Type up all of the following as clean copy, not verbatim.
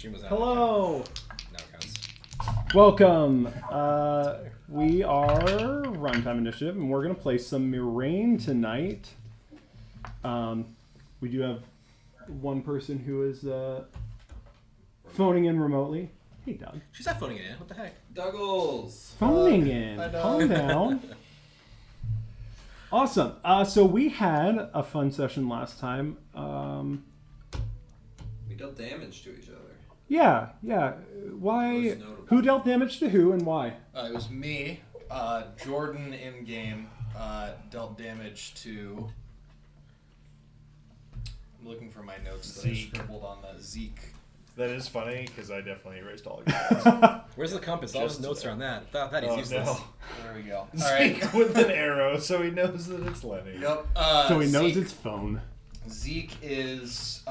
Stream was out. Hello. Now it counts. Welcome. We are Runtime Initiative, and we're going to play some Mihraen tonight. We do have one person who is phoning in remotely. Hey, Doug. She's not phoning it in. What the heck? Douglas. Phoning in. I know. Calm down. Awesome. So we had a fun session last time. We dealt damage to each other. Yeah. Why? Most notable. Who dealt damage to who and why? It was me. Jordan in game dealt damage to. I'm looking for my notes that I Zeke. scribbled on the Zeke. That is funny because I definitely erased all your notes. Where's the compass? All his Just notes there. are on that. That is Oh, useless. no. There we go. All right. Zeke with an arrow, so he knows that it's Lenny. Yep. So he knows Zeke, it's phone. Zeke is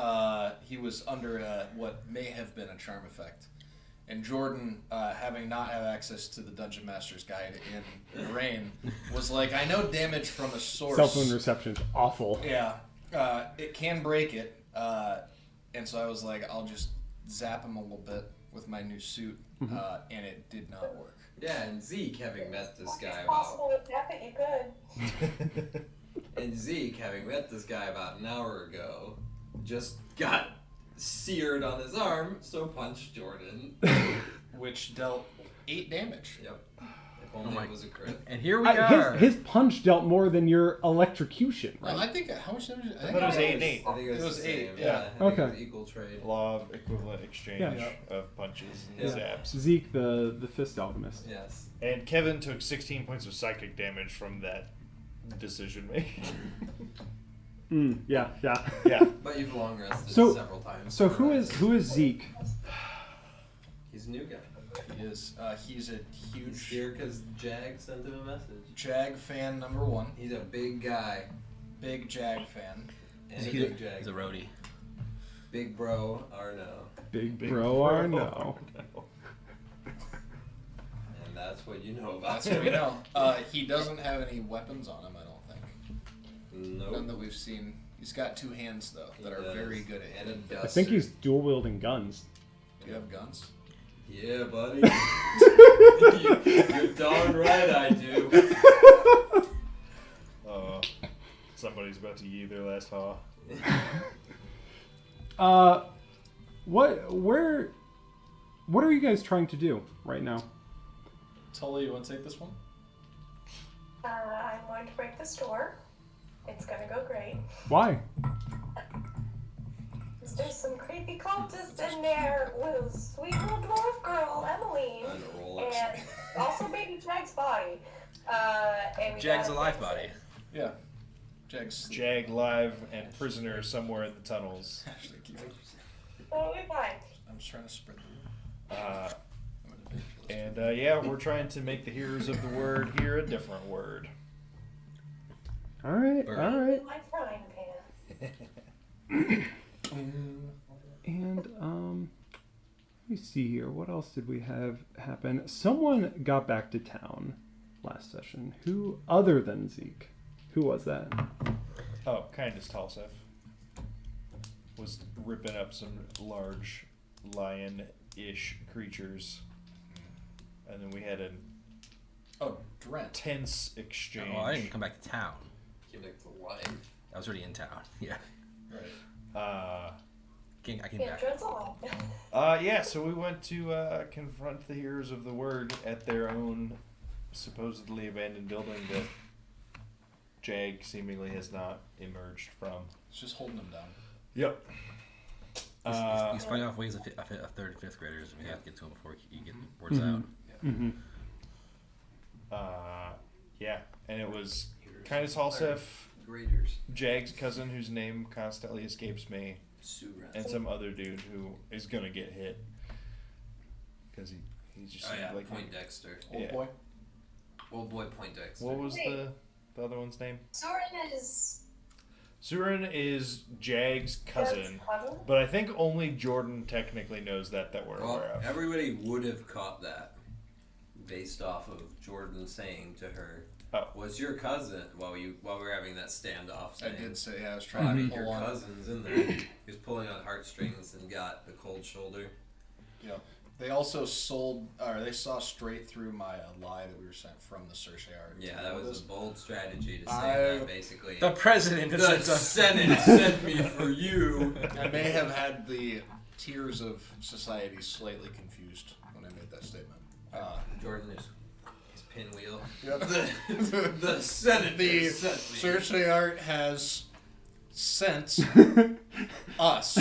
he was under what may have been a charm effect, and Jordan, having not have access to the Dungeon Master's Guide in Mihraen, was like, I know damage from a source. Cell phone reception's awful. Yeah, it can break it, and so I was like, I'll just zap him a little bit with my new suit, and it did not work. Yeah, and Zeke, having met this guy It's about possible with that you could. and Zeke, having met this guy about an hour ago, just got seared on his arm, so punched Jordan. Which dealt 8 damage. Yep. If only it was a crit. And here we are. His punch dealt more than your electrocution, Well, right? I think how much damage? I I think thought it was it 8 and 8. I think it was, It was the same. 8, yeah. I think it Okay. was equal trade. Law of equivalent exchange Yeah. of punches and Yeah. zaps. Zeke, the fist alchemist. Yes. And Kevin took 16 points of psychic damage from that decision making. Yeah. Yeah. But you've long rested So- several times. So who is Zeke? He's a new guy. He is. He's a He's huge here because Jag sent him a message. Jag fan number 1. He's a big guy. Big Jag fan. And a He's big Jag. He's a roadie. Big bro, Arno. Big bro Arno. And that's what you know about That's what we know. He doesn't have any weapons on him, I don't think. Nope. None that we've seen. He's got 2 hands though that are He does. very good at And hitting. a I duster. think he's dual wielding guns. Do you have guns? Yeah, buddy. You're darn right I do. Somebody's about to yee their last haw. What are you guys trying to do right now? Tully, you want to take this one? I'm going to break this door. It's gonna go great. Why? There's some creepy cultists in there with a sweet little dwarf girl, Emmeline, On a roll. and also baby Jag's body. And we Jag's gotta alive fix body. it. Yeah. Jag's. Jag live and prisoner somewhere in the tunnels. Actually, keep it. It'll be fine. I'm just trying to spread the room. And we're trying to make the hearers of the word hear a different word. All right. My frying pan. And let me see here. What else did we have happen? Someone got back to town last session. Who other than Zeke? Who was that? Oh, Kindness Talsef was ripping up some large lion-ish creatures. And then we had an Oh, Drent. tense exchange. Oh, I didn't come back to town. Give it to life. I was already in town. Yeah. Right. I came Yeah, back. Dread's alive. So we went to confront the hearers of the word at their own supposedly abandoned building that Jag seemingly has not emerged from. It's just holding them down. Yep. He's fighting off waves of 3rd and 5th graders, and we have to get to him before you get words out. Mm-hmm. And it was Kindness Talsef, Graders. Jag's cousin, whose name constantly escapes me, Sura. and some other dude who is gonna get hit because he just Oh seemed yeah, like Poindexter. Old Yeah. boy. Old boy Poindexter. What was the other one's name? Soren is Surin is Jag's cousin, cousin. but I think only Jordan technically knows that we're Well, aware of. everybody would have caught that based off of Jordan saying to her, Oh. "Was your cousin?" While we were having that standoff. I Saying, did say I was "Well, trying I to mean, pull your one. cousin's in there." He was pulling on heartstrings and got the cold shoulder. Yep. They also they saw straight through my lie that we were sent from the search yard. Yeah, that was a bold strategy to say that basically. The president The sent us. Senate sent me for you. I may have had the tiers of society slightly confused when I made that statement. Jordan is his pinwheel. Yep. The Senate. The sent me. search yard has sent us.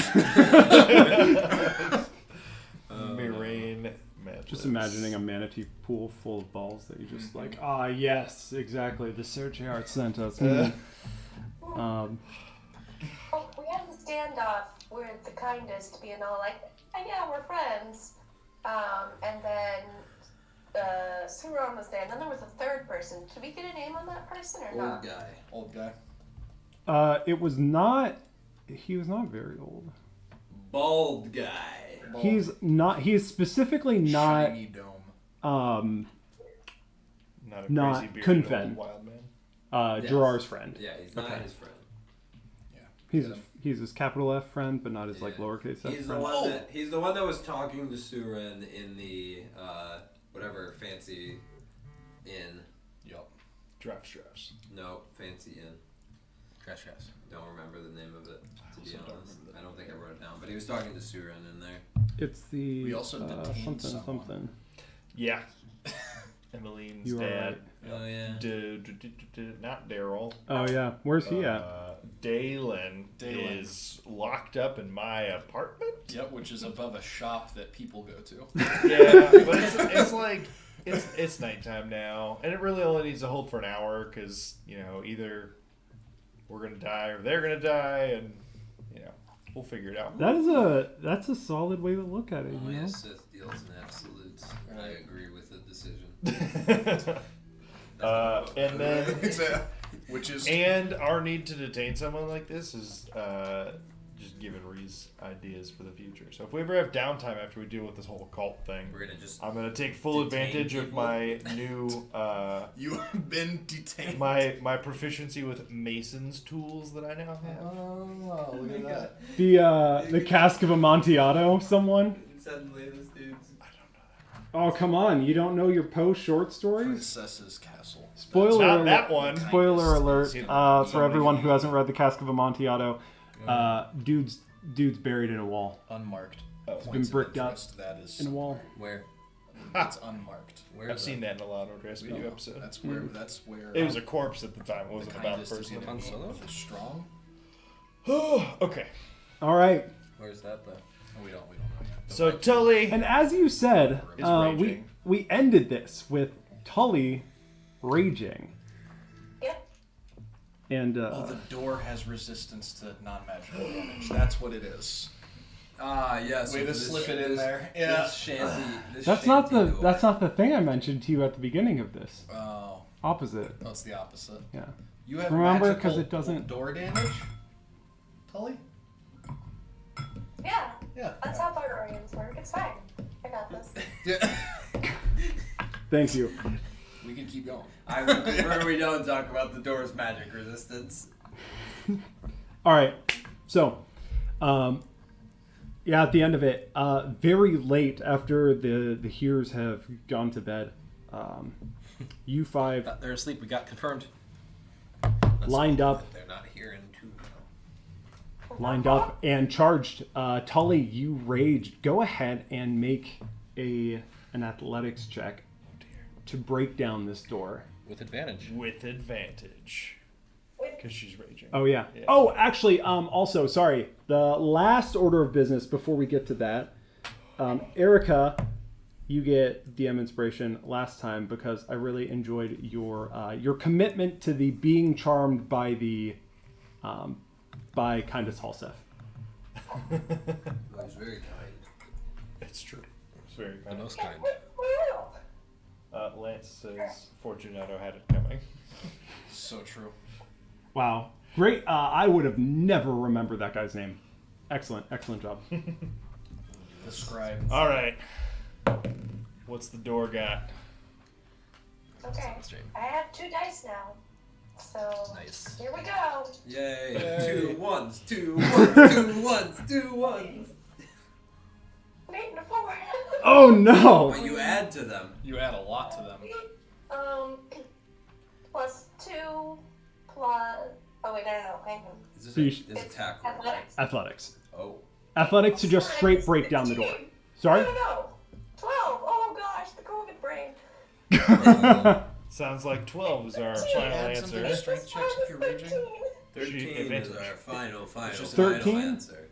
Mihraen Madlibs. Just imagining a manatee pool full of balls that you just like, yes, exactly. The search yard sent us. Oh, we had the standoff. We're the kindest, being all like, yeah, we're friends. And then Suron was there, and then there was a third person. Did we get a name on that person or not? Old guy. It was not. He was not very old. Bald guy. He's not. He is specifically not. Shiny dome. Not a not crazy bearded Kunfen. old wild man. Yes. Gerard's friend. Yeah, he's not Okay. his friend. He's his capital F friend, but not his like Yeah. lowercase f He's the friend. one he's the one that was talking to Suren in the whatever fancy inn. Yup. Drafts. No, fancy inn. Trash house. Don't remember the name of it, to be also don't honest. remember the I don't name think I of wrote it down, but he was talking to Suren in there. It's the We also detained something. someone. Yeah. Emmeline's You are dad. right. Oh yeah. Not Daryl. Oh yeah, where's he at? Dalen Dalen. is locked up in my apartment. Yep, which is above a shop that people go to. Yeah, but it's like it's nighttime now, and it really only needs to hold for an hour because either we're gonna die or they're gonna die, and we'll figure it out. That's a solid way to look at it. Oh You know? yeah, Sith deals in absolutes. I agree with the decision. And then Which is and our need to detain someone like this is just giving Reese ideas for the future. So if we ever have downtime after we deal with this whole cult thing, We're gonna just I'm gonna take full detain advantage of people. my new you have been detained. my proficiency with Mason's tools that I now have. Oh, look at that. The cask of Amontillado. Someone. suddenly this dude's. Oh come on! You don't know your Poe short stories? Princess's Castle. Spoiler Not alert! that one. Spoiler alert! See, For everyone who hasn't read the Cask of Amontillado, dude's buried in a wall. Unmarked. Oh, Been bricked up That is in a wall. Where? It's unmarked. Where? I've seen that in a lot of rescue episode. That's where. That's where. It was a corpse at the time. It wasn't about a kindest is person. gonna be Solo? strong. Okay. All right. Where's that though? We don't know. So Tully And as you said, Is we raging. we ended this with Tully raging, Yep. and The door has resistance to non-magical damage. That's what it is. Ah, yes. Way to slip it in there. Yeah. This shanty. This that's not the shanty door. that's not the thing I mentioned to you at the beginning of this. Oh, Opposite. that's the opposite. Yeah. You have Remember, magical 'cause it doesn't- door damage. Tully. Yeah. Yeah. That's how barbarians work. It's fine. I got this. Yeah. Thank you. We can keep going. I would prefer we don't talk about the door's magic resistance. All right. So, yeah, at the end of it, very late after the hearers have gone to bed, you five They're asleep. We got confirmed. lined up. They're not here in two now. Lined up and charged. Tully, you raged. Go ahead and make an athletics check to break down this door. With advantage. with advantage because she's raging. Oh yeah. Yeah. Oh, actually, also sorry. The last order of business before we get to that, Erica, you get DM inspiration last time because I really enjoyed your commitment to the being charmed by the by Kindest Halseth. Well, he's very kind. It's true. It's very The kind. most kind. Lance says Fortunato had it coming. So true. Wow. Great. I would have never remembered that guy's name. Excellent job. The scribe. All right. What's the door got? Okay. Stream. I have 2 dice now. So Nice. here we go. Yay. Yay. 2 1s, 2 1s, 2 1s, 2 1s. 8 and a 4. Oh no! But you add to them. You add a lot to them. Plus 2 plus. Oh wait, no. Hang on. Is this So you a, sh- is It's attack roll, right? athletics. Athletics. Oh. Athletics to just straight break down the door. 15. Sorry? No. 12. Oh gosh, the COVID brain. Sounds like 12 is our final Add something answer. to strength checks if you're raging. 13 is advantage. our final 13? answer.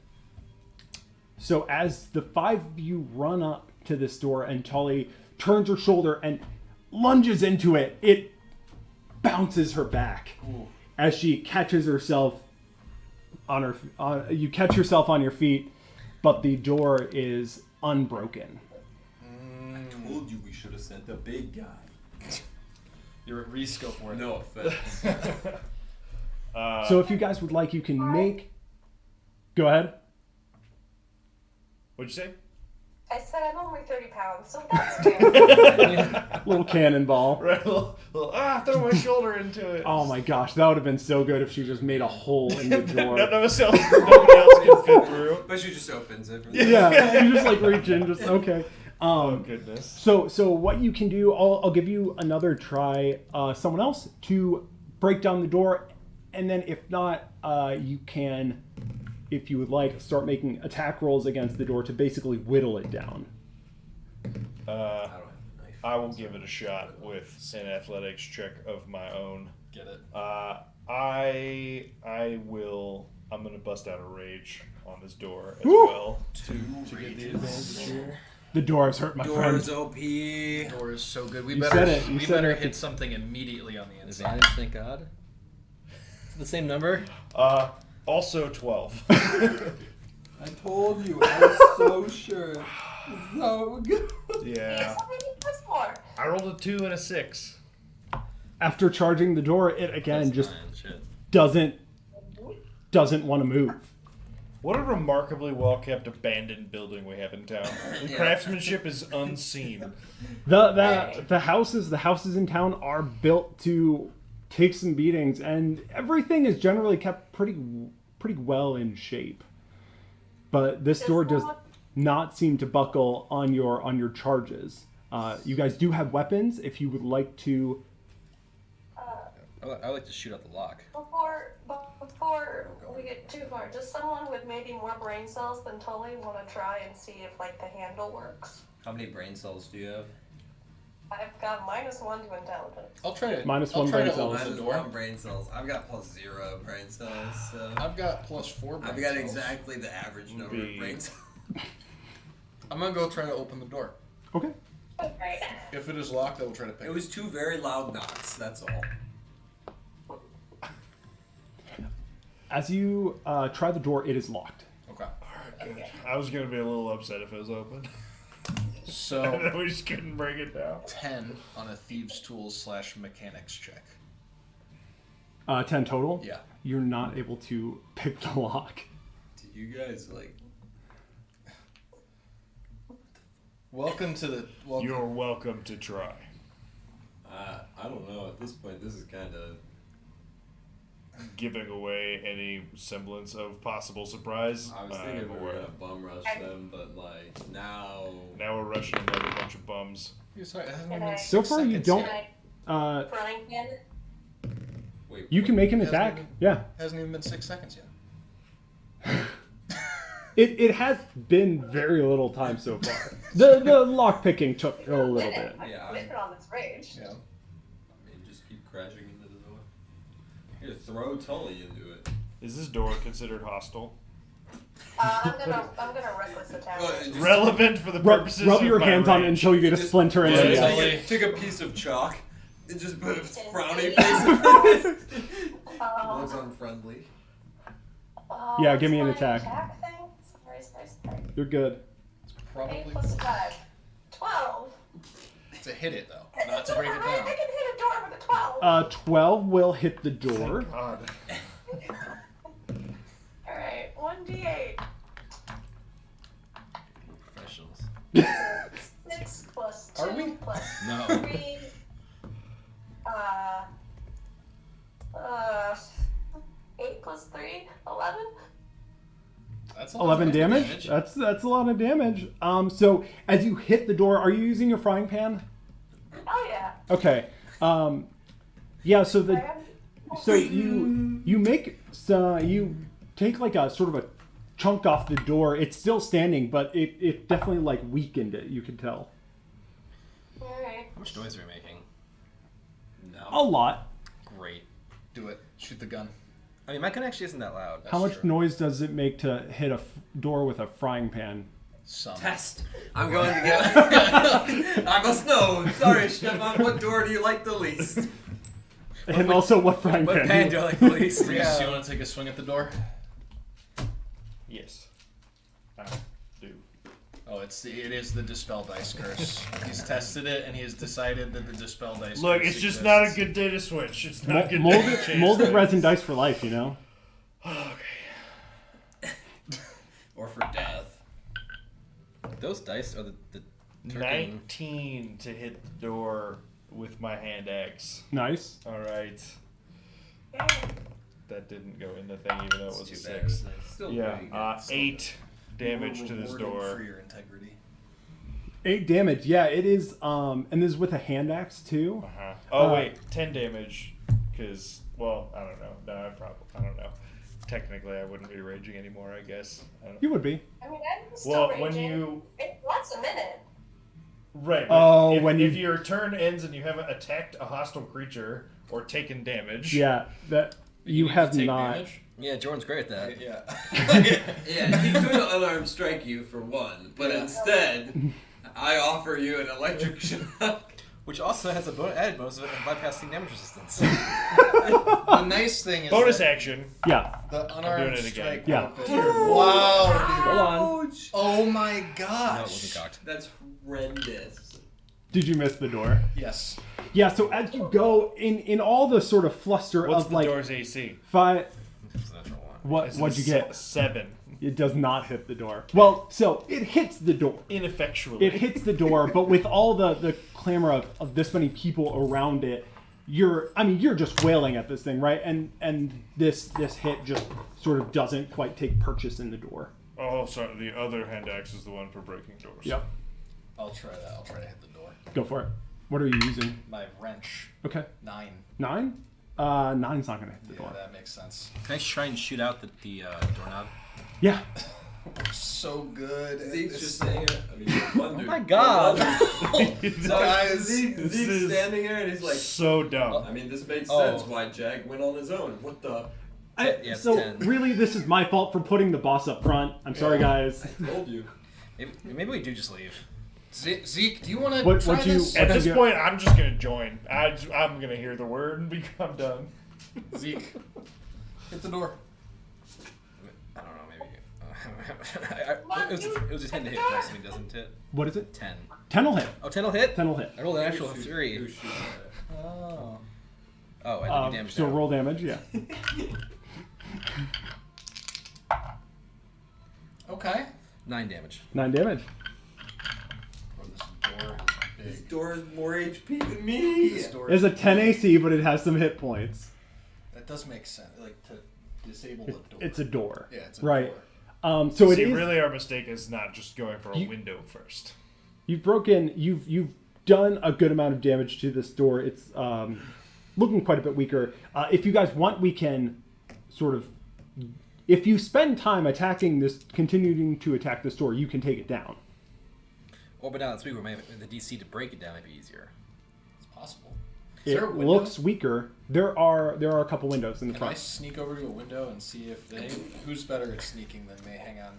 So as the 5 of you run up to this door and Tully turns her shoulder and lunges into it, it bounces her back as she catches herself on her. You catch yourself on your feet, but the door is unbroken. I told you we should have sent the big guy. You're at rescope for it. No offense. So if you guys would like, you can make. Go ahead. What'd you say? I said I'm only 30 pounds, so that's doable. Little cannonball. Right, throw my shoulder into it. Oh my gosh, that would have been so good if she just made a hole in the door. Nobody else can fit through. But she just opens it. From Yeah, you just like reach in, just okay. Oh goodness. So what you can do, I'll give you another try. Someone else to break down the door, and then if not, you can, if you would like, start making attack rolls against the door to basically whittle it down. I don't have a knife. I will give it a shot with an athletics check of my own. Get it? I will. I'm gonna bust out a rage on this door as Woo! well. Two rages. The door has hurt my Doors friend. OP. Door is so good. We You better said it. You we said better it. hit something immediately on the inside. Advantage, thank God. The same number. Also 12. I told you. I was so sure. So good. Yeah. Something plus 4. I rolled a 2 and a 6. After charging the door, it again That's just 9, shit. doesn't want to move. What a remarkably well-kept abandoned building we have in town. The craftsmanship is unseen. The houses in town are built to take some beatings, and everything is generally kept pretty well in shape. But this door does not seem to buckle on your charges. You guys do have weapons if you would like to. I like to shoot out the lock. Before we get too far, does someone with maybe more brain cells than Tully want to try and see if like the handle works? How many brain cells do you have? I've got -1 to intelligence. I'll try to. Minus I'll 1 try brain to cells. open the Minus door. 1 brain cells. I've got +0 brain cells. So I've got +4 brain I've got cells. exactly the average number of brain cells. I'm gonna go try to open the door. Okay. Right. If it is locked, I will try to pick It was 2 very loud knocks. That's all. As you try the door, it is locked. Okay. I was gonna be a little upset if it was open. So We just couldn't break it down. 10 on a thieves' tools / mechanics check. 10 total. Yeah. You're not able to pick the lock. Did you guys like? Welcome to the. You're welcome to try. I don't know. At this point, this is kind of. Giving away any semblance of possible surprise. I was thinking we were aware. gonna bum rush them, but like now. Now we're rushing another bunch of bums. You're sorry, it hasn't Can been I- 6 So far, you seconds don't. yet. Frying pan. Wait. You can make an Hasn't attack. even- Yeah. Hasn't even been 6 seconds yet. It has been very little time so far. The lock picking took a little bit. Yeah, I'm it on this rage. Yeah. I mean, just keep crashing into the door. Here, throw Tully into it. Is this door considered hostile? I'm gonna reckless attack. Well, just Relevant for the Rub purposes your of my hands on it rage. until you get a Just- splinter in Yeah, it. Tully. Yeah. take a piece of chalk and just put a frowny Indeed. face on it. Looks Um, unfriendly. Yeah, give me an what's my attack. thing? Sorry. You're good. 8 Probably. plus 5. 12. To hit it, though. Not to break it I down. can hit a door with a 12. 12 will hit the door. God. Alright, 1d8. Professionals. 6 plus 2 Are we? plus No. 3. 8 plus 3, 11. That's 11 damage. That's a lot of damage. So as you hit the door, are you using your frying pan? Oh yeah. Okay. Yeah. So you make you take like a sort of a chunk off the door. It's still standing, but it definitely like weakened it. You could tell. Alright. How much noise are we making? A lot. Great. Do it. Shoot the gun. I mean, my gun actually isn't that loud. How much noise does it make to hit a door with a frying pan? Some. Test. I'm going to get. I must know. Sorry, Stefan. What door do you like the least? And also, what frying What pan? pan do I like the least? Reese, do you want to take a swing at the door? Yes. I do. Oh, it is the Dispel Dice curse. He's tested it, and he has decided that the Dispel Dice Look, curse it's just exists. not a good day to switch. It's not a good day to change Molded things. resin dice for life, you know? Okay. Or for death. Those dice are the turkey. 19 to hit the door with my hand axe. Nice. All right. Yeah. That didn't go in the thing, even though it was a Too 6. bad. Still Yeah. pretty good. 8 damage to this Rewarding door. for your integrity. 8 damage. Yeah, it is. And this is with a hand axe too. Uh-huh. Oh wait, 10 damage. Because I don't know. No, I don't know. Technically, I wouldn't be raging anymore. I guess. I don't You would be. I mean, I'm still Well, raging. when you It lasts a minute. right. Oh, if, when if you- your turn ends and you haven't attacked a hostile creature or taken damage. Yeah, that you need have to take not. damage? Yeah, Jordan's great at that. Yeah. Yeah, he could unarmed strike you for one, but instead, I offer you an electric shock. Which also has a added bonus of bypassing damage resistance. The nice thing is Bonus that action. Yeah. the doing unarmed it again. strike Yeah. weapon. Wow, Hold on. Ouch! Oh my No, it gosh. wasn't cocked. That's horrendous. Did you miss the door? Yes. Yeah. So as you go in all the sort of fluster What's of the like door's AC? 5. It's a natural one. What'd you get? 7. It does not hit the door. Well, so it hits the door. Ineffectually. It hits the door, but with all the clamor of this many people around it, you're just wailing at this thing, right? And this hit just sort of doesn't quite take purchase in the door. Oh, sorry. The other hand axe is the one for breaking doors. Yep. I'll try that. I'll try to hit the door. Go for it. What are you using? My wrench. Okay. 9. 9? 9's not gonna hit the Yeah, door. that makes sense. Can I try and shoot out the doorknob? Yeah. So good. at Zeke's this. just standing there. I mean, one dude. Oh my God. So Guys, Zeke's this is standing there and he's like, So dumb. I mean, this makes Oh. sense why Jag went on his own. What the? Yeah, it's So 10. really, this is my fault for putting the boss up front. I'm sorry, guys. Told you. Maybe we do just leave. Zeke, do you want to What try you- this? At this Yeah. point, I'm just gonna join. I'm gonna hear the word and become done. Zeke, hit the door. I don't know, maybe. It was a 10 to hit, plus me, doesn't it? What is it? 10. 10 will hit. Oh, 10 will hit? 10 will hit. I rolled an actual Who's 3. shooting at it? Oh. Oh, I did damage So now. roll damage, yeah. Okay. 9 damage. 9 damage. Oh, this door is This big. door has more HP than me. This door It's a 10 AC, but it has some hit points. That does make sense. Like to disable the door. It's a door. Yeah, it's a Right. door. So it See, is. really, our mistake is not just going for a You- window first. You've broken. You've done a good amount of damage to this door. It's looking quite a bit weaker. If you guys want, we can sort of. If you spend time attacking this, continuing to attack this door, you can take it down. Oh, but now it's weaker. Maybe the DC to break it down might be easier. It's possible. Is there a It window? looks weaker. There are a couple windows in the Can I front. sneak over to a window and see if they? Who's better at sneaking than me? Hang on.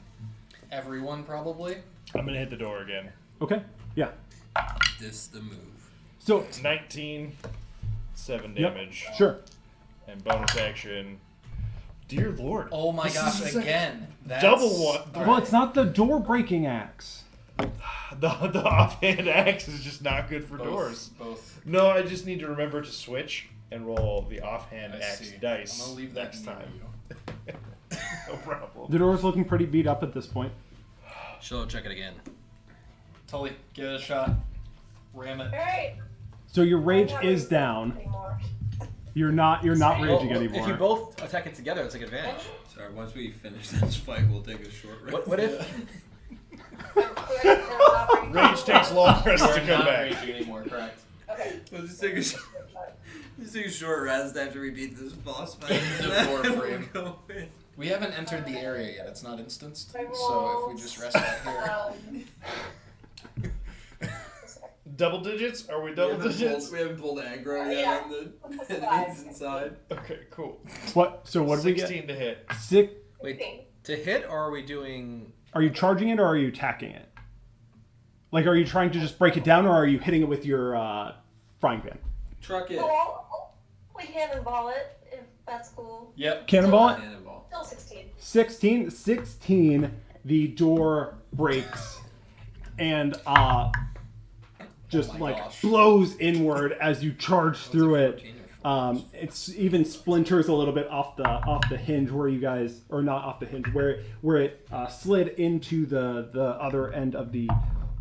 Everyone probably. I'm gonna hit the door again. Okay. Yeah. This the move. So 19, 7 Yep. damage, sure. and bonus action. Dear Lord. Oh my This gosh! is Again. That's, double one. all Well, right. it's not the door breaking axe. The offhand axe is just not good for Both- doors. Both. No, I just need to remember to switch and roll the offhand I axe see. dice I'm gonna leave that next near time. you. No problem. The door's looking pretty beat up at this point. She'll check it again. Tully, give it a shot. Ram it. Alright. So your rage I'm not is really down. anymore. You're not raging anymore. If you both attack it together, it's like advantage. Sorry, once we finish this fight, we'll take a short rest. What if? Rage takes long for us We're to come not back. raging anymore, correct? Okay. We'll just take a short rest after we beat this boss fight. Before We'll frame. go in. We haven't entered the area yet. It's not instanced. My So if rolls, we just rest out here. Double digits? Are we double digits? We haven't pulled aggro yet Yeah. on the enemies inside. Okay, cool. What? So what do we get? 16 to hit. Six. Wait, to hit, or are we doing? Are you charging it or are you attacking it? Like, are you trying to just break it down or are you hitting it with your frying pan? Truck it. Well, we cannonball it if that's cool. Yep. Cannonball it? Cannonball. Still 16. 16. The door breaks and just Oh my like gosh. blows inward as you charge through it. It's even splinters a little bit off the hinge where you guys, or not off the hinge, where it slid into the other end of the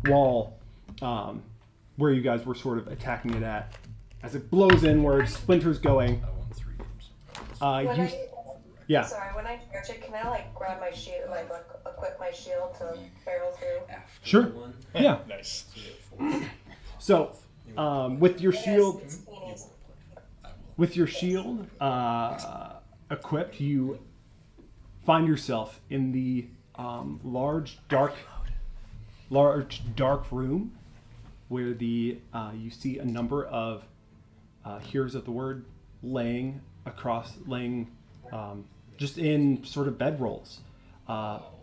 wall, where you guys were sort of attacking it at. As it blows inward, splinters going. Yeah. Sorry, when I charge it, can I like grab my shield, like equip my shield to barrel through? After Sure. one. Yeah. Nice. So, with your shield. 16 is- With your shield equipped, you find yourself in the large dark room where you see a number of hearers of the word laying just in sort of bedrolls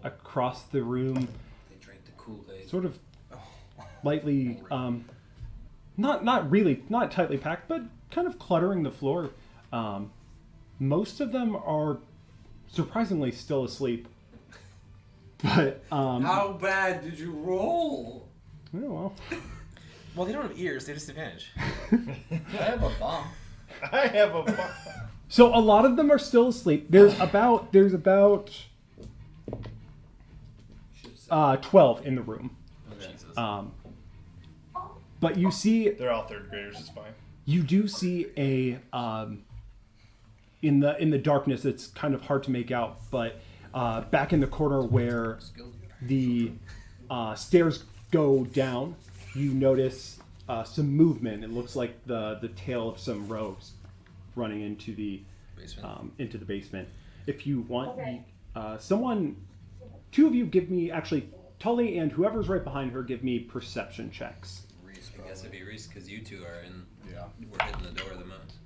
across the room, They drank the Kool-Aid. sort of lightly not tightly packed, but kind of cluttering the floor. Most of them are surprisingly still asleep. But How bad did you roll? oh, well. Well, they don't have ears; they have disadvantage. I have a bomb. I have a bomb. So a lot of them are still asleep. There's about 12 in the room. Jesus. But you see, They're all third graders. It's fine. you do see a in the darkness. It's kind of hard to make out, but back in the corner where the stairs go down, you notice some movement. It looks like the tail of some rogues running into the basement. If you want, Okay. two of you give me, actually, Tully and whoever's right behind her, give me perception checks. Reese, I guess it'd be Reese because you two are in. Yeah. We're hitting the door the most.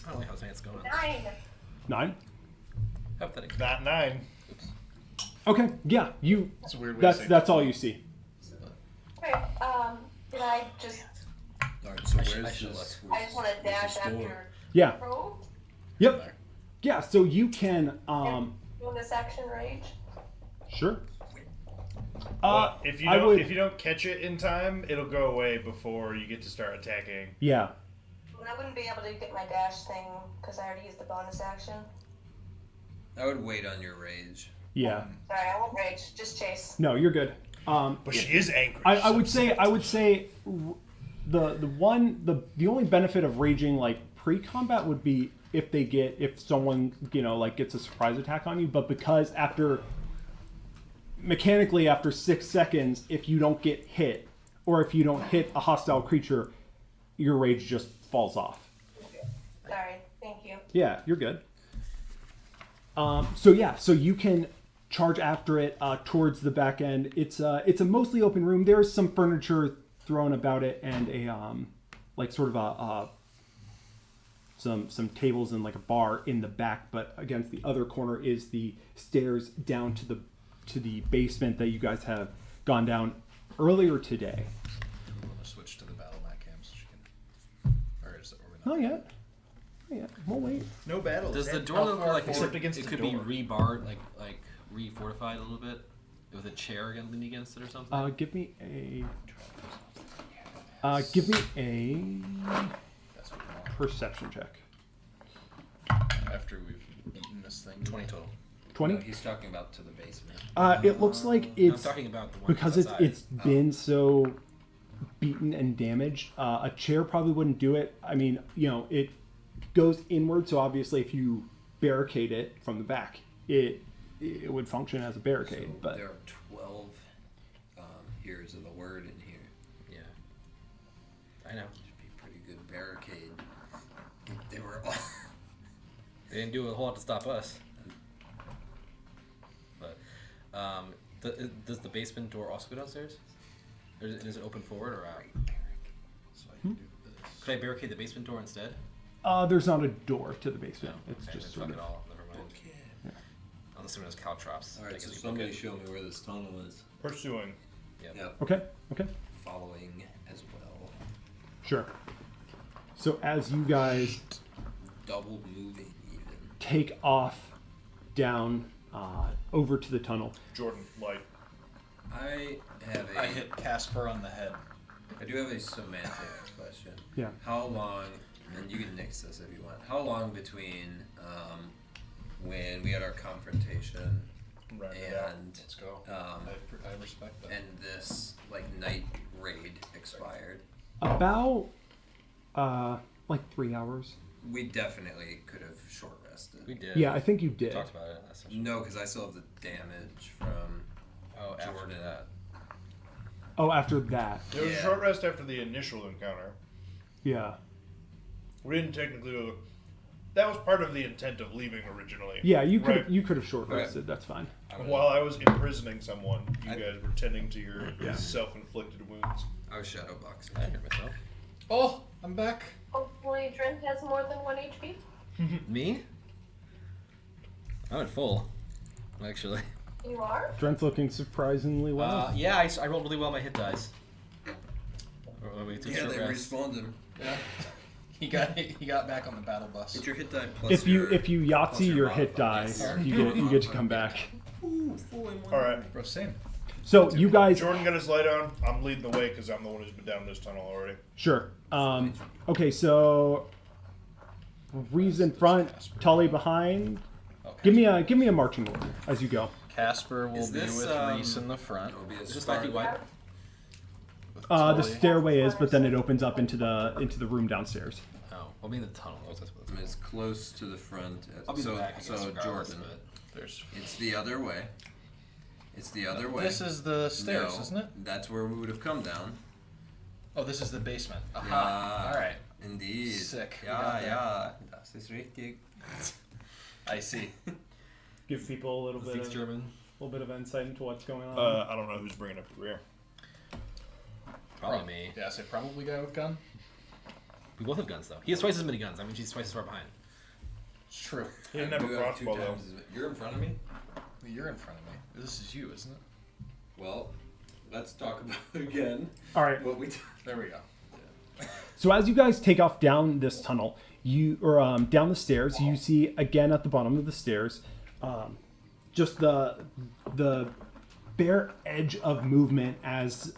I don't like how it's going. 9. 9. Hypothetical. Not 9. Okay, yeah, you. It's a weird way to say That's all you see. Okay, can I just, Alright, so I where's should this? I just want to dash where's this door? after Yeah. Pro? Yep. Yeah. So you can. Bonus action rage? Sure. Well, if you I don't would- if you don't catch it in time, it'll go away before you get to start attacking. Yeah. Well, I wouldn't be able to get my dash thing because I already used the bonus action. I would wait on your rage. Yeah. Sorry, I won't rage. Just chase. No, you're good. But she is angry. I would She's say upset. the only benefit of raging like pre-combat would be if someone like gets a surprise attack on you, but because mechanically after 6 seconds, if you don't get hit or if you don't hit a hostile creature, your rage just falls off. Sorry, thank you. Yeah, you're good. So you can charge after it towards the back end. It's a mostly open room. There's some furniture thrown about it and some tables and like a bar in the back. But against the other corner is the stairs down to the basement that you guys have gone down earlier today. I'm gonna switch to the battle mat cam so she can. Or is it? Not yet. We'll wait. No battle. Does the door How look far like forward? Except against it the could door. be rebarred, like re-fortified a little bit, with a chair leaning against it or something? Give me a That's what you want. perception check. After we've eaten this thing. 20 total. 20. No, he's talking about to the basement. It looks like I'm it's talking about the one because that's outside. it's been so beaten and damaged. A chair probably wouldn't do it. I mean, it goes inward, so obviously if you barricade it from the back, it would function as a barricade. So but there are 12 here's of the word in here. Yeah. I know. Should be a pretty good barricade. If they were all. They didn't do a whole lot to stop us. But, does the basement door also go downstairs? Or is it open forward or out? So I can do this. Could I barricade the basement door instead? there's not a door to the basement. No. It's Okay, just then sort fuck of. it all. Never mind. Yeah. Unless someone has caltrops. Alright, I so guess you somebody book it. show me where this tunnel is. Pursuing. Yep. Okay. Following as well. Sure. So as you guys Double moving even. take off down over to the tunnel, Jordan, light. I have I hit Casper on the head. I do have a semantic question. Yeah. How long, and you can nix this if you want, how long between when we had our confrontation Right. and Let's go. I respect that. and this night raid expired? about 3 hours. We definitely could have short rested. We did. Yeah, I think you We did. talked about it last session. No, because I still have the damage from Oh, after Jordan. that. Oh, after that. There was a Yeah. short rest after the initial encounter. Yeah. We didn't technically. That was part of the intent of leaving originally. Yeah, you could Right. you could have short rested. That's fine. While I was imprisoning someone, you I- guys were tending to your self-inflicted wounds. I was shadowboxing. I hurt myself. Oh, I'm back. Hopefully, Dren has more than 1 HP. Me? I'm at full, actually. You are? Drent's looking surprisingly well. Yeah, I rolled really well my hit dice. We took Yeah, short they rest. respawned him. Yeah. He got back on the battle bus. Get your hit die plus if you your, Yahtzee plus your hit die, modifier. you get to come back. Ooh, 4 in 1. All right, Bro, same. So you guys, Jordan got his light on. I'm leading the way because I'm the one who's been down this tunnel already. sure. Okay, so Reeves in front, Tully behind. Okay. Give me a marching order as you go. Casper will Is be this, with Reese in the front. It'll be as Is this far- 5 feet wide? with The Tully. stairway is, but then it opens up into the room downstairs. Oh, we'll be in the tunnel. That's what I'm as close to the front as I'll be in so, the back, I guess, so regardless, Jordan. but- There's. It's the other way. It's the other way. This is the stairs, No, isn't it? That's where we would have come down. Oh, this is the basement. Aha. Yeah. All right. Indeed. Sick. We Yeah, got there. yeah. Das ist richtig. I see. Give people a little Speaks German. little bit of insight into what's going on. I don't know who's bringing up the rear. Probably me. Yeah, I say probably guy with gun. We both have guns, though. He has twice as many guns. I mean, she's twice as far behind. It's true. He didn't I have a do have 2 crossbow though. times as- You're in front of me? You're in front of me. This is you, isn't it? Well, let's talk about again All right. what we There we go. So as you guys take off down this tunnel, down the stairs, you see again at the bottom of the stairs, just the bare edge of movement as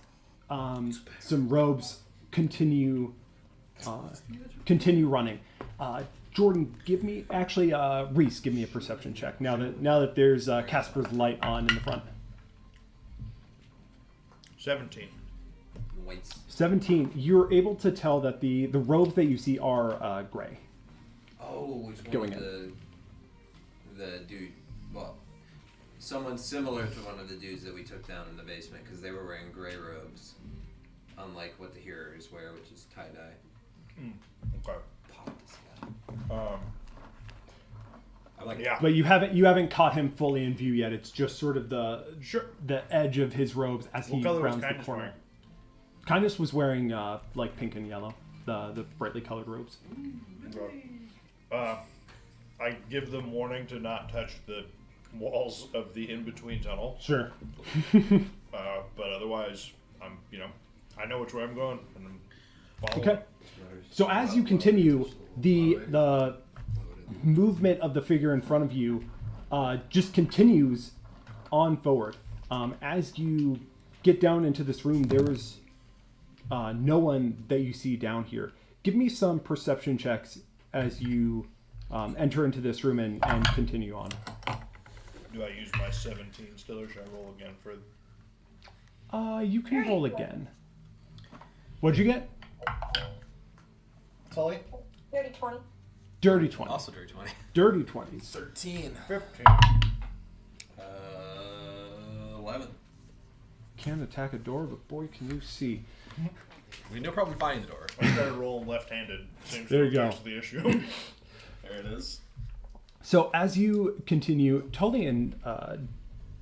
some robes continue running. Jordan, Reese, give me a perception check. Now that there's Casper's light on in the front. 17. Waits. 17. You're able to tell that the robes that you see are gray. Oh, it's Going one of the dude. Well, someone similar to one of the dudes that we took down in the basement because they were wearing gray robes, unlike what the hearers wear, which is tie dye. Okay. Pop this guy. I like. Yeah. But you haven't caught him fully in view yet. It's just sort of the edge of his robes as What he color was rounds the Kindness corner. wearing? Kindness was wearing pink and yellow, the brightly colored robes. I give them warning to not touch the walls of the in-between tunnel. Sure. But otherwise, I know which way I'm going, and I'm following. Okay. So as you continue, the movement of the figure in front of you just continues on forward. As you get down into this room, there is no one that you see down here. Give me some perception checks as you enter into this room and continue on. Do I use my 17 still, or should I roll again for? You can roll again. What'd you get? Tully? Dirty 20. Dirty 20. Also dirty 20. Dirty 20. 13. 15. 11. Can't attack a door, but boy, can you see. We had no problem finding the door. I started rolling left-handed. Seems There to you go. fix the issue. There it is. So as you continue, Tully and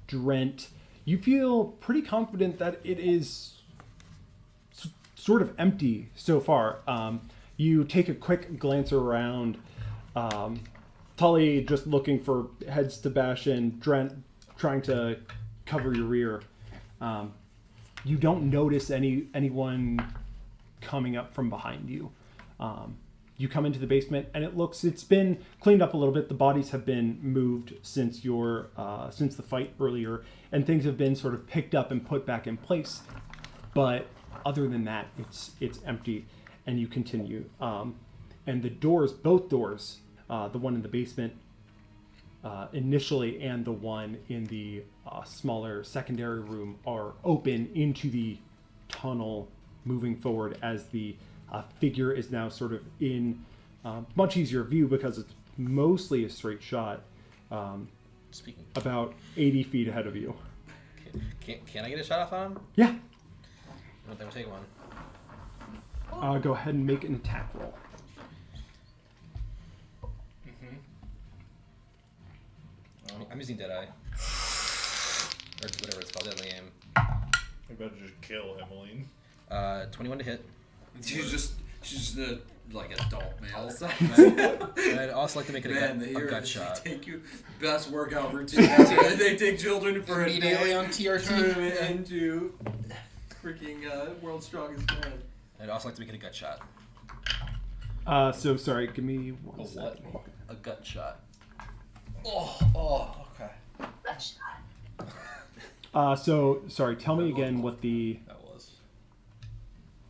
Drent, you feel pretty confident that it is sort of empty so far. You take a quick glance around. Tully just looking for heads to bash in. Drent trying to cover your rear. You don't notice anyone coming up from behind you. You come into the basement, and it's been cleaned up a little bit. The bodies have been moved since the fight earlier, and things have been sort of picked up and put back in place. But other than that, it's empty, and you continue. And the doors, both doors, the one in the basement initially and the one in the smaller secondary room, are open into the tunnel moving forward as the figure is now sort of in much easier view because it's mostly a straight shot Speaking. about 80 feet ahead of you. Can I get a shot off on him? Yeah. I don't think we'll take one. Go ahead and make an attack roll. I'm using Deadeye. Or whatever it's called, Deadly Aim. I'm about to just kill Emmeline. 21 to hit. She's just like adult males. I'd also like to make it Man, a gut shot. They take you best workout routine ever. They take children for a Immediately day on TRT. tournament into freaking World's Strongest Man. I'd also like to make it a gut shot. So sorry, give me one A second. what? A gut shot. Oh, okay. Good shot. So sorry, tell me again what the That was.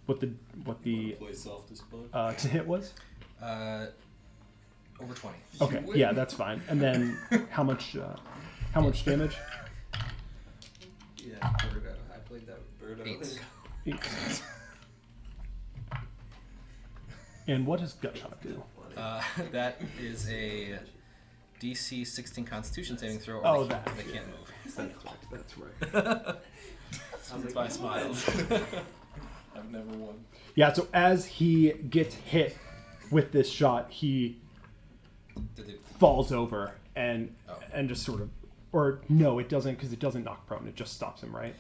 what the Play self-display. to hit was. Over 20. Okay, yeah, that's fine. And then how much damage? Yeah, Birdo. I played that with Birdo. 8. 8. And what does gut shot do? That is a DC 16 Constitution saving throw. Or Oh, they that. can't move. That's right. That's why I smiled. I've never won. Yeah, so as he gets hit with this shot, he Did they, falls over and Oh. just sort of, or no, it doesn't, because it doesn't knock prone. It just stops him, right?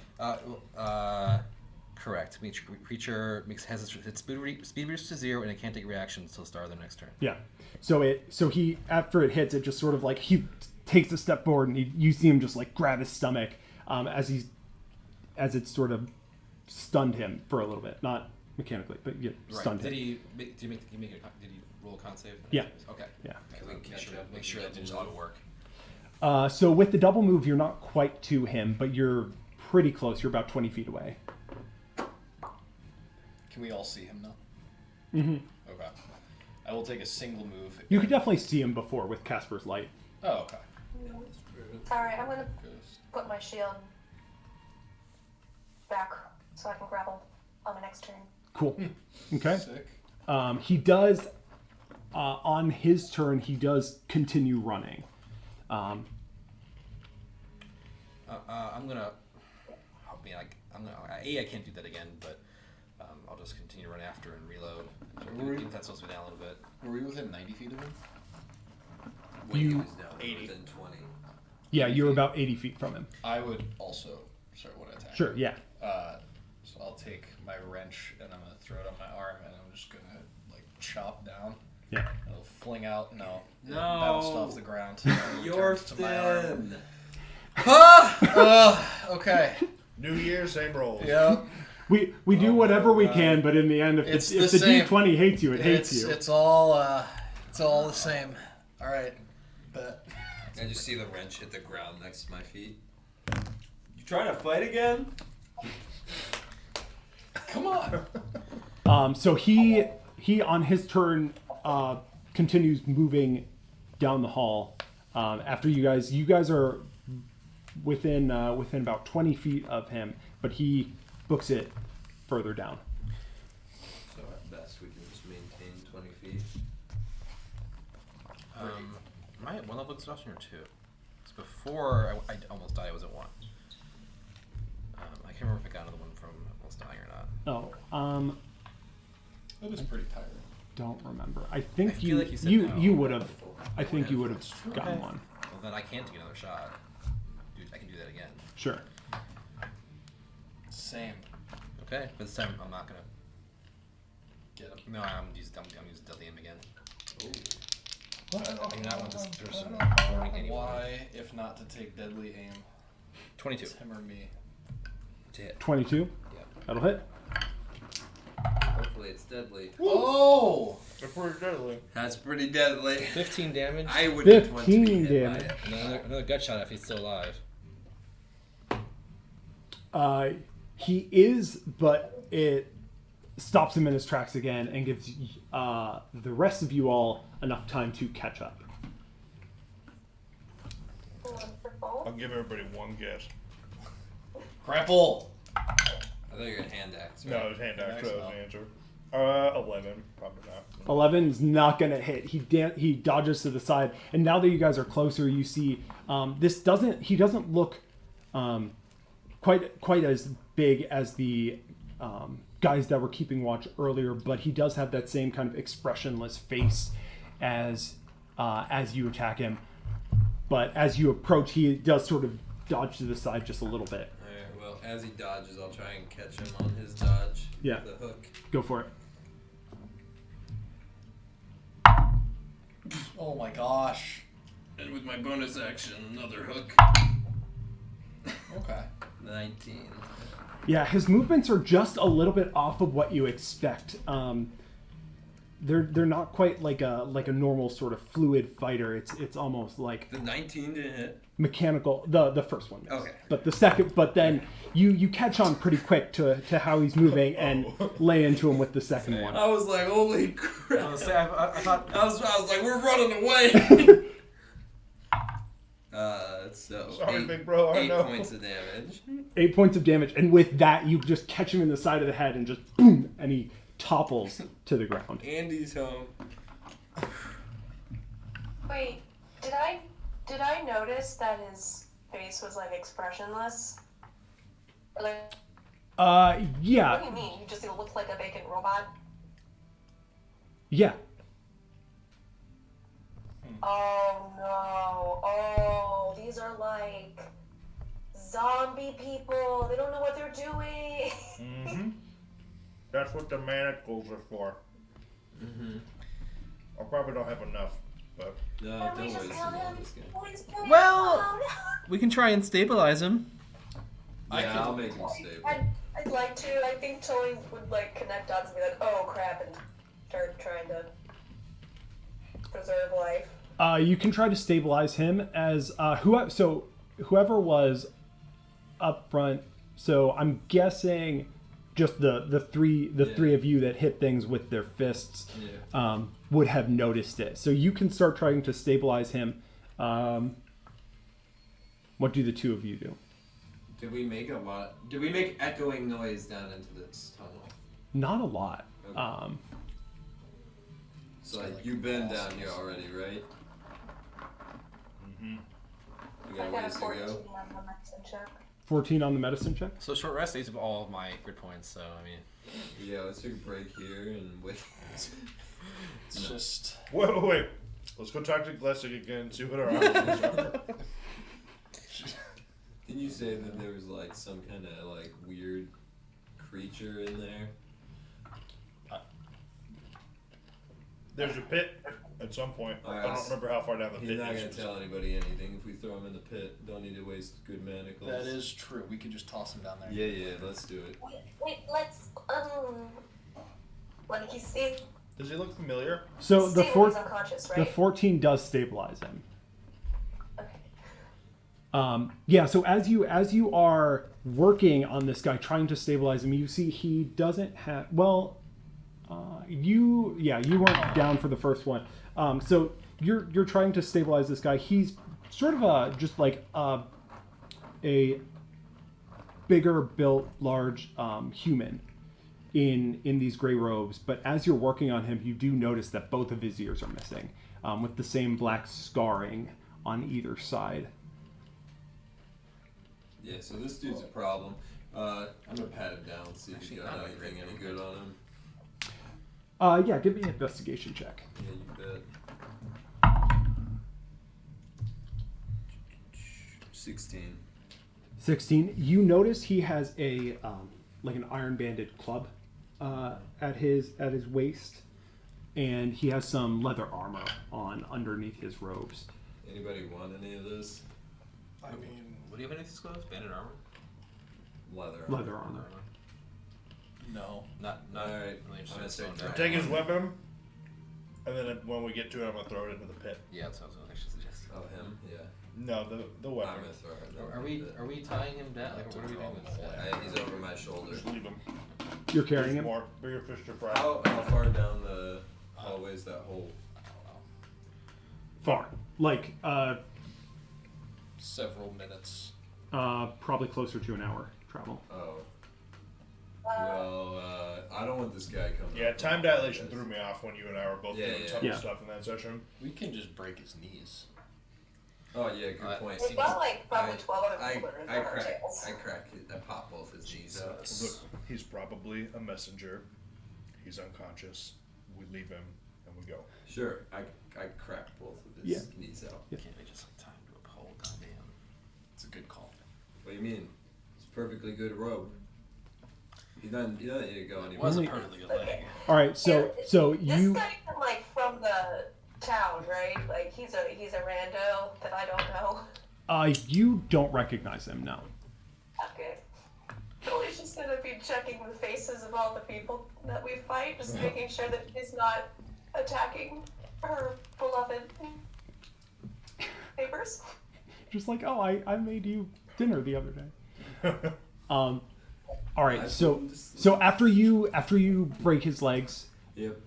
correct. Creature has its speed reduced to 0 and it can't take reactions until the start of the next turn. Yeah. So he after it hits, it just sort of like he takes a step forward and you see him just like grab his stomach as it sort of stunned him for a little bit, not mechanically, but yeah, stunned Did him. he roll a con save? Yeah. Okay. Yeah. Make sure that didn't auto work. So with the double move, you're not quite to him, but you're pretty close. You're about 20 feet away. Can we all see him now? Mm-hmm. Okay. I will take a single move. You could definitely see him before with Casper's light. Oh, okay. Alright, I'm gonna put my shield back so I can grapple on my next turn. Cool. Okay. Sick. He does, on his turn, he does continue running. I'm gonna. I can't do that again, but I'll just continue to run after and reload. That slows me down a little bit. Were we within 90 feet of him? You- Wings down 80. within 20. Yeah, you're about 80 feet from him. I would also start one attack. Sure, yeah. So I'll take my wrench and I'm gonna throw it on my arm and I'm just gonna like chop down. Yeah. It'll fling out. No. It No. bounced off the ground. You're Turns to my arm. thin. Okay. New Year, same rolls. Yep. We do whatever we can, but in the end, if It's if the the same. D20 hates you, it hates you. It's all the same. All right. But I just see the wrench hit the ground next to my feet. You trying to fight again? come on. So he on his turn continues moving down the hall. After you guys are within about 20 feet of him, but he books it further down. feet. Am I at 1 level exhaustion or 2? Because before I almost died, I was at 1. I can't remember if I got another one from almost dying or not. It was pretty tiring. Don't remember. I think I feel like you said no. you would have. I think you would have gotten Okay. one. Well, then I can't take another shot. Dude, I can do that again. Sure. Same. Okay, but this time I'm not gonna. Get him. No, I'm using deadly aim again. Ooh. I do not want this person warning anyone. Why, if not to take deadly aim? 22 It's him or me. to hit. 22. Yeah. That'll hit. Hopefully it's deadly. Oh! They're pretty deadly. That's pretty deadly. 15 damage. I wouldn't want to be 15 hit by damage. it. Another gut shot if he's still alive. He is, but it stops him in his tracks again and gives the rest of you all enough time to catch up. Wonderful. I'll give everybody one guess. Grapple! I thought you were gonna hand axe. Right? No, it was hand axe. Hand axe, That was no. the answer. 11. Probably not. 11's not gonna hit. He dodges to the side, and now that you guys are closer, you see he doesn't look quite as big as the guys that were keeping watch earlier, but he does have that same kind of expressionless face as you attack him. But as you approach, he does sort of dodge to the side just a little bit. Alright, well, as he dodges, I'll try and catch him on his dodge. Yeah. The hook. Go for it. Oh my gosh. And with my bonus action, another hook. Okay. 19. Yeah, his movements are just a little bit off of what you expect. They're not quite like a normal sort of fluid fighter. It's almost like The 19 didn't hit. mechanical. The first one, yes. Okay. But the second, but then you catch on pretty quick to how he's moving and lay into him with the second one. I was like, holy crap. I thought I was like, we're running away. So Sorry, eight, big bro. I 8 know. points of damage. 8 points of damage, and with that, you just catch him in the side of the head and just boom, and he topples to the ground. Andy's home. Wait, did I notice that his face was like expressionless? Like, what do Yeah, you mean? You just looked like a vacant robot? yeah. Oh no! Oh, these are like zombie people. They don't know what they're doing. Mm-hmm. That's what the manacles are for. Mm-hmm. I probably don't have enough, but No, Can we don't just waste kill them on him? this guy. Please kill him. Well- Oh, no. we can try and stabilize him. Yeah, I'll make him stable. I'd like to. I think Tully would like connect dots and be like, "Oh crap," and start trying to preserve life. You can try to stabilize him as whoever was up front. So I'm guessing just the three of you that hit things with their fists would have noticed it. So you can start trying to stabilize him. What do the two of you do? Did we make Did we make echoing noise down into this tunnel? Not a lot. Okay. So like, you've been down here already, right? mm-hmm. We got I a got a ways to 14 go. on the medicine check. 14 on the medicine check. So short rest is all of my grid points. So I mean, Yeah, let's take a break here and wait. It's just. Wait. Let's go talk to Glessic again and see what our options are. Didn't you say that there was like some kind of like weird creature in there? There's a pit at some point. All I right. don't remember how far down the He's pit not is. gonna tell anybody anything. If we throw him in the pit, don't need to waste good manacles. That is true. We could just toss him down there. Yeah, let's do it. Wait, let's like he's Does he look familiar? So the he's unconscious, right? the 14 does stabilize him. Okay. Yeah, so as you are working on this guy, trying to stabilize him, you see he doesn't have you weren't down for the first one. So you're trying to stabilize this guy. He's sort of just like a bigger built large human. in these gray robes, but as you're working on him, you do notice that both of his ears are missing, with the same black scarring on either side. Yeah, so this dude's a problem. I'm gonna pat him down, see if he Actually, got not anything great. any good on him. Yeah, give me an investigation check. Yeah, you bet. 16. 16. You notice he has a like an iron banded club at his waist, and he has some leather armor on underneath his robes. Anybody want any of this? I mean, What do you have any clothes? Banded armor? Leather armor. no. Not Alright, really I'm interested gonna in say stone try. dry. Take his weapon, and then when we get to it, I'm gonna throw it into the pit. Yeah, that's what I was actually suggesting. Oh, him? Yeah. No, the I'm weapon. gonna throw it. Are we tying him down? Like, what are we doing with this? He's over my shoulder. Just leave him. You're carrying him? More bigger fish to fry. How far down the hallway is that hole? Far. Like, Several minutes. probably closer to an hour travel. Oh. Well, I don't want this guy coming. Yeah, up time with dilation this. threw me off when you and I were both Yeah, doing yeah. tunnel Yeah. stuff in that session. We can just break his knees. Oh yeah, good point. We've got like probably I- 12 other I people that are in our crack, tails. I pop both his knees out. Look, he's probably a messenger. He's unconscious. We leave him and we go. Sure, I crack both of his knees out. Yeah. Can't we just like tie him to a pole? Goddamn. It's a good call. What do you mean? It's a perfectly good rope. He doesn't need to go It anymore. was a Only- perfectly good leg. All right, so This you guy's like from the town, right? Like he's a rando that I don't know. you don't recognize him, no. Okay. Tully's just gonna be checking the faces of all the people that we fight, just making sure that he's not attacking her beloved neighbors. Just like, oh, I made you dinner the other day. All right, so after you break his legs, Yep.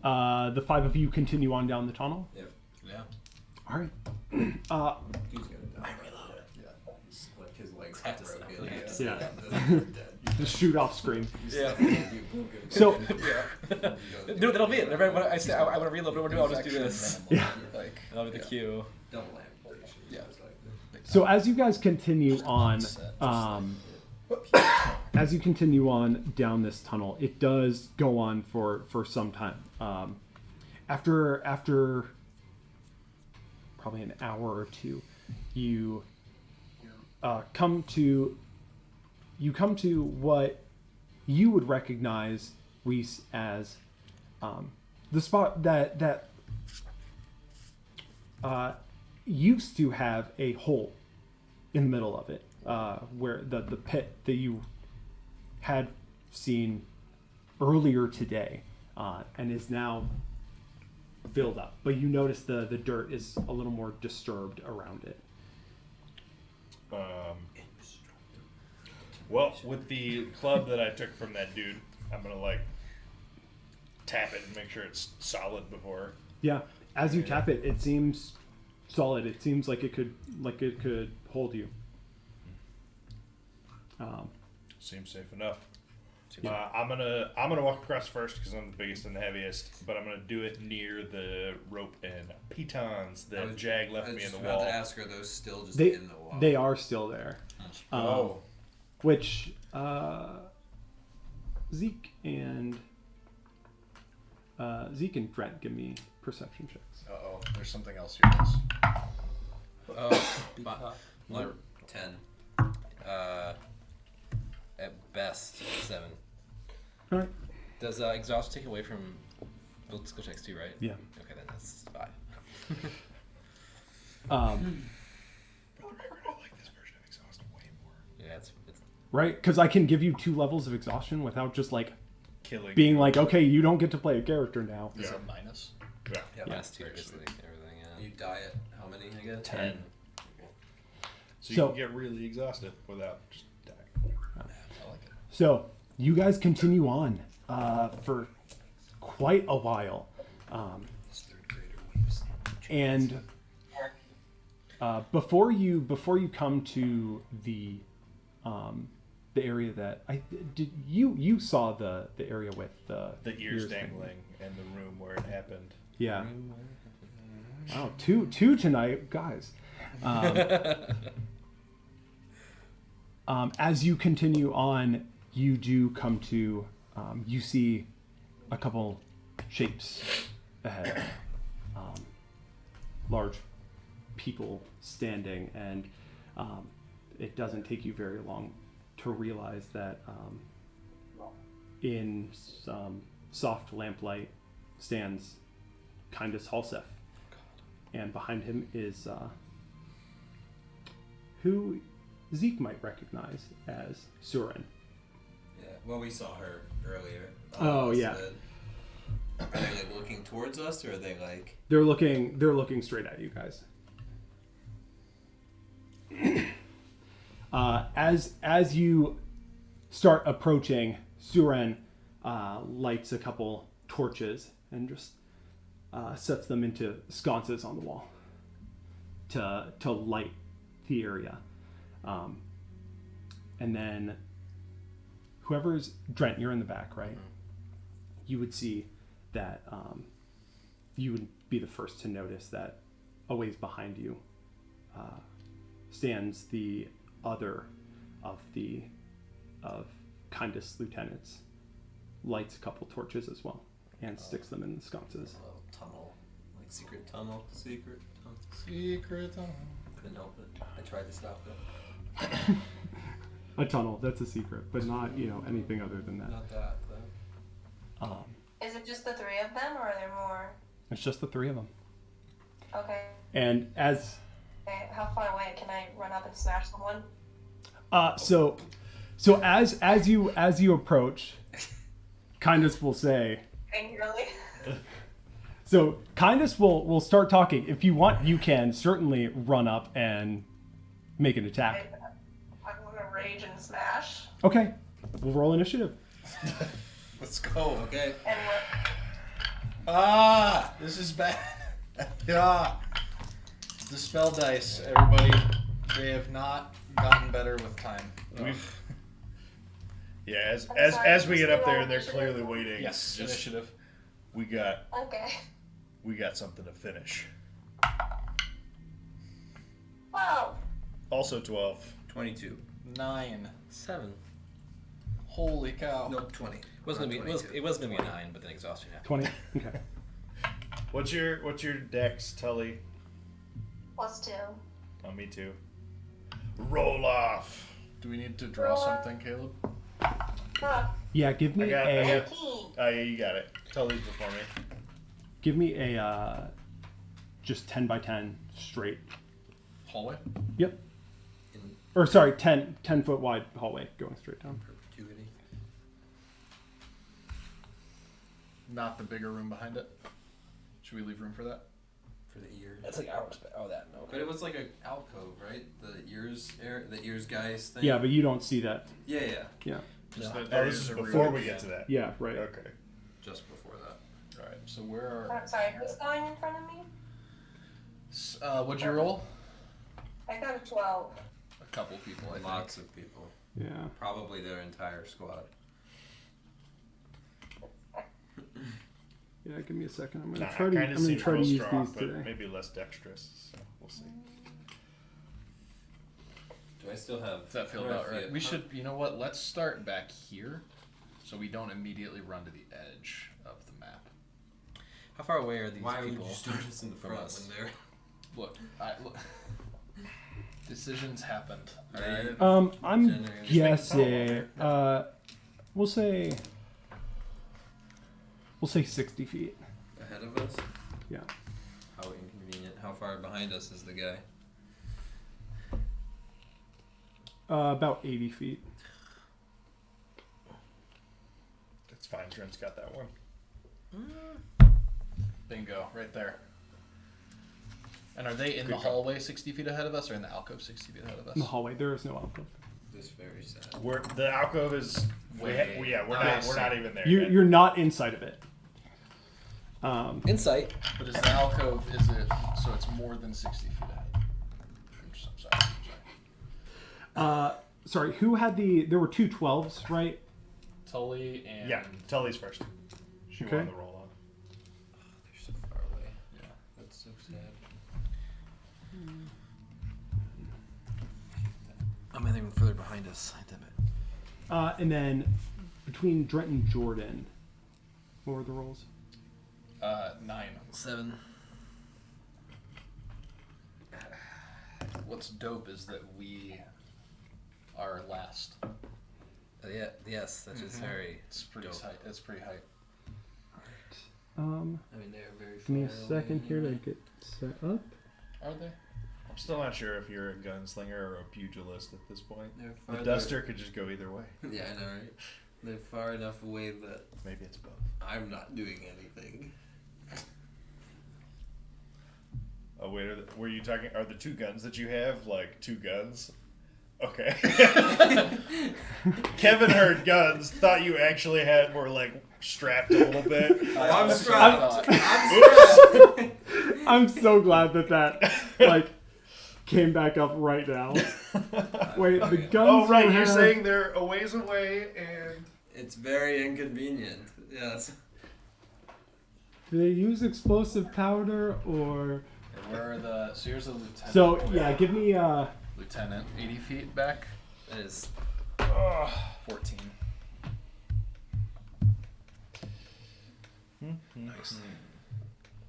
the five of you continue on down the tunnel. Yep. Yeah. All right. Dude's gonna die. I reload. Yeah. He's like his legs Have are to broken. stop. Yeah. Just shoot off screen. Yeah. So No, that'll be it. Whenever I say I want to reload, what do I'll just do this. yeah. Like, That'll be the cue. double amputation. Yeah. It's like this. So as you guys continue on, as you continue on down this tunnel, it does go on for some time. After probably an hour or two, you come to what you would recognize, Reese, as the spot that used to have a hole in the middle of it, where the pit that you had seen earlier today, and is now filled up. But you notice the dirt is a little more disturbed around it. Well, with the club that I took from that dude, I'm gonna like tap it and make sure it's solid before. Yeah, as you tap it, it seems solid. It seems like it could hold you. Seems safe enough. Yeah. I'm gonna walk across first because I'm the biggest and the heaviest, but I'm gonna do it near the rope and pitons that Jag left I was me in just the about wall. to ask, are those still just They in the wall? they are still there. Oh, Which Zeke and Brent, give me perception checks. oh, there's something else here. Well, 10. at best 7. All right. Does exhaust take away from? Well, skill checks too, right? Yeah. Okay, then that's 5. I like this version of exhaust way more. Yeah, it's Right, because I can give you 2 levels of exhaustion without just like Killing. being like, okay, you don't get to play a character now. Is Yeah. it minus? Yeah. Yep. minus 2 basically everything. Yeah. You die at how many again? 10. So you So- can get really exhausted without just dying. I like it. So you guys continue on for quite a while, This third grader weeps. and before you come to the the area that I did. You saw the area with the ears dangling and the room where it happened. Yeah. Oh, two tonight, guys. As you continue on, you do come to, you see a couple shapes ahead. Large people standing, and it doesn't take you very long to realize that in some soft lamplight stands Kindest Halsef. And behind him is who Zeke might recognize as Surin. Yeah, well, we saw her earlier. Oh, yeah. Are they like looking towards us, or are they like? They're looking straight at you guys. As you start approaching, Surin lights a couple torches and just sets them into sconces on the wall to light the area. And then whoever's Drent, you're in the back, right? Mm-hmm. You would see that you would be the first to notice that a ways behind you stands the other of Kindest lieutenants, lights a couple torches as well, and sticks them in the sconces. A little tunnel, like secret tunnel. Couldn't help it. I tried to stop it. A tunnel, that's a secret, but not, anything other than that. Not that, though. Is it just the three of them, or are there more? It's just the three of them. Okay. And as... Okay, how far away can I run up and smash someone? So as you approach, Kindest will say... Angrily? So Kindest will start talking. If you want, you can certainly run up and make an attack. I'm gonna rage and smash. Okay, we'll roll initiative. Let's go. Okay. And This is bad. The spell dice, everybody. They have not gotten better with time. Yeah, I'm sorry, as we get up just there roll and they're initiative? clearly waiting. Yes, just- initiative. We got okay. something to finish. 12. Also 12. 22. 9. 7. Holy cow. Nope, 20. It wasn't gonna be a 9, but then exhaustion happened. 20. Okay. What's your dex, Tully? +2. Oh, me too. Roll off. Do we need to draw something, Caleb? Huh. Yeah, give me I a 18. Oh yeah, you got it. Tully's before me. Just 10 by 10 straight. Hallway? Yep. In Or sorry, 10 foot wide hallway going straight down. perpetuity. Not the bigger room behind it. Should we leave room for that? For the ears. That's like ours. Oh, that no. But it was like an alcove, right? The ears guys thing. Yeah, but you don't see that. Yeah. Yeah. Just No. that there This is a before room we again. get to that. Yeah, right. Okay. Just before that. Alright, so where are... I'm sorry, who's going in front of me? What'd you roll? I got a 12. A couple people, I think. Lots of people. Yeah. Probably their entire squad. Yeah, give me a second. I'm Nah, gonna try to kinda seems try to real use strong, these but today. maybe less dexterous. So we'll see. Do I still have... Does that feel what do I about right? feel? We should, you know what, let's start back here so we don't immediately run to the edge of the map. How far away are these Why would people you start us in the from front us? when they're... Look. Decisions happened. Right. Alright? I'm Generally, guessing. We'll say 60 feet. Ahead of us? Yeah. How inconvenient. How far behind us is the guy? About 80 feet. That's fine. Trent's got that one. Bingo, right there. And are they in Good the call. hallway 60 feet ahead of us or in the alcove 60 feet ahead of us? In the hallway, there is no alcove. This very sad. The alcove is Way- we're not even there. You're, yet. you're not inside of it. Insight. But is the alcove, is it, so it's more than 60 feet ahead? I'm sorry. sorry, who had there were two 12s, right? Tully and Yeah, Tully's first. She Okay. won the roll on. They're so far away. Yeah, that's so sad. I'm even further behind us. Damn it. And then between Drent and Jordan, what were the rolls? 9. 7. What's dope is that we are last. Yeah. Yes. That's just very. It's pretty dope. tight. It's pretty hype. I mean, they're very Give me a far second away. here to get set up. Are they? I'm still not sure if you're a gunslinger or a pugilist at this point. They're The farther- duster could just go either way. Yeah, I know, right? They're far enough away that Maybe it's both. I'm not doing anything. Oh wait, were you talking? Are the two guns that you have like two guns? Okay. Kevin heard guns, thought you actually were like strapped a little bit. I'm strapped. I'm so glad that like came back up right now. Wait, the guns. Oh right, you you're have- saying they're a ways away and. It's very inconvenient. Yes. Do they use explosive powder or? And where are the? So here's the lieutenant. So yeah, give me Lieutenant, 80 feet back. That is. 14. Nice.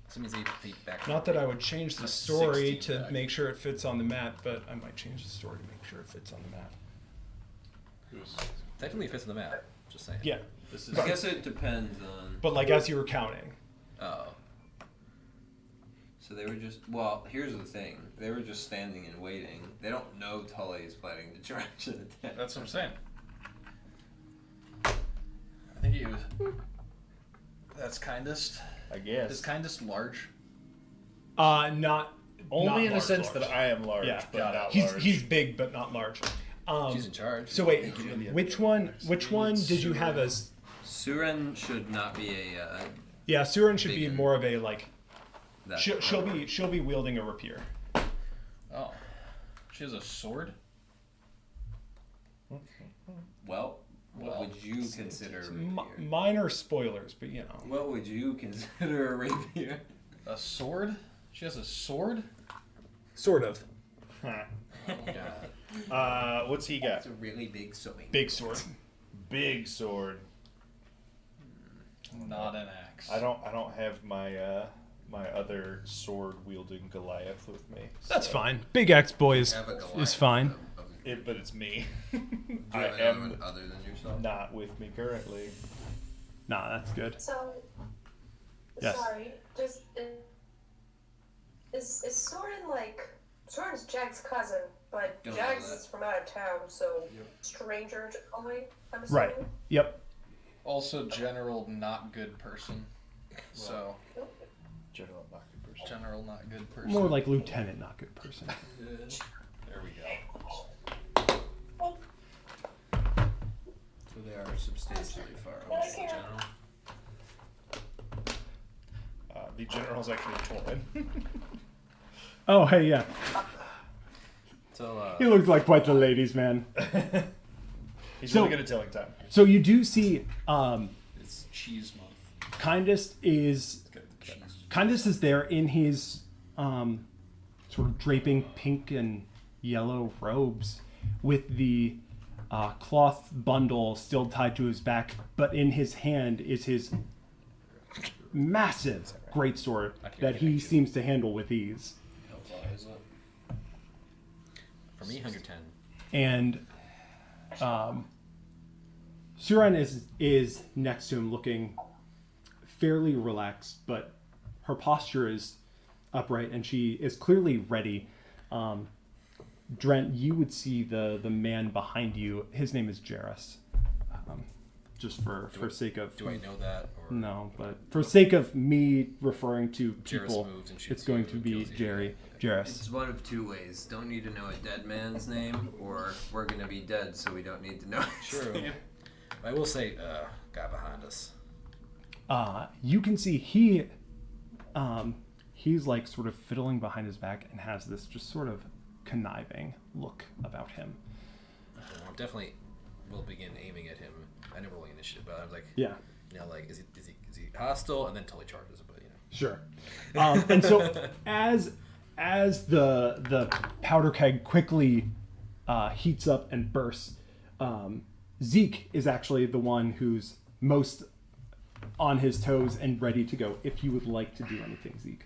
So it means 8 feet back. Not that I would change the That's story 16 to back. make sure it fits on the map, but I might change the story to make sure it fits on the map. Technically, it fits on the map. Just saying. Yeah, This is I guess it depends on. but like as you were counting. Oh. So they were just. Well, here's the thing. They were just standing and waiting. They don't know Tully is planning to charge an attack. That's what I'm saying. I think he was. That's kindest. I Is guess. kindest large? Not Only not in a large, sense large. that I am large, Yeah, but not he's large. he's big but not large. She's in charge. So wait, which one did you have as? Suren should not be a. Yeah, Surin should be Bigger. more of a like. That She'll be wielding a rapier. Oh. She has a sword? Well, what Well, would you consider a rapier? Minor spoilers, but you know. What would you consider a rapier? A sword? She has a sword? Sort of. Huh. Oh my god. What's he got? It's a really big swing. Big sword. Big sword. Not an axe. I don't have my my other sword wielding Goliath with me. That's so- fine. Big X boy is Have a Goliath is fine. But it's me. Do you I have another am one other than yourself? not with me currently. Nah, that's good. So, Yes. sorry, just is Soren like Soren's Jag's cousin, but Don't know Jag's that. is from out of town, so Yep. stranger to Tully, I'm assuming. Right. Yep. Also, general not good person. So, General not good person. general not good person. More like lieutenant, not good person. There we go. So they are substantially far away. General. The general's actually Torrin. Oh, hey, yeah. So He looks like quite the ladies' man. He's So- really good at telling time. So you do see, It's cheese month. Kindest is Get the cheese. Kindest is there in his sort of draping pink and yellow robes with the cloth bundle still tied to his back, but in his hand is his massive greatsword that he seems to handle with ease. How far is it? for me, 110. And Suran is next to him, looking fairly relaxed, but her posture is upright, and she is clearly ready. Drent, you would see the man behind you. His name is Jarrus. Just for sake of Do I know that? Or no, but for sake of me referring to Jarrus people, moves and shoots it's going you to and be kills you. Jerry. Jarrus. It's one of two ways. Don't need to know a dead man's name, or we're gonna be dead, so we don't need to know. his True. name. I will say, guy behind us. You can see he's like sort of fiddling behind his back and has this just sort of conniving look about him. I don't want definitely will begin aiming at him. I never rolling initiative, but I was like, Yeah. you know, like is he hostile? And then Tully charges, but you know. Sure. And so as the powder keg quickly heats up and bursts, Zeke is actually the one who's most on his toes and ready to go. If you would like to do anything, Zeke.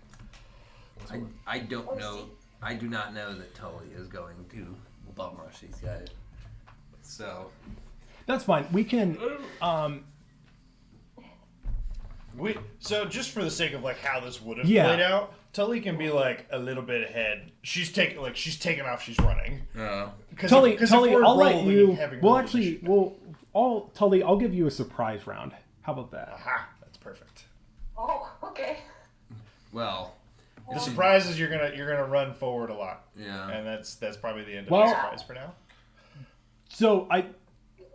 I don't know. I do not know that Tully is going to bum rush these guys. So That's fine. We can. So just for the sake of like how this would have Yeah. played out, Tully can be like a little bit ahead. She's taking off. She's running. Tully, if Tully, we're I'll let rolling, you. having Well, rolled actually, initiative- Tully, I'll give you a surprise round. How about that? Aha, that's perfect. Oh, okay. well, The surprise is you're gonna run forward a lot, yeah. and that's probably the end of Well- the surprise for now. So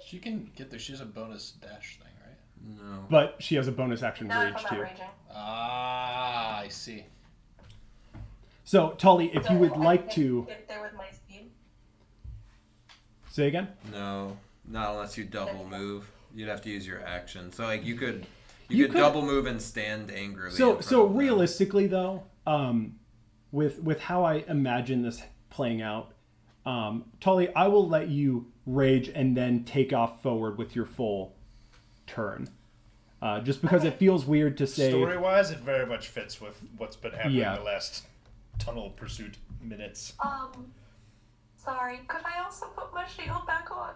She can get there. She has a bonus dash thing, right? No. but she has a bonus action Not rage if I'm too. not raging. Ah, I see. So Tully, if So you would I like can to get there with my speed. say again. No, not unless you double move. You'd have to use your action. So like you could You could- double move and stand angrily. in So front so of them. realistically though, with how I imagine this playing out, Tully, I will let you rage and then take off forward with your full turn. Just because it feels weird to say. Story wise, it very much fits with what's been happening Yeah. the last tunnel pursuit minutes. Sorry, could I also put my shield back on?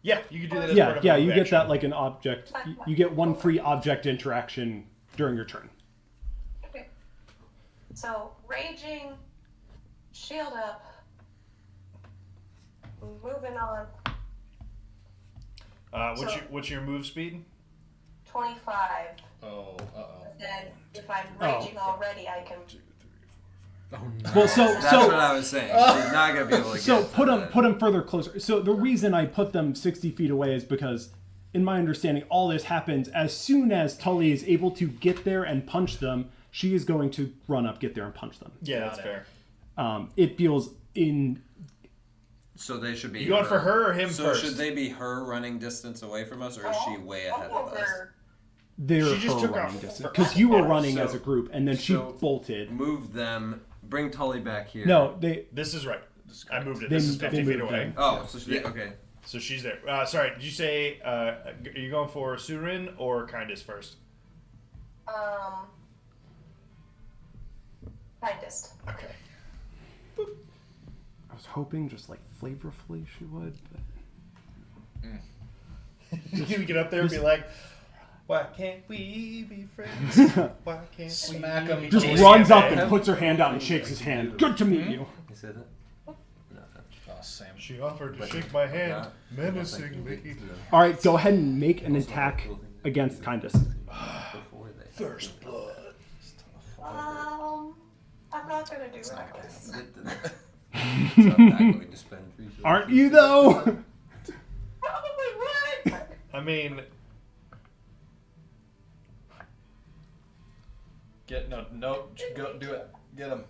Yeah, you can do that as part of Yeah, a you move get action. that like an object. You get one free object interaction during your turn. Okay. So, raging, shield up, moving on, What's your move speed? 25. Oh, uh-oh. Then, if I'm raging already, I can... Oh no. Well, so That's what I was saying. She's not gonna be able to So get put to them that. further closer. So the reason I put them 60 feet away is because, in my understanding, all this happens as soon as Tully is able to get there and punch them. She is going to run up, get there, and punch them. Yeah, that's fair. It feels in. So they should be. You going for her or him so first? should they be her running distance away from us, or is she way ahead of us? Their She just her took running off distance first. because you were Yeah, running so- as a group and then she so- bolted. Move them. Bring Tully back here. No, they This is right. I moved it. They- This is they 50 feet moved away. them. Oh, so she. Yeah. Okay. So she's there. Sorry, did you say are you going for Surin or Kindest first? Kindest. Okay. I was hoping just like flavorfully she would, but You can get up there and be like, "Why can't we be friends? Why can't Smack we?" 'em. be just friends?" runs up Yeah. and puts her hand out and shakes his hand. Good to meet you. You said that. No. Oh, Sam. She offered to shake my hand menacingly. All right, go ahead and make an attack against Kindest. First blood. I'm not gonna do reckless. So I'm not going to spend resources. Aren't you though? Probably would. I mean, Go do it. Get him.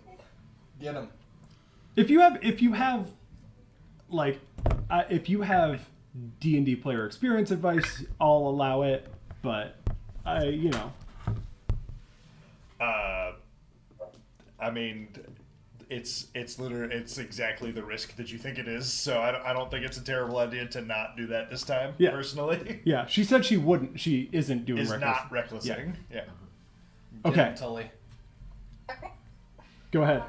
Get him. If you have like if you have D&D player experience advice, I'll allow it, but I mean, it's exactly the risk that you think it is. So I don't think it's a terrible idea to not do that this time. Yeah. Personally, yeah, she said she wouldn't. She isn't doing is reckless. not recklessing. Yeah. Get Okay, him, Tully. Okay. go ahead.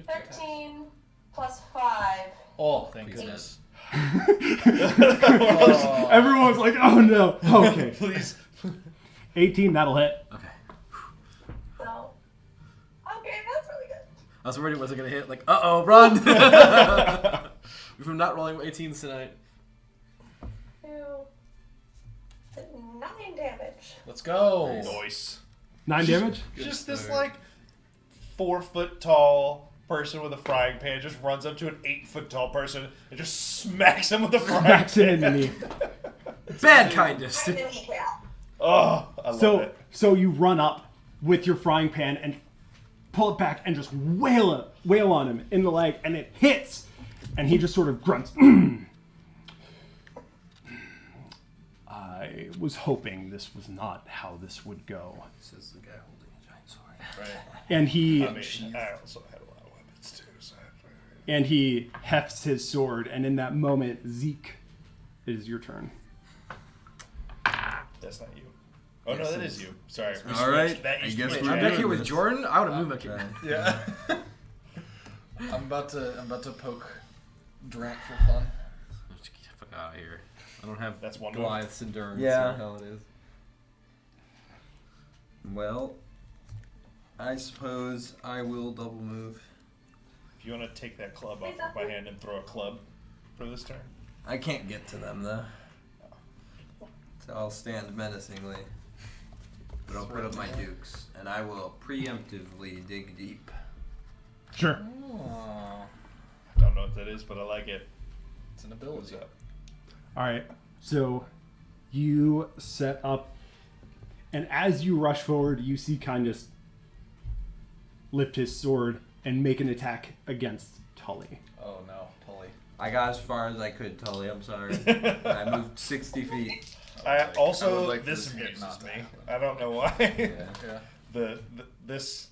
13 plus 5. Oh, thank goodness. Everyone's like, "Oh no." Okay, Please. 18. That'll hit. Okay. So. Okay, that's really good. I was worried it wasn't gonna hit. Like, run! From not rolling 18s tonight. 2. 9 damage. Let's go. Nice. 9 damage. Just this like 4 foot tall person with a frying pan just runs up to an 8 foot tall person and just smacks him with a frying Backs it pan. in the knee. Bad kindest. And then he fell. Oh, I love it. So you run up with your frying pan and pull it back and just wail on him in the leg, and it hits, And he just sort of grunts. I was hoping this was not how this would go. Says the guy holding a giant sword. Right. And he I mean, I also had a lot of weapons too. So. and he hefts his sword, and in that moment, Zeke, it is your turn. That's not you. Oh Yes, no, that it is is. you. Sorry. we All right, switched. That I used to guess be we're I'm Jack. back here with Jordan. I would have moved back here. Yeah. I'm about to poke Drant for fun. Let's get the fuck out of here. I don't have That's one move. Goliath's endurance. Yeah. What the hell it is. Well, I suppose I will double move. If you want to take that club off of my hand and throw a club for this turn. I can't get to them though. So I'll stand menacingly. But I'll put up my dukes, and I will preemptively dig deep. Sure. Oh, I don't know what that is, but I like it. it's an What's ability. up? All right. So you set up, and as you rush forward, you see Kindness lift his sword and make an attack against Tully. Oh no, Tully. I got as far as I could, Tully. I'm sorry. I moved 60 feet. I also would like for this this game amuses not to me. happen. I don't know why. Yeah. This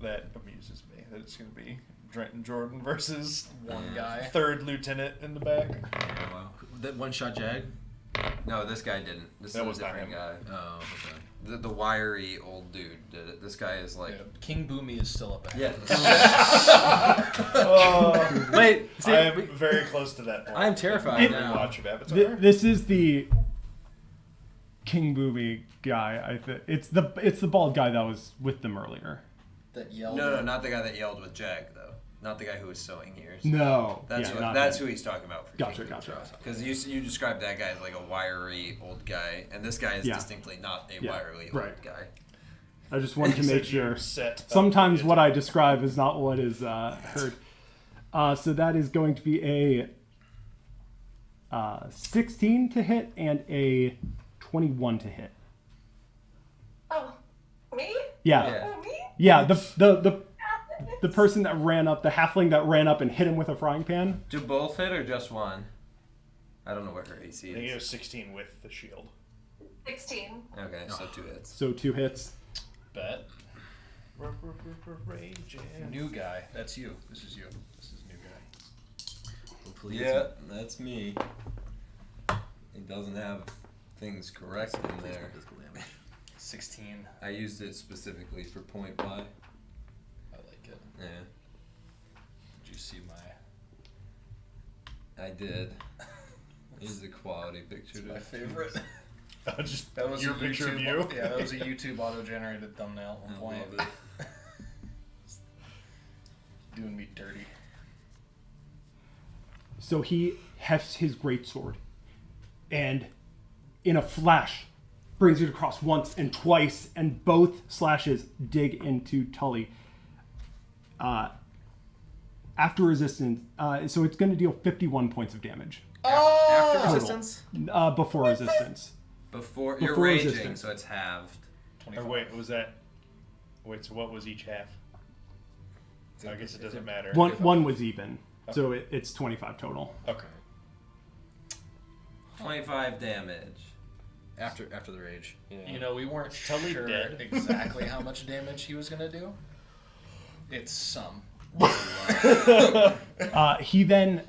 that amuses me. That it's going to be Trenton Jordan versus One guy. third lieutenant in the back. Yeah, well. That one shot Jag? No, this guy didn't. This That is was a not different him. guy. Oh, okay. The wiry old dude did it. This guy is like... Yeah. King Boomy is still up ahead. Yeah. Oh, Wait, see, I am very close to that point. I'm terrified now. Watch of Avatar. This is the King Boomy guy. I think it's the bald guy that was with them earlier. That yelled. No, not the guy that yelled with Jag, though. Not the guy who was sewing ears. No, That's yeah, what, not that's him. who he's talking about. For Gotcha, gotcha. Because you described that guy as like a wiry old guy, and this guy is Yeah. distinctly not a Yeah, wiry right. old guy. I just wanted to So make you sure. set up Sometimes the- what I describe is not what is heard. So that is going to be a 16 to hit and a 21 to hit. Oh, me? Yeah, Yeah. Oh, me? yeah. The person that ran up, the halfling that ran up and hit him with a frying pan. Do both hit or just one? I don't know what her AC I think it was is. 16 with the shield. 16. Okay, so 2 hits. So 2 hits. Bet. Raging. New guy. That's you. This is you. This is new guy. Hopefully Yeah, that's me. It doesn't have things correct in there. Physical damage. 16. I used it specifically for point Y. I like it. Yeah, Did you see my? I did. Here's a quality picture. It's to- my favorite. Just That was your a picture of YouTube, you. Yeah, that was a YouTube auto-generated thumbnail at I one point. love it. Doing me dirty. So he hefts his greatsword, and in a flash, brings it across once and twice, and both slashes dig into Tully. After resistance, so it's going to deal 51 points of damage After Total. resistance? before resistance. Before you're Before raging, resistance. so it's halved. Or 25. wait, was that? Wait, so what was each half? I guess it doesn't matter. One was even, so it's 25 total. Okay. 25 damage. After the rage. You know, we weren't Tully sure dead. exactly how much damage he was gonna do. It's some. He then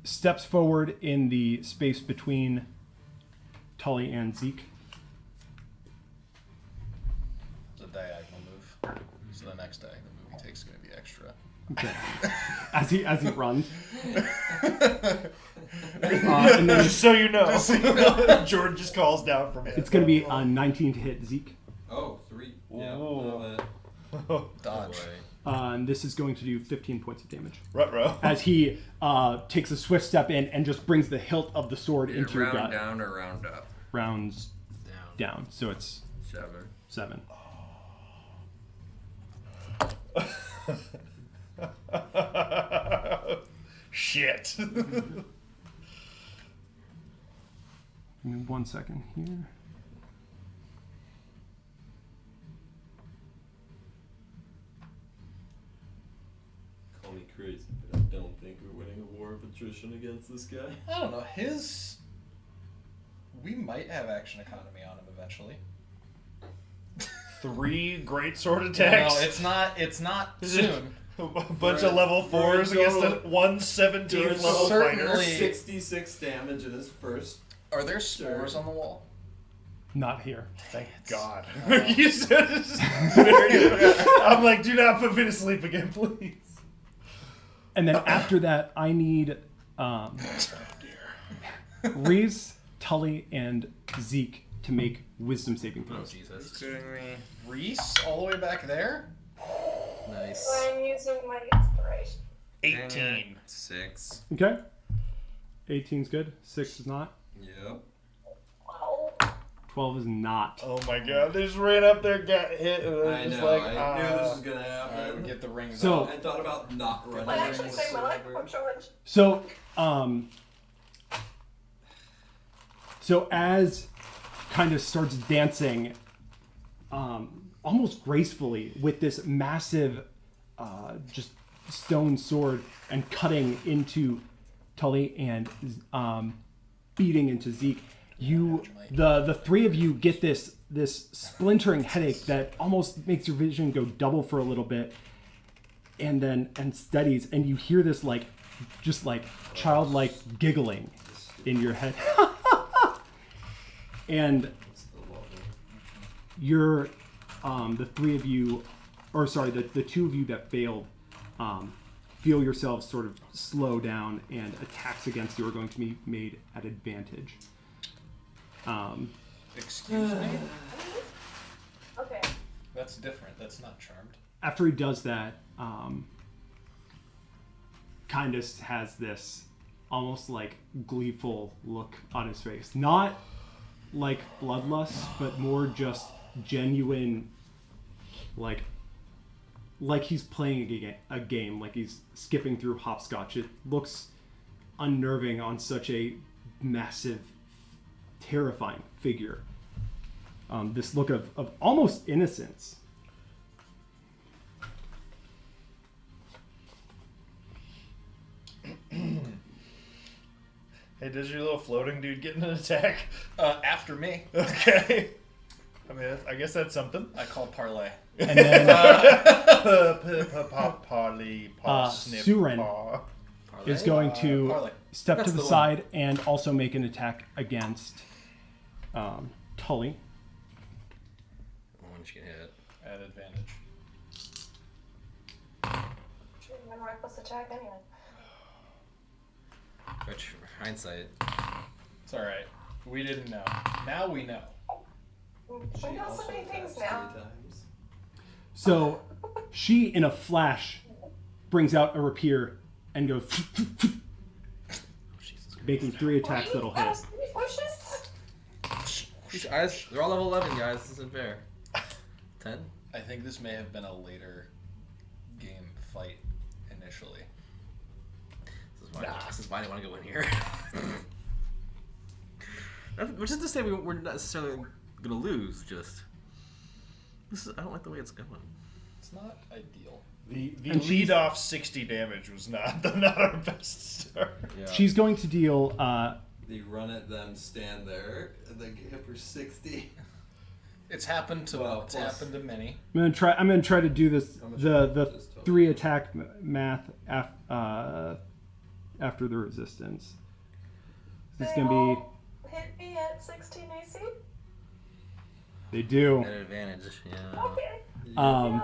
steps forward in the space between Tully and Zeke. It's a diagonal move. So the next diagonal move he takes is gonna be extra. Okay. as he runs. And then Just so you know, Jordan just calls down from it. it's going to be a 19 to hit Zeke. Oh, 3. Yeah. Ooh. Dodge. And this is going to do 15 points of damage. Ruh-roh. As he takes a swift step in and just brings the hilt of the sword into your Round gut. down or round up? Rounds Down. down. So it's 7. 7. Shit. Give me 1 second here. Call me crazy, but I don't. attrition against this guy? I don't know. We might have action economy on him eventually. 3 great sword attacks. No, it's not soon. A bunch of level 4s against a 117th level certainly- fighter. 66 damage in his first. Are there spores on the wall? Not here. Thank God. You said it's very good. I'm like, do not put me to sleep again, please. And then after that, I need Reese, Tully, and Zeke to make wisdom saving Oh, throws. Jesus. Kidding me? Reese, all the way back there? Nice. I'm using my inspiration. 18. 6. Okay. 18's good. 6 is not. Yep. Wow. 12 is not. Oh my God! They just ran up there, got hit, and I then just know. like, I knew this was gonna Alright, we happen. get the rings So- out. I thought about not running. I actually saved my life whatsoever. from George. So as kind of starts dancing, almost gracefully with this massive, just stone sword and cutting into Tully and beating into Zeke, the 3 of you get this splintering headache that almost makes your vision go double for a little bit, and steadies, and you hear this just childlike giggling in your head. And you're the 3 of you, or sorry, the 2 of you that failed, feel yourselves sort of slow down, and attacks against you are going to be made at advantage. Excuse me? Okay. That's different. That's not charmed. After he does that, Kindest has this almost like gleeful look on his face. Not like bloodlust, but more just genuine, like he's playing a game, like he's skipping through hopscotch. It looks unnerving on such a massive, terrifying figure. This look of almost innocence. hey, does your little floating dude get an attack? After me, Okay. I mean, I guess that's something. I call parlay. And then Suren is going to Parlay. step That's to the the side and also make an attack against Tully. When she can hit. At advantage. Should have been reckless attack anyway. Which, hindsight. It's alright. We didn't know. Now we know. We know so many things now. So she, in a flash, brings out a rapier and goes, Jesus Christ. making 3 attacks that'll hit. These eyes, they're all level 11, guys. This isn't fair. 10? I think this may have been a later game fight initially. This is why I didn't want to go in here. Which is to say we're not necessarily going to lose, just... I don't like the way it's going. It's not ideal. The And she's- lead off 60 damage was not our best start. Yeah. She's going to deal... They run at them, stand there, and then hit for 60. It's happened to Well, it's plus- happened to many. I'm gonna try to do this How much the is total? 3 attack math after the resistance. This is They gonna be... all hit me at 16 AC? They do. At advantage, yeah. Okay. Um,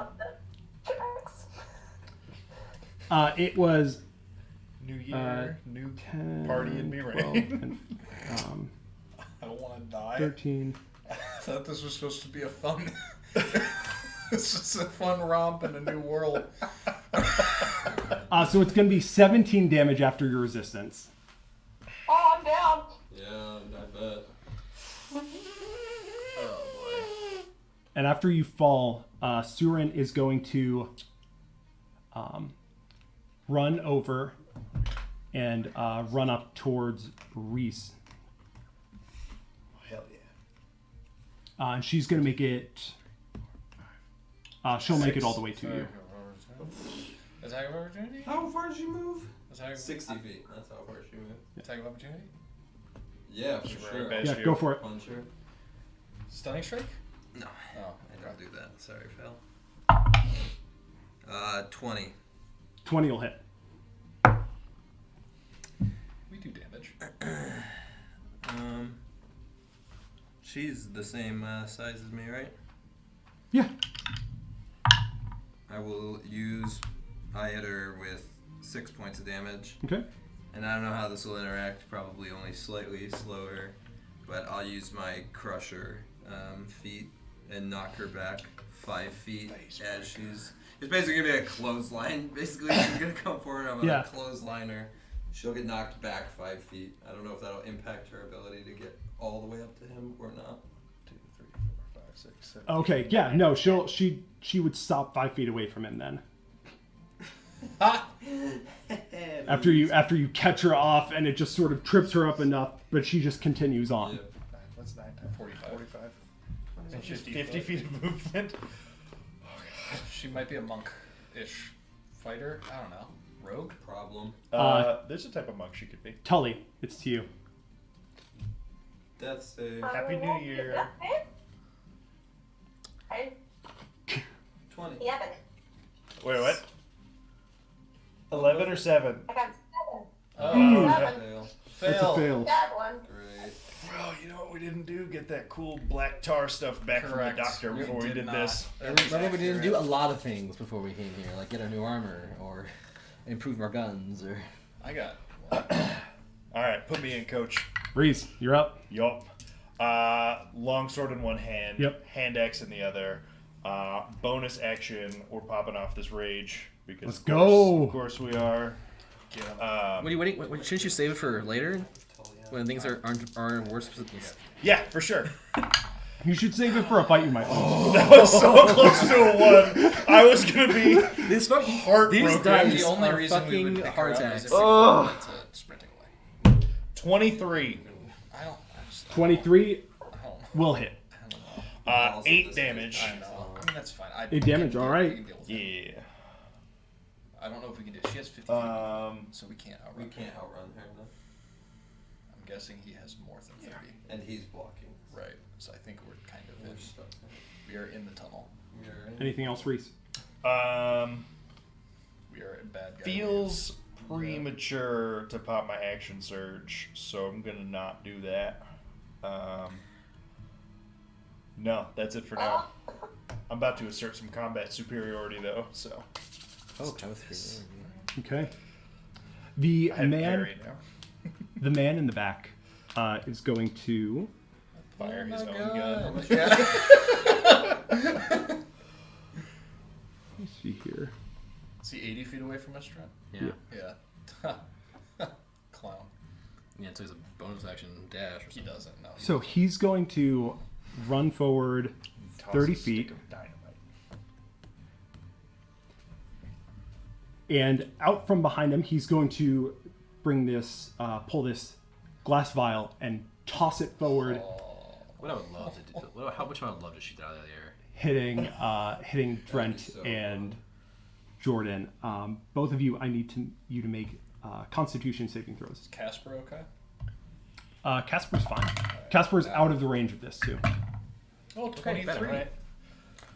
Tracks. it was New year, new 10, party in 12, Mihraen. and, I don't want to die. 13. I thought this was supposed to be a fun. This is a fun romp in a new world. So it's going to be 17 damage after your resistance. Oh, I'm down. Yeah, I bet. Oh boy. And after you fall, Suren is going to run over and run up towards Reese. Hell yeah. And she's going to make it... she'll make it all the way to you. Attack of opportunity? How far did you move? Attack, 60 feet. That's how far she moved. attack of opportunity? Yeah, for She ran sure. past Yeah, you. go for it. Punch her. Stunning strike? No, Oh, I don't do that. Sorry, Phil. 20. 20 will hit. we do damage. She's the same size as me, right? Yeah. I will use. I hit her with 6 points of damage, Okay. and I don't know how this will interact. Probably only slightly slower, but I'll use my crusher feet and knock her back 5 feet as she's. It's basically gonna be a clothesline. Basically, she's gonna come forward. I'm gonna clothesline her. She'll get knocked back 5 feet. I don't know if that'll impact her ability to get all the way up to him or not. 2, 3, 4, 5, 6, 7. Okay. Yeah. No. She would stop 5 feet away from him then. After you catch her off and it just sort of trips her up enough, but she just continues on. Yeah. What's 9 times 45. 45. And she's 50 feet of movement. She might be a monk-ish fighter. I don't know. Rogue? Problem. There's a type of monk she could be. Tully, it's to you. Death save. Happy New Year. I 20. 11. Wait, what? 11 or 7? I got 7. Oh, Seven. That's a fail. Bad one. Great. Bro, you know what we didn't do? Get that cool black tar stuff back Correct. from the doctor We before we did did not. this. Remember, we didn't do a lot of things before we came here, like get our new armor or improve our guns or. I got Alright, put me in, coach. Reese, you're up. Yup. Long sword in one hand. Yep. Hand axe in the other. Bonus action, we're popping off this rage. Because Let's of go. course- Of course we are. get him. What are you waiting? Shouldn't you save it for later when things aren't worse? Yeah, for sure. You should save it for a fight you might lose. That was so close to a 1. I was gonna be These heartbroken. these dice the only are reason we would fucking pick heart her up attacks. is if we fall into sprinting away. 23. I don't. 23 I don't, will hit. I don't know. 8 damage. I know. I mean, that's fine. 8 damage, all right. We can deal with it. Yeah. I don't know if we can do it. She has 50 feet, so we can't outrun We her. can't outrun her, no. I'm guessing he has more than 30. And he's blocking. Right. So I think we're kind of We're in. stuck. We are in the tunnel. We are in. Anything else, Reese? We are in bad guy. Feels premature to pop my action surge, so I'm gonna not do that. No, that's it for now. I'm about to assert some combat superiority though, so Oh, Kenneth. Okay. The I have man, parry now. the man in the back, is going to. Fire his Oh my own gun. God. Let me see here. Is he 80 feet away from us, Trent? Yeah. Yeah. Clown. Yeah, so it's a bonus action dash or He something. doesn't know. So he's going to run forward Toss 30 a stick feet. of dynamite. And out from behind him, he's going to bring this, pull this glass vial and toss it forward, What I would love to do, how much I would love to shoot that out of the air. hitting Trent so and Jordan. Both of you, I need you to make Constitution saving throws. Is Casper okay? Casper's fine. Casper's out of the range of this too. Oh, 23. better, Right.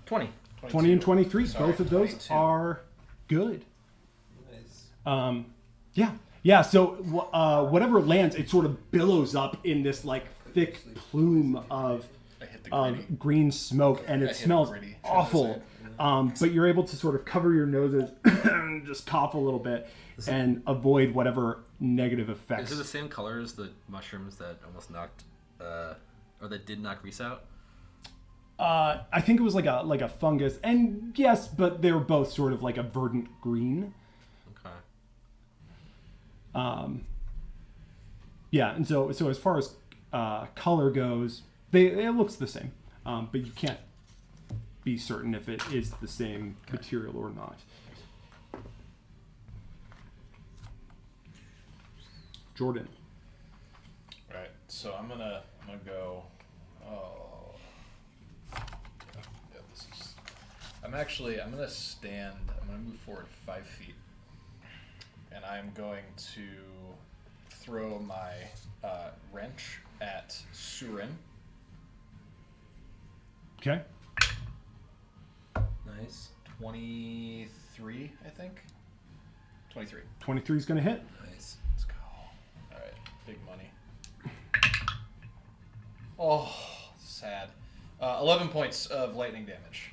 20. 20 and 23, Sorry, both of those 22. are good. Nice. Yeah. So whatever lands, it sort of billows up in this like thick plume of I hit the gritty. green smoke, and I it hit smells gritty, should I awful. But you're able to sort of cover your noses and just cough a little bit and avoid whatever negative effects. Is it the same color as the mushrooms that almost knocked, or that did knock Reese out? I think it was like a fungus, and yes, but they were both sort of like a verdant green. Okay. Yeah, and so as far as color goes, it looks the same, but you can't be certain if it is the same material or not. Jordan. Right. So I'm gonna go. Oh. Yeah, this is. I'm gonna stand. I'm gonna move forward 5 feet, and I'm going to throw my wrench at Surin. Okay. Nice. 23, I think. 23. 23 is going to hit. Nice. Let's go. All right, big money. Oh, sad. 11 points of lightning damage.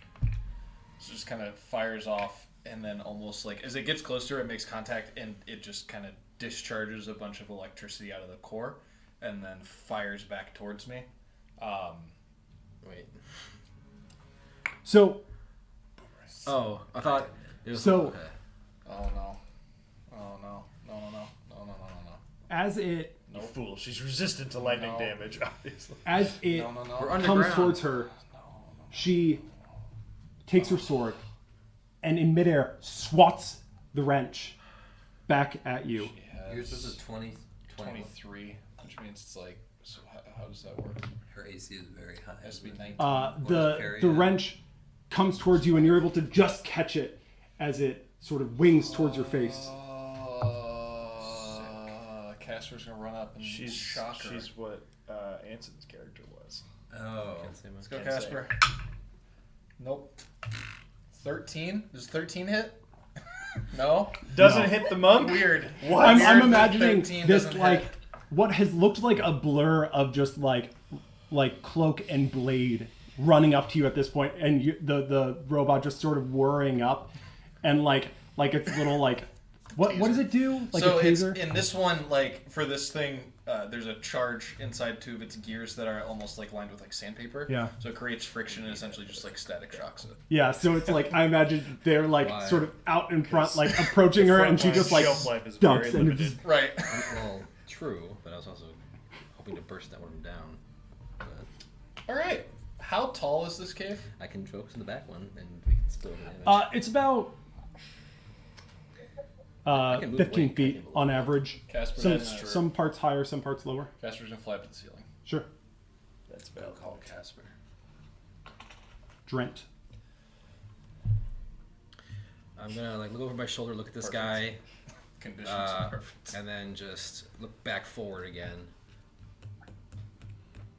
So it just kind of fires off, and then almost like as it gets closer, it makes contact, and it just kind of discharges a bunch of electricity out of the core, and then fires back towards me. Wait. So, Oh, I thought it was. So- okay. Oh no! Oh no! No! No! No! No! No! No! No! as it You fool. She's resistant to lightning No. damage, obviously. as it No! No! No! We're No! comes underground. towards her, she takes her sword and in midair swats the wrench back at you. She has Yours was a 20. 23, which means it's like. So how does that work? Her AC is very high. It has to be 19. The wrench comes towards you, and you're able to just catch it as it sort of wings towards your face. Casper's gonna run up and shock her. She's what Anson's character was. Oh. Can't say much. Let's go, Can't say. Casper. Nope. 13? Does 13 hit? No? Doesn't No. hit the monk? Weird. What? I'm Weird that imagining 13 this doesn't like hit. what has looked like a blur of just like cloak and blade running up to you at this point, and the robot just sort of whirring up, and like its little like what does it do? Like So a it's taser? in this one, like for this thing, there's a charge inside two of its gears that are almost like lined with like sandpaper. Yeah. So it creates friction and essentially just like static shocks it. Yeah, so it's like I imagine they're like Why? sort of out in front, like approaching her, and she Frontline just like shelf life is ducks very and limited. it's Right. Well, true, but I was also hoping to burst that one down. But All right. How tall is this cave? I can focus on the back one, and we can split the damage. it's about can move 15 weight, feet can't move. on average. Casper, Some that's true. some parts higher, some parts lower. Casper's gonna fly up to the ceiling. Sure. That's Don't valid. call Casper. Drent. I'm gonna like look over my shoulder, look at this Perfect. Conditions are guy, perfect. and then just look back forward again,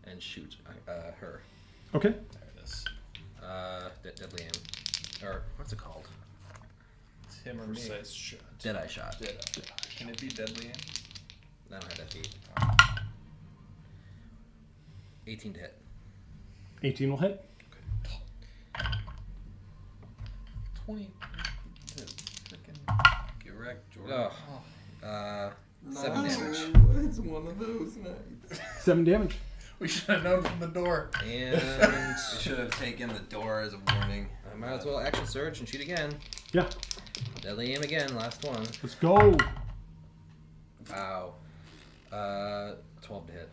and shoot her. Okay. There it is. Deadly aim, or what's it called? It's him or me. Precise shot. Deadeye shot. Can it be deadly aim? I don't have that feat. 18 to hit. 18 will hit. 20. Get wrecked, Jordan. Oh. 7 damage. It's one of those nights. 7 damage. We should have known from the door. And We should have taken the door as a warning. I might as well action surge and shoot again. Yeah. Deadly aim again, last one. Let's go. Wow. 12 to hit.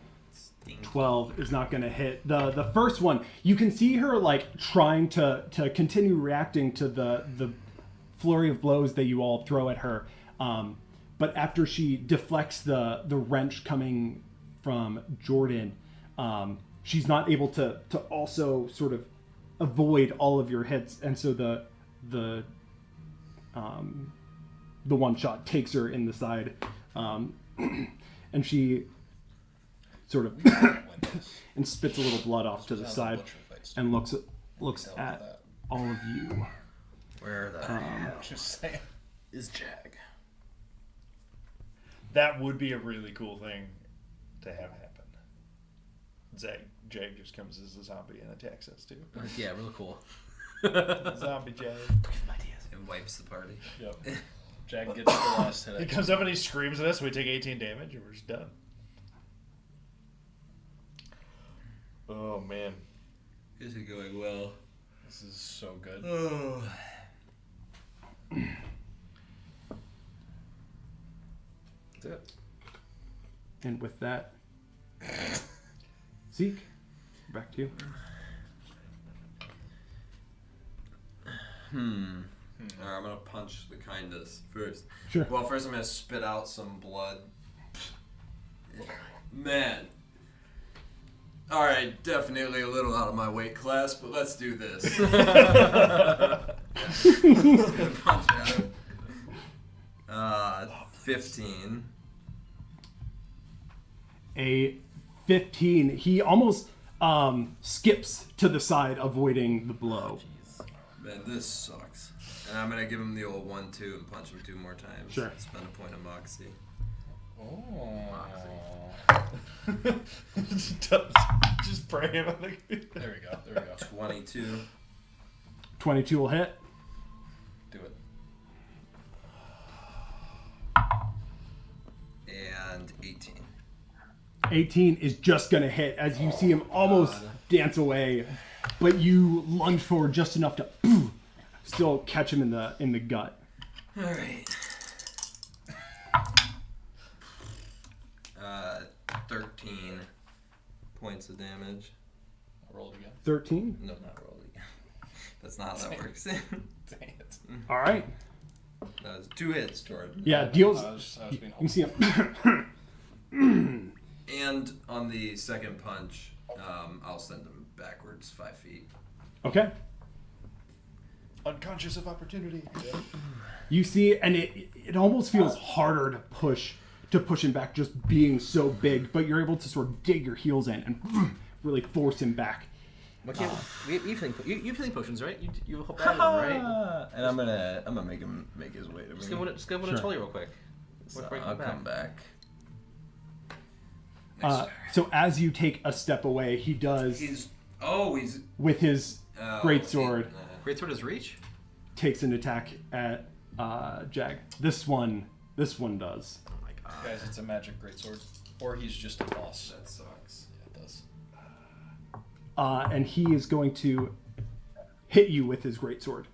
12 is not going to hit. The first one, you can see her like trying to continue reacting to the flurry of blows that you all throw at her. But after she deflects the wrench coming from Jordan, she's not able to also sort of avoid all of your hits, and so the one shot takes her in the side, and she sort of and spits a little blood off to the side and looks at all of you. Where the hell Just saying. is Jag? That would be a really cool thing to have happen. Jag just comes as a zombie and attacks us too. Yeah, real cool. Zombie Jag. And wipes the party. Yep. Jack gets the last hit. He comes up and he screams at us. We take 18 damage and we're just done. Oh man. This is going well. This is so good. Oh. That's it. And with that, Zeke, back to you. Alright, I'm gonna punch the kindest first. Sure. Well, first I'm gonna spit out some blood. Man. Alright, definitely a little out of my weight class, but let's do this. Punch it out. 15. A 15. He almost skips to the side, avoiding the blow. Man, this sucks. And I'm gonna give him the old 1-2 and punch him 2 more times. Sure. Spend a point of moxie. Just pray him on the computer. There we go. There we go. 22. 22 will hit. Do it. And 18. 18 is just going to hit as you see him almost dance away, but you lunge forward just enough to still catch him in the gut. All right. 13 points of damage. Roll it again. 13. No, not roll again. That's not how that works. Dang it. All right. That was 2 hits, Jordan. Yeah, deals. I was You being can see him. And on the second punch, I'll send him backwards 5 feet. Okay. Unconscious of opportunity. Yeah. You see, and it almost feels harder to push him back, just being so big. But you're able to sort of dig your heels in and really force him back. What can't, you healing potions, right? You hope that one, right? And I'm gonna make him make his way to me. Just go with Sure. a Tully real quick. So I'll come back. So as you take a step away, he does He's with his greatsword. Greatsword is reach. Takes an attack at Jag. This one does. Oh my god. Guys, it's a magic greatsword. Or he's just a boss. That sucks. Yeah, it does. And he is going to hit you with his greatsword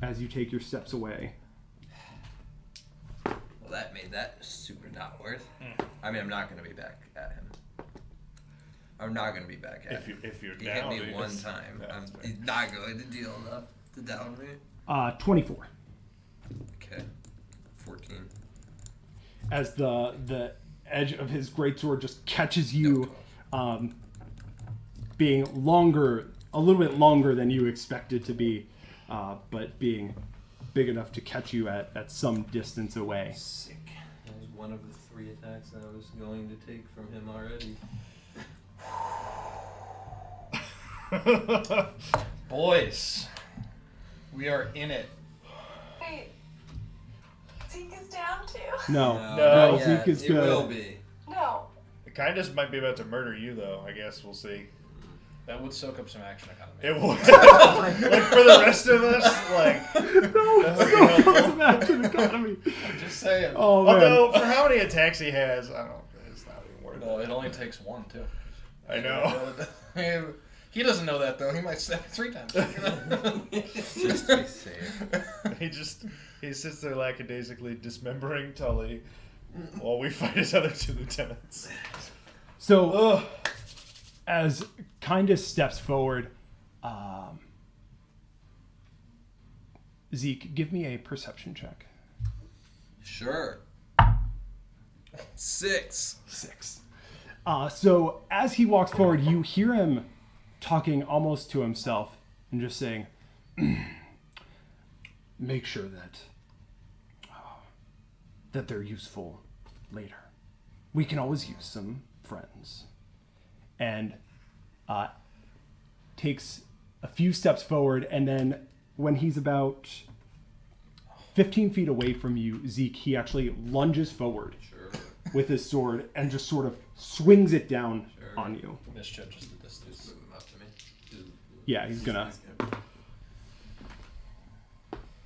as you take your steps away. Well, that made that super not worth. I mean, I'm not going to be back at him. I'm not going to be back at him. If you're He down, hit me one time. He's not going to deal enough to down me. 24. Okay. 14. As the edge of his greatsword just catches you, being a little bit longer than you expected to be, but being big enough to catch you at some distance away. Sick. That was one of the 3 attacks I was going to take from him already. Boys, we are in it. Wait. Zeke is down too? No, No, Zeke is It good. will be. No. The kindest might be about to murder you, though. I guess we'll see. That would soak up some action economy. It would. Like for the rest of us, like Action economy. I'm just saying. Oh man. although for how many attacks he has, I don't know. It's not even worth No, it. it only takes 1 too. I know. He doesn't know that though. He might stab me 3 times. Just to be safe. He sits there lackadaisically dismembering Tully while we fight his other 2 lieutenants. So, as Kindest steps forward, Zeke, give me a perception check. Sure. 6. 6. So as he walks forward, you hear him talking almost to himself and just saying, make sure that they're useful later. We can always use some friends. And takes a few steps forward, and then when he's about 15 feet away from you, Zeke, he actually lunges forward with his sword and just sort of swings it down on you. Misjudges the distance. Just move him up to me. Yeah, he's gonna.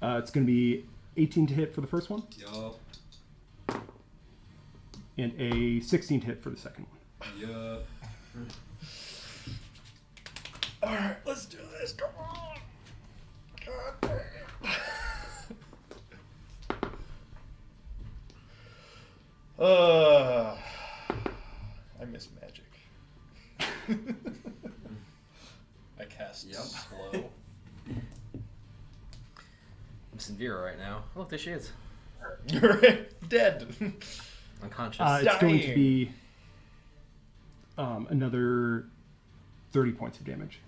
It's gonna be 18 to hit for the first one, Yup. and a 16 to hit for the second one. Yup. Alright, let's do this. Come on. God dang it. I miss magic. I cast Yep. slow. I'm Vera right now. Look, there she is. You're right. Dead. Unconscious. It's going to Dying. be another 30 points of damage.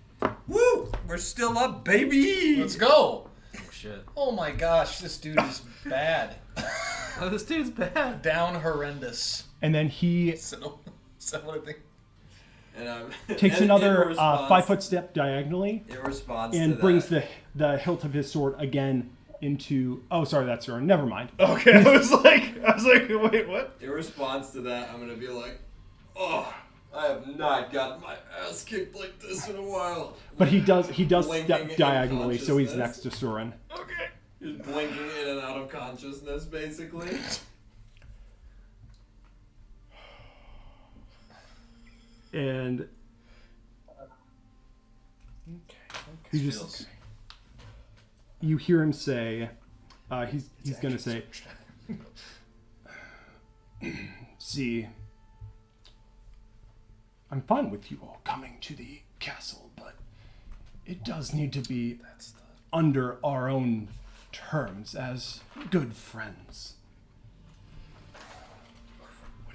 Woo! We're still up, baby! Let's go! Oh shit. Oh my gosh, this dude is bad. Oh, this dude's bad. Down horrendous. And then he Is that what I think? And takes in another response- 5-foot step diagonally In response and to brings that, the hilt of his sword again into. Oh, sorry, that's Soren. Never mind. Okay, I was like, wait, what? in response to that, I'm gonna be like, oh, I have not gotten my ass kicked like this in a while. But he does Blinking step in diagonally, so he's consciousness. next to Soren. Okay. Just blinking in and out of consciousness, basically. And he just Feels- you hear him say, he's gonna say, "See, I'm fine with you all coming to the castle, but it does need to be under our own terms as good friends."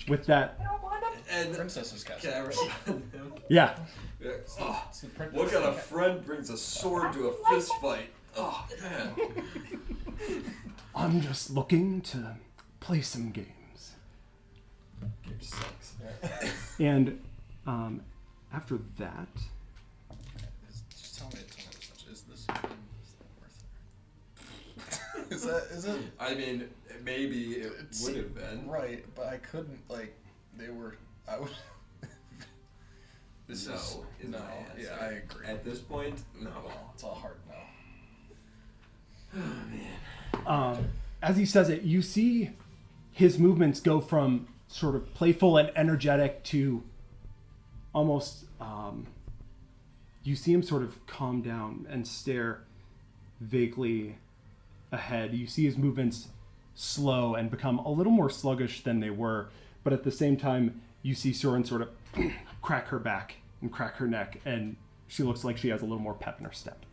With that, I don't want to. And Princess's castle. can I respond to him? yeah, Yeah. Oh, It's the prin- look at a friend brings a sword to a fist fight. Oh man. I'm just looking to play some games. Game sucks. And after that, Just tell me is this worth it? Is it? I mean, maybe it It's- would have been. Right, but I couldn't, like, I was... This No, is... is No, my answer. yeah, I agree. At this point, no. It's a hard no. as he says it, you see his movements go from sort of playful and energetic to almost. You see him sort of calm down and stare vaguely ahead. You see his movements slow and become a little more sluggish than they were, but at the same time, you see Soren sort of crack her back and crack her neck, and she looks like she has a little more pep in her step.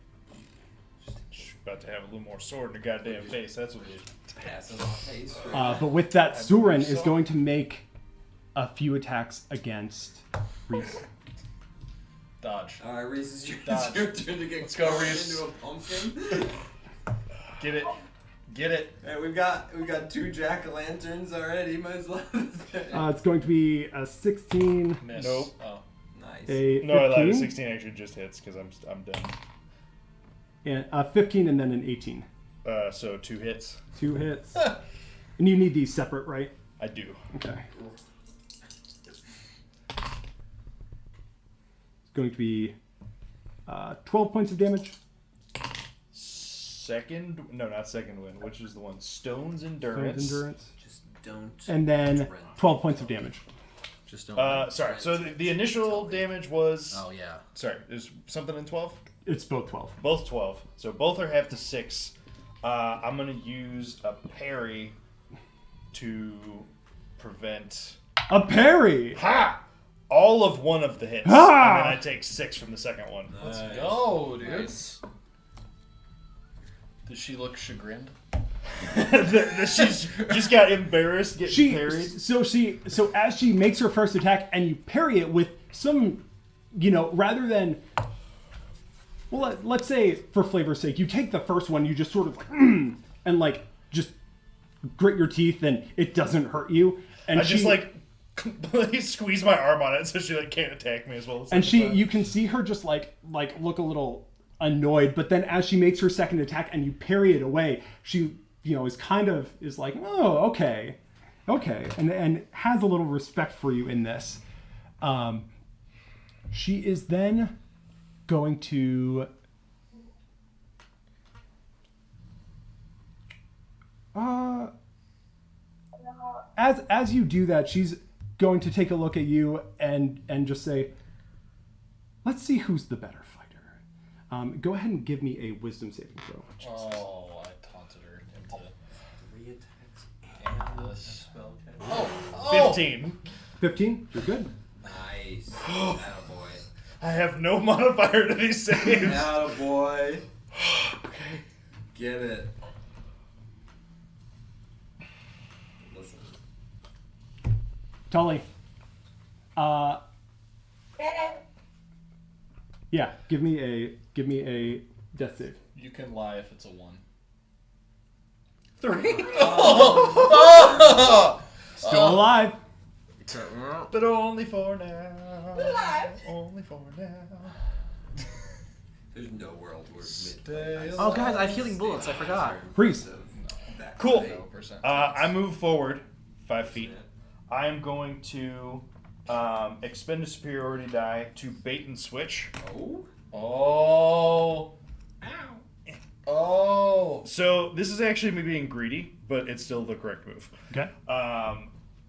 She's about to have a little more sword in her goddamn face. That's what it is. Passing off face. But with that, Soren is going to make a few attacks against Reese. Dodge. All right, Reese, it's Dodge. your turn to get Let's go, carved Reese. into a pumpkin. Get it. Get it. Hey, we've got 2 jack-o'-lanterns already. Might as well. It's going to be a 16, Miss. Nope. Oh. Nice. a No, I lied. 15, 16 actually just hits because I'm done. and a 15, and then an 18. So 2 hits. 2 hits. And you need these separate, right? I do. Okay. It's going to be 12 points of damage. Not second win. Which is the one? Stone's endurance. Stone's endurance. Just don't. And then Trent. 12 points of damage. Just don't. Sorry. So the initial damage was. Oh yeah. Sorry. There's something in 12. It's both 12. Both 12. So both are half to 6. I'm gonna use a parry to prevent. A parry! Ha! All of one of the hits, Ha! and then I take 6 from the second one. Let's go, dude. Nice. Does she look chagrined? She's just got embarrassed getting parried. So as she makes her first attack and you parry it with some, rather than, well, let's say for flavor's sake, you take the first one, you just sort of like, and like just grit your teeth and it doesn't hurt you. And I just completely squeeze my arm on it so she can't attack me as well. As you can see her just like look a little annoyed, but then as she makes her second attack and you parry it away, she is like, oh, okay, and has a little respect for you in this. She is then going to as you do that, she's going to take a look at you and just say, let's see who's the better fighter. Go ahead and give me a wisdom saving throw. Oh, I taunted her into 3 attacks and this. spell check. Oh, 15. 15? You're good. Nice. Attaboy. I have no modifier to these saves. Attaboy. Okay. Get it. Listen. Tully. Yeah, give me a death save. You can lie if it's a 1. 3. Still alive. But only for now. Only for now. There's no world where Stay Oh, guys, I have healing bullets. I forgot. Freeze. Cool. No percent. I move forward 5 feet. I am going to expend a superiority die to bait and switch. Oh. Oh. So this is actually me being greedy, but it's still the correct move. Okay.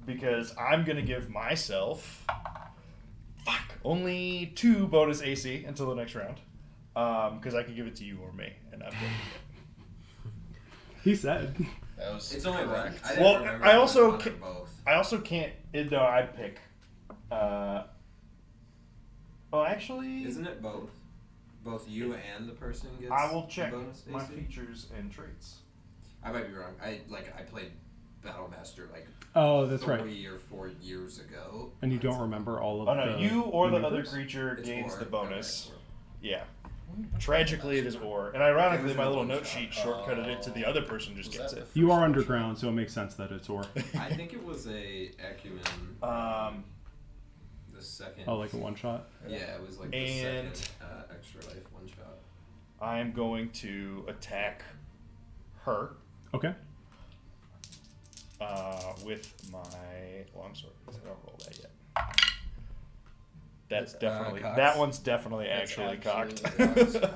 Because I'm gonna give myself only 2 bonus AC until the next round. Because I can give it to you or me, and I'm going He said. That was It's only one. correct. I didn't Well, remember I if it also was one or ca- both. I also can't. No, I'd pick. Actually, Isn't it both? Both you and the person gets. I will check bonus my AC? features and traits. I might be wrong. I played Battlemaster like Oh, that's 3 right. or 4 years ago. And you don't remember all of Oh no, the you or the other maneuvers? creature It's gains or. the bonus. Okay, Yeah. Tragically, it is or, and ironically, It was my a little one note shot. sheet shortcutted it to the other person just Was gets that it. You are underground, so it makes sense that it's or. I think it was a acumen. The second. Oh, like a one shot? Yeah, it was like And- the second extra life one shot. I am going to attack her Okay. with my longsword. I don't roll that yet. That's definitely Cox. that one's definitely That's actually cocked. Cocked, yeah.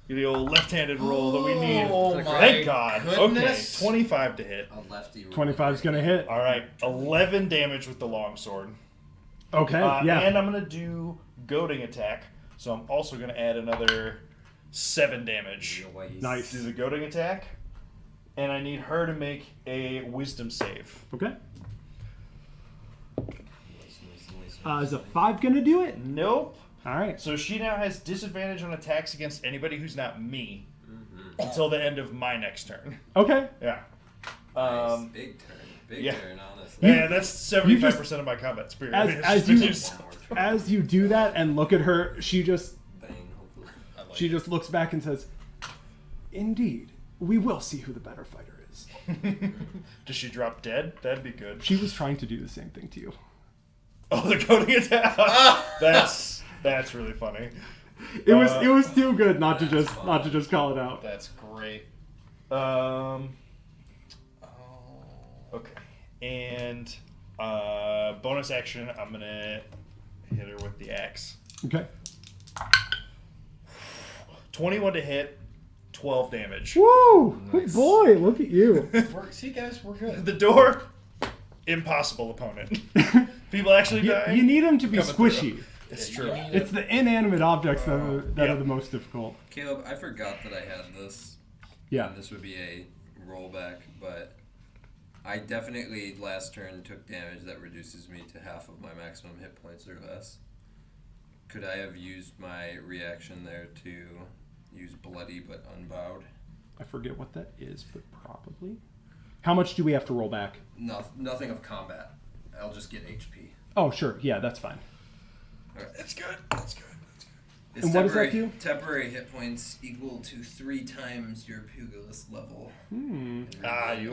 The old left-handed roll that we need. Oh my Thank God. goodness. Okay, 25 to hit. A lefty. 25's gonna hit. All right, 11 damage with the longsword. Okay, yeah. And I'm gonna do goading attack, so I'm also gonna add another 7 damage. Nice. Do the goading attack, and I need her to make a wisdom save. Okay. Is a 5 gonna do it? Nope. All right. So she now has disadvantage on attacks against anybody who's not me until the end of my next turn. Okay. Yeah. Nice. Big turn. Big yeah. turn, honestly. Yeah, that's 75% of my combat spirit. As you do that and look at her, she just Bang, hopefully. she just looks back and says, "Indeed, we will see who the better fighter is." Does she drop dead? That'd be good. She was trying to do the same thing to you. Oh, the goading attack. That's really funny. It was too good not to just call it out. That's great. Okay. And bonus action, I'm gonna hit her with the axe. Okay. 21 to hit, 12 damage. Woo! Good boy, look at you. See, guys, we're good. The door, impossible opponent. People actually die. You need him to be Coming squishy. It's true. It's the inanimate objects that are the most difficult. Caleb, I forgot that I had this. Yeah. And this would be a rollback, but I definitely last turn took damage that reduces me to half of my maximum hit points or less. Could I have used my reaction there to use bloody but unbowed? I forget what that is, but probably. How much do we have to roll back? Nothing of combat. I'll just get HP. Oh, sure. Yeah, that's fine. Okay. It's good. It's good. It's good. It's And what does that do? Temporary hit points equal to 3 times your pugilist level. You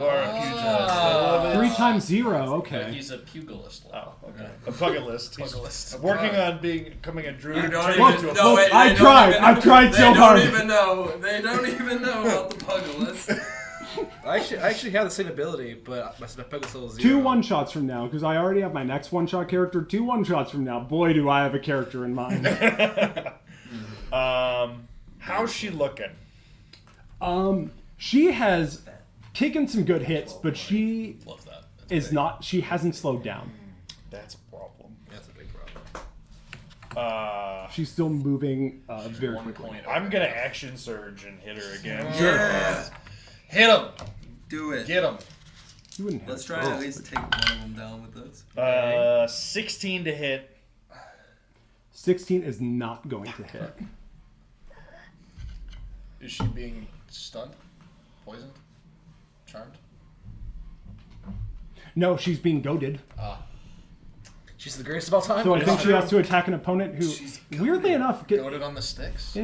are a pugilist. I love it. 3 times 0. Okay. He's a pugilist. Oh, okay. A pugilist. He's Pugilist. working on becoming a druid. You don't turning even into a know. pug- Wait, I they don't tried. even- I've tried so hard. They don't even know about the pugilist. I actually have the same ability, but my Pugilist level is 0. 2 one-shots from now, because I already have my next one-shot character. 2 one-shots from now. Boy, do I have a character in mind. How's she looking? She has taken some good hits, but she Love that. That's is big. not. She hasn't slowed down. That's a problem. That's a big problem. She's still moving very 1 quickly. point. I'm gonna action surge and hit her again. Yeah. Hit him. Do it. Get him. You wouldn't have Let's to try roll. to at least take one of them down with this. 16 to hit. 16 is not going to hit. Is she being stunned? Poisoned? Charmed? No, she's being goaded. She's the greatest of all time. So I think she has to attack an opponent who, weirdly enough, Goaded on the sticks?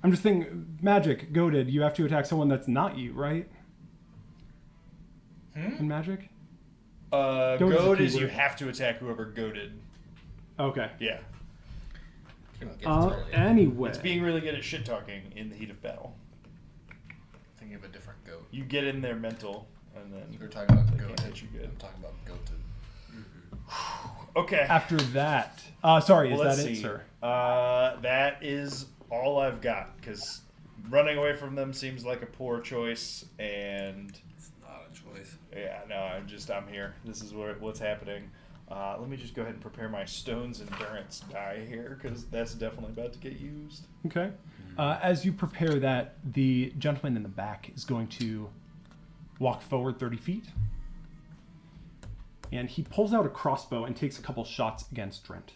I'm just thinking, magic, goaded, you have to attack someone that's not you, right? in Magic? Goad is a is you keyword. have to attack whoever goaded. Okay. Yeah. Anyway. It's being really good at shit talking in the heat of battle. Thinking of a different goat. You get in their mental, and then We're talking about they goat. can't hit you good. I'm talking about goated. Okay. After that, sorry, is Well, let's that it, see. sir? That is all I've got, because running away from them seems like a poor choice, and It's not a choice. yeah, no, I'm here. This is what's happening. Let me just go ahead and prepare my Stone's Endurance die here, because that's definitely about to get used. Okay. As you prepare that, the gentleman in the back is going to walk forward 30 feet. And he pulls out a crossbow and takes a couple shots against Drent.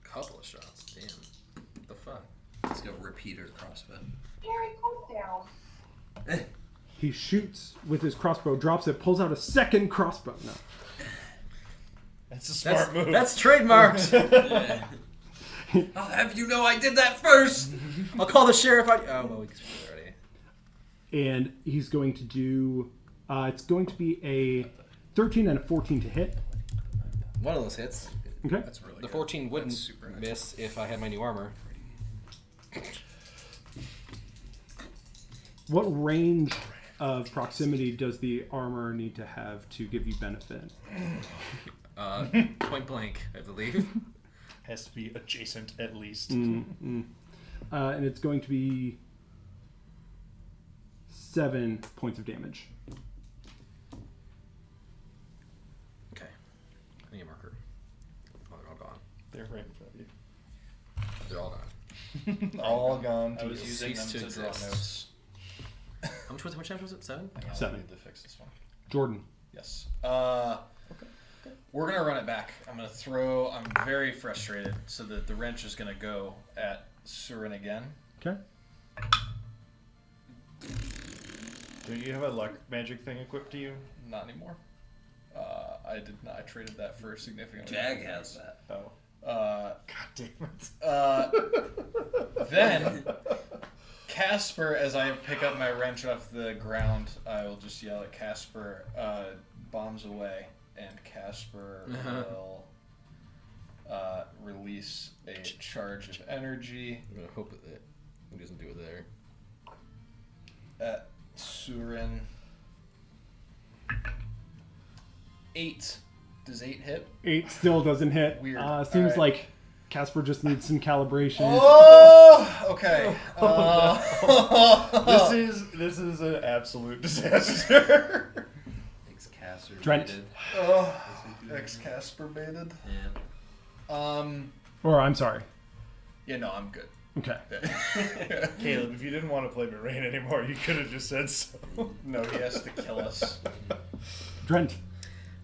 Couple of shots. Damn. What the fuck? Let's go repeater crossbow. Gary, calm down. He shoots with his crossbow, drops it, pulls out a second crossbow. No. That's a smart move. That's trademarked. Yeah. I'll have you know I did that first. I'll call the sheriff. Oh, well, we can speak already. And he's going to do... it's going to be a 13 and a 14 to hit. One of those hits. Okay. That's really The good. 14 wouldn't That's super nice. miss if I had my new armor. What range of proximity does the armor need to have to give you benefit? Point blank, I believe. Has to be adjacent at least. And it's going to be 7 points of damage. Okay. I need a marker. Oh, they're all gone. They're right in front of you. They're all gone. All gone. I To was you. using them cease to to draw exist. notes. How much damage was it? 7? Hang on, 7. I need to fix this one. Jordan. Yes. We're gonna run it back. I'm very frustrated, so that the wrench is gonna go at Surin again. Okay. Do you have a luck magic thing equipped to you? Not anymore. I did not. I traded that for significantly. Jag has that. Oh. Uh, God damn it. then Casper, as I pick up my wrench off the ground, I will just yell at Casper, bombs away, and Casper will release a charge of energy I'm gonna hope that he doesn't do it there. at Surin. 8. Does 8 hit? 8 still doesn't hit. Weird. Seems Alright. like Casper just needs some calibration. Oh, okay. This is an absolute disaster. Ex-caster. Drent. Ex Casper baited. Yeah. Or, I'm sorry. Yeah, no, I'm good. Okay. Caleb, if you didn't want to play Mihraen anymore, you could have just said so. No, he has to kill us. Drent.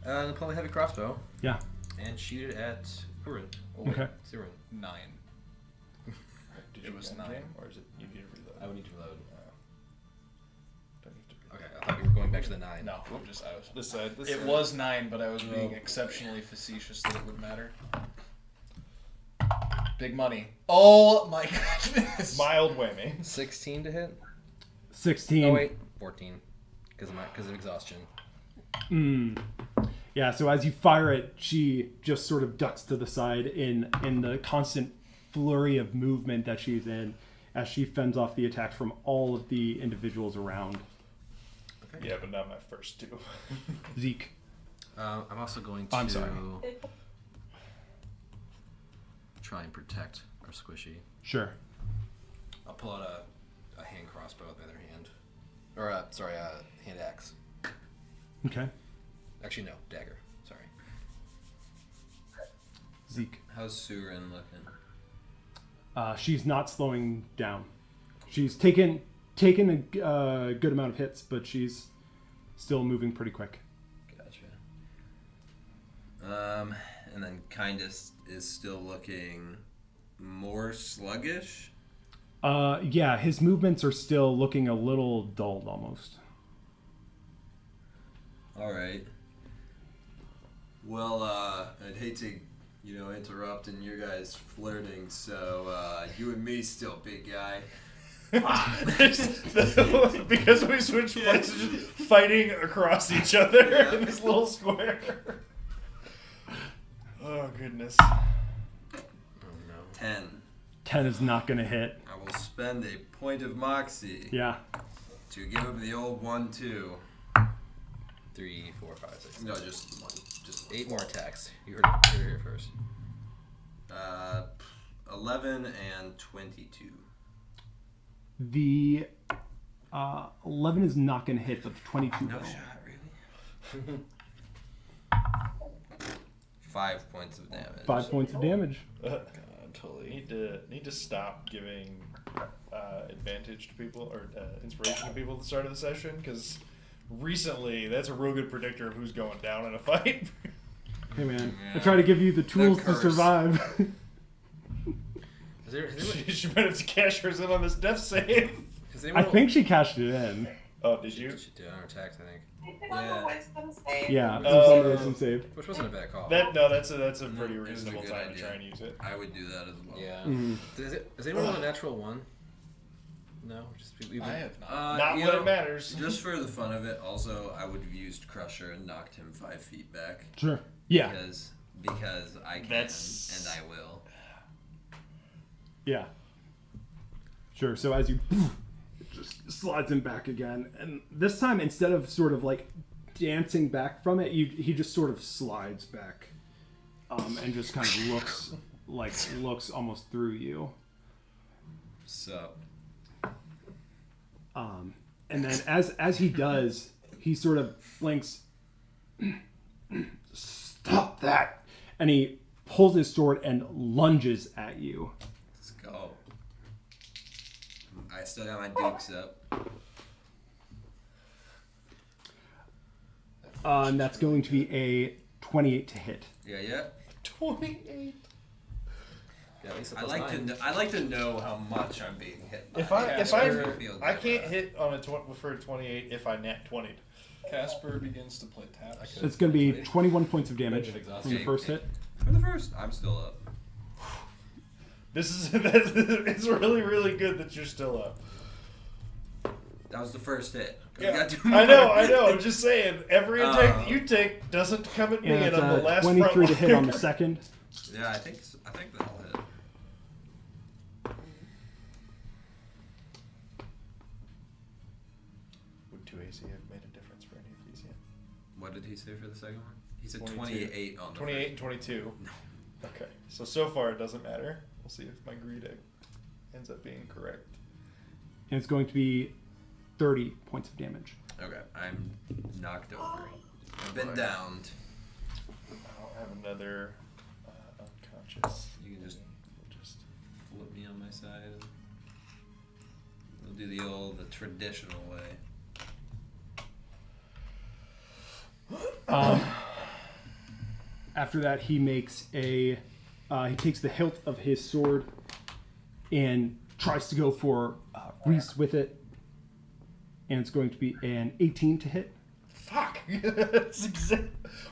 I'll pull a heavy crossbow Yeah. and shoot it at Urin. Okay. Sirin. 9. Did It you was gun 9. jam, or is it you need to reload? I would need to reload. Don't need to reload. Okay, I thought we were going back to the 9. No, I was. This side. This It side. was 9, but I was being exceptionally facetious that it would matter. Big money. Oh my goodness. Mild whammy. 16 to hit? 16. Oh, wait. 14. Because of exhaustion. Yeah, so as you fire it, she just sort of ducks to the side in the constant flurry of movement that she's in as she fends off the attacks from all of the individuals around. Okay. Yeah, but not my first two. Zeke. I'm also going to I'm sorry. try and protect our squishy. Sure. I'll pull out a hand crossbow with the other hand. Or, hand axe. Okay. Actually, no, dagger. Sorry. Zeke. How's Surin looking? She's not slowing down. She's taken a good amount of hits, but she's still moving pretty quick. Gotcha. And then Kindest is still looking more sluggish. Yeah, his movements are still looking a little dulled almost. All right. Well, I'd hate to, interrupt in your guys flirting. So you and me still, big guy. Because we switched places, just fighting across each other in this little square. Oh goodness. Oh no. 10. 10 is not going to hit. I will spend a point of moxie Yeah. to give him the old 1-2. 3, 4, 5, 6. No, just one. Just 8 more attacks. You heard it here first. 11 and 22. The 11 is not going to hit, but the 22 No will. shot, really? 5 points of damage. 5 points of damage. God, totally. Need to stop giving advantage to people or inspiration to people at the start of the session, because recently that's a real good predictor of who's going down in a fight. Hey man, I Yeah. try to give you the tools to curse. survive. Has anyone, She might have to cash hers in on this death save. has I anyone think she cashed it in. Oh, did you? She did on her attacks, I think. Yeah. Yeah, it Oh. was on the wisdom save. Which wasn't a bad call. That's a pretty It was a reasonable good time to idea. try and use it. I would do that as well. Yeah. Mhm. Does anyone want a natural 1? No? Just we've I been, have not. Not you when know, it matters. Just for the fun of it, also, I would have used Crusher and knocked him 5 feet back. Sure. Yeah. Because I can That's- and I will. Yeah. Sure. So as you it just slides him back again, and this time instead of sort of like dancing back from it, he just sort of slides back, and just kind of looks almost through you. So, And then as he does, he sort of blinks. Stop that! And he pulls his sword and lunges at you. let's go. I still got my dukes up. And that's going to be a 28 to hit. Yeah. 28. yeah, at least a I plus like 9. to. I like to know how much I'm being hit by. If I I can't hit on for a 28 if I net 20. Casper begins to play taps. It's going to be 21 points of damage Dungeon exhaustion. from the first hit. For the first, I'm still up. This is it's really really good that you're still up. That was the first hit. We Yeah, got two I more. know. I'm just saying, every attack you take doesn't come at me, And and it's I'm the last 23 to front hit on the liner. second. Yeah, I think that'll hit. Would 2 AC have made a difference for any of these yet? What did he say for the second one? He said 22. 28 on the 28 and 22. Okay, so far it doesn't matter. We'll see if my greed ends up being correct. And it's going to be 30 points of damage. first. Okay, I'm knocked over. I've been downed. I'll have another unconscious. You can just We'll just flip me on my side. And we'll do the traditional way. After that, he makes he takes the hilt of his sword and tries to go for Reese with it. And it's going to be an 18 to hit. fuck.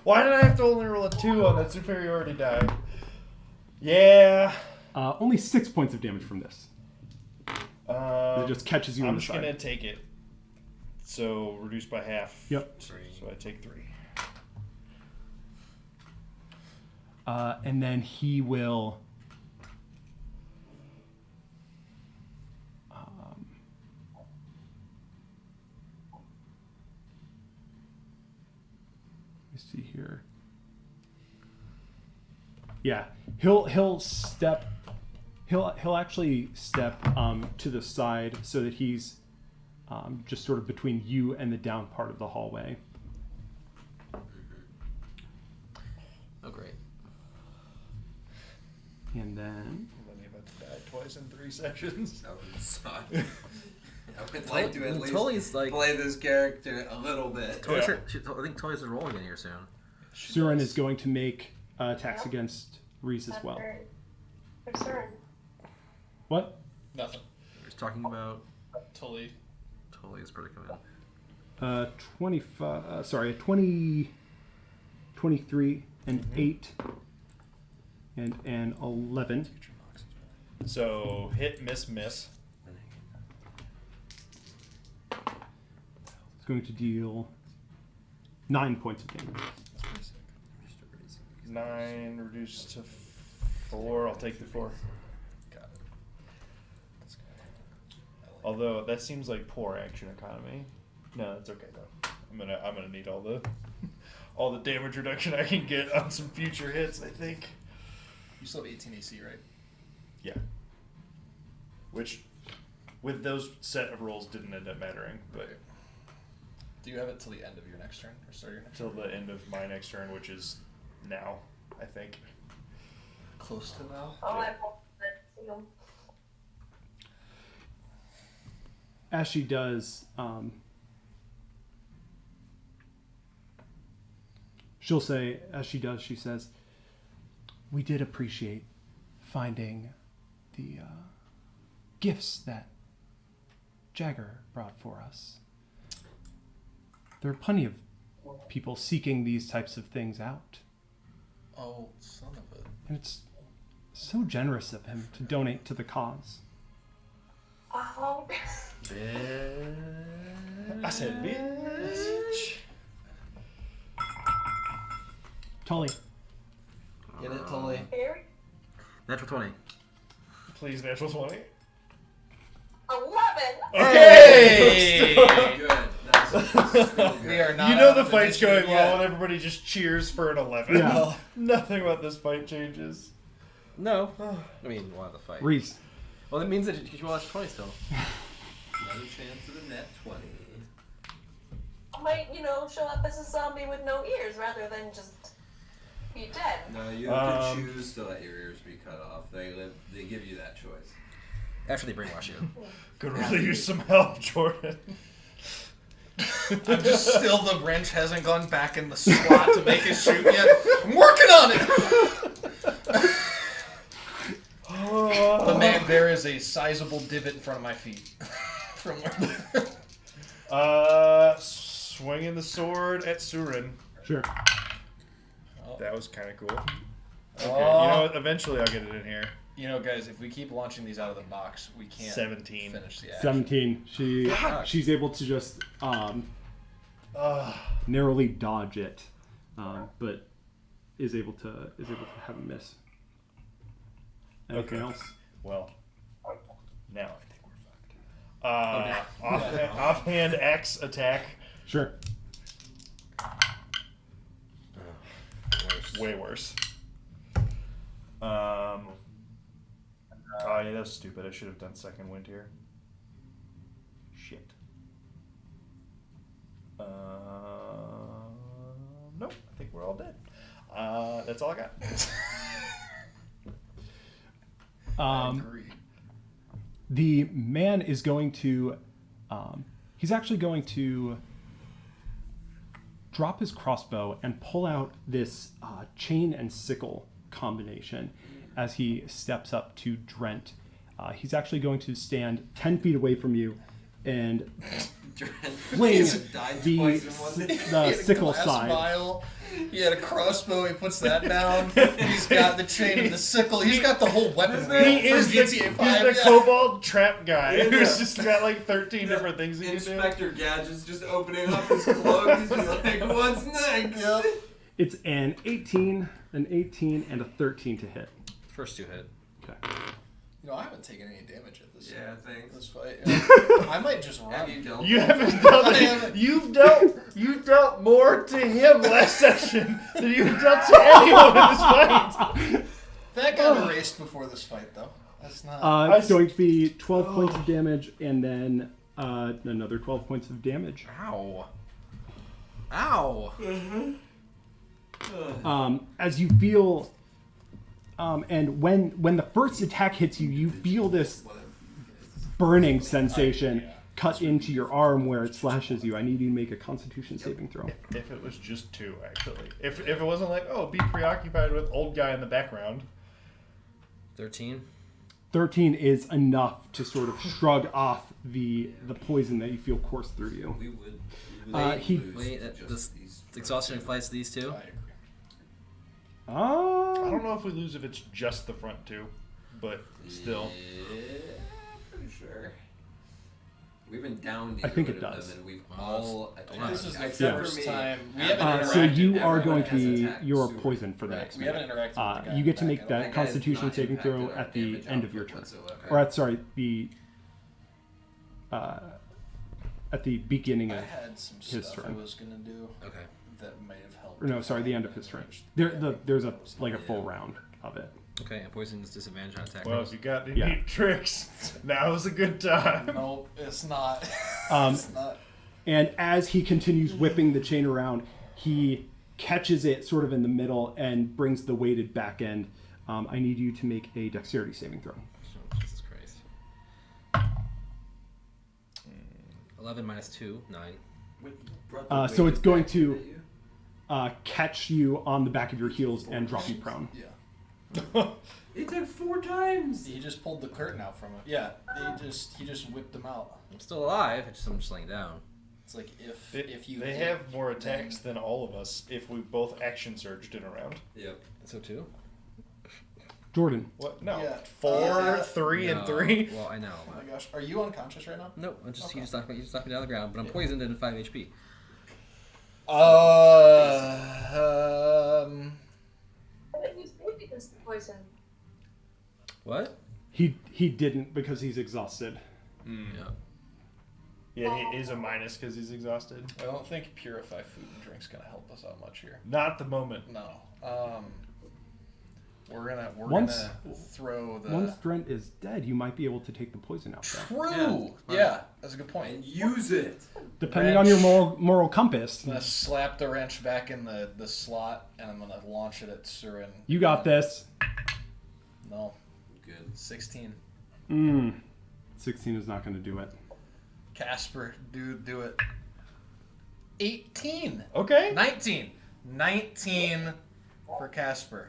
Why did I have to only roll a 2 on that superiority die? Yeah. Only 6 points of damage from this. It just catches you on I'm the just side. gonna take it. So reduced by half. Yep. So I take 3. And then he will. Let me see here. Yeah, he'll step. He'll actually step to the side so that he's just sort of between you and the down part of the hallway. Oh, great. And then I'm only about to die twice in 3 sessions. That would suck. I would like to at least Tully's like. play this character a little bit. Tully's, I think Tully's rolling in here soon. Surin is going to make attacks against Reese as well. Concern. What? Nothing. He's talking about Tully. Tully's predicament. 25. Sorry, 20, 23, and 8, and an 11. So hit, miss, miss. going to deal 9 points of damage. 9 reduced to 4. I'll take the 4. Got it. Although that seems like poor action economy. No, that's okay though. I'm gonna need all the damage reduction I can get on some future hits. I think. You still have 18 AC, right? Yeah. Which, with those set of rolls, didn't end up mattering, but Do you have it till the end of your next turn, or start your next till turn? the end of my next turn, which is now, I think. Close to now. Oh, I rolled that too. As she does, she'll say, as she does, she says, we did appreciate finding the gifts that Jagger brought for us. There are plenty of people seeking these types of things out. Oh, son of a... And it's so generous of him to donate to the cause. Oh, I said, bitch. Tully, Get it, Tully. very Natural 20. Please, natural 20. 11. Okay! Good. That's really We good. are not You know out the of fight's initiative going well, yet. and everybody just cheers for an 11. Yeah. Nothing about this fight changes. No. I mean, we'll have the fight. Reese. Well, that means that you roll that's 20 still. Another chance of a net 20. I might, show up as a zombie with no ears rather than just be dead. No, you have to choose to let your ears be cut off. They give you that choice. After they brainwash you. Could really use some help, Jordan. I'm just still, the wrench hasn't gone back in the slot to make it shoot yet. I'm working on it! But man, there is a sizable divot in front of my feet. From where... Swinging the sword at Surin. Sure. That was kind of cool. Okay, Oh. you know what? Eventually I'll get it in here. Guys, if we keep launching these out of the box, we can't 17. finish the action. 17. She's able to just narrowly dodge it, but is able to have a miss. Anything Okay. else? Well, now I think we're fucked. Offhand axe attack. Sure. Way worse. Oh yeah, that's stupid. I should have done second wind here. Shit. Nope. I think we're all dead. That's all I got. I agree. The man is going to, he's actually going to drop his crossbow and pull out this chain and sickle combination as he steps up to Drent. He's actually going to stand 10 feet away from you and fling the sickle side. Vial. He had a crossbow. He puts that down. He's got the chain and the sickle. He's got the whole weapon wheel He from is GTA 5. the kobold trap guy who's just got like 13 different things he can do. Inspector Gadget's just opening up his cloak. He's just like, what's next? Yep. It's an 18, and a 13 to hit. First two hit. Okay. I haven't taken any damage at this. Yeah, thanks. This fight. I might just run. Have you dealt You with haven't dealt. You dealt more to him last session than you've dealt to anyone in this fight. That got erased before this fight, though. That's not. It's going to be 12 points of damage and then another 12 points of damage. Ow. Ow. As you feel, and when the first attack hits you, you feel this burning sensation cut into your arm where it slashes you. I need you to make a Constitution saving throw. If it was just 2, actually. If it wasn't like, oh, be preoccupied with old guy in the background. 13. 13 is enough to sort of shrug off the poison that you feel course through you. We would Wait, this exhaustion applies to these two? I don't know if we lose if it's just the front 2, but still. Yeah, pretty sure. We've been down. I think either it one of does. them, and we've all attacked. This is the except first for me. time we haven't interacted. So you are Everyone going has to be attacked your Sewer. poison for the Right, next we minute. haven't interacted with the guy You in get the to make back at that all. That guy's Constitution not saving throw impacted our at the damage end of your output turn, whatsoever. or at the beginning I of. had some his stuff turn. I was gonna do Okay. that may have helped. Or no, sorry, the end of his turn. There's a full round of it. Okay, and poison is disadvantage on attack Well, rolls. if you got any Yeah. neat tricks, now is a good time. Nope, it's not. Um, It's not. And as he continues whipping the chain around, he catches it sort of in the middle and brings the weighted back end. I need you to make a dexterity saving throw. Oh, Jesus Christ. 11 minus 2, 9. Wait, you brought the So weight it's going back, to- didn't you? Catch you on the back of your heels and drop you prone. Yeah. It took 4 times. He just pulled the curtain out from it. Yeah, he just whipped him out. I'm still alive, I'm just laying down. It's like if you They hit, have more attacks than all of us if we both action surged in a round. Yep. So 2? Jordan. What? No. Yeah. 4, 3, and 3. Well, I know. Oh my gosh, are you unconscious right now? No, he Okay. just knocked me down on the ground, but I'm poisoned and 5 HP. But he's maybe this poison. What? He didn't because he's exhausted. Yeah. Yeah, he is a minus because he's exhausted. I don't think purify food and drink's gonna help us out much here. Not at the moment. No. We're gonna Once- throw the Once Drent is dead, you might be able to take the poison out there. True. Yeah. Yeah, that's a good point. And use it. Depending on your moral compass. I'm gonna slap the wrench back in the slot, and I'm gonna launch it at Surin. You got this. No, Good. 16. 16 is not going to do it. Casper, dude, do it. 18. Okay. 19. 19 for Casper.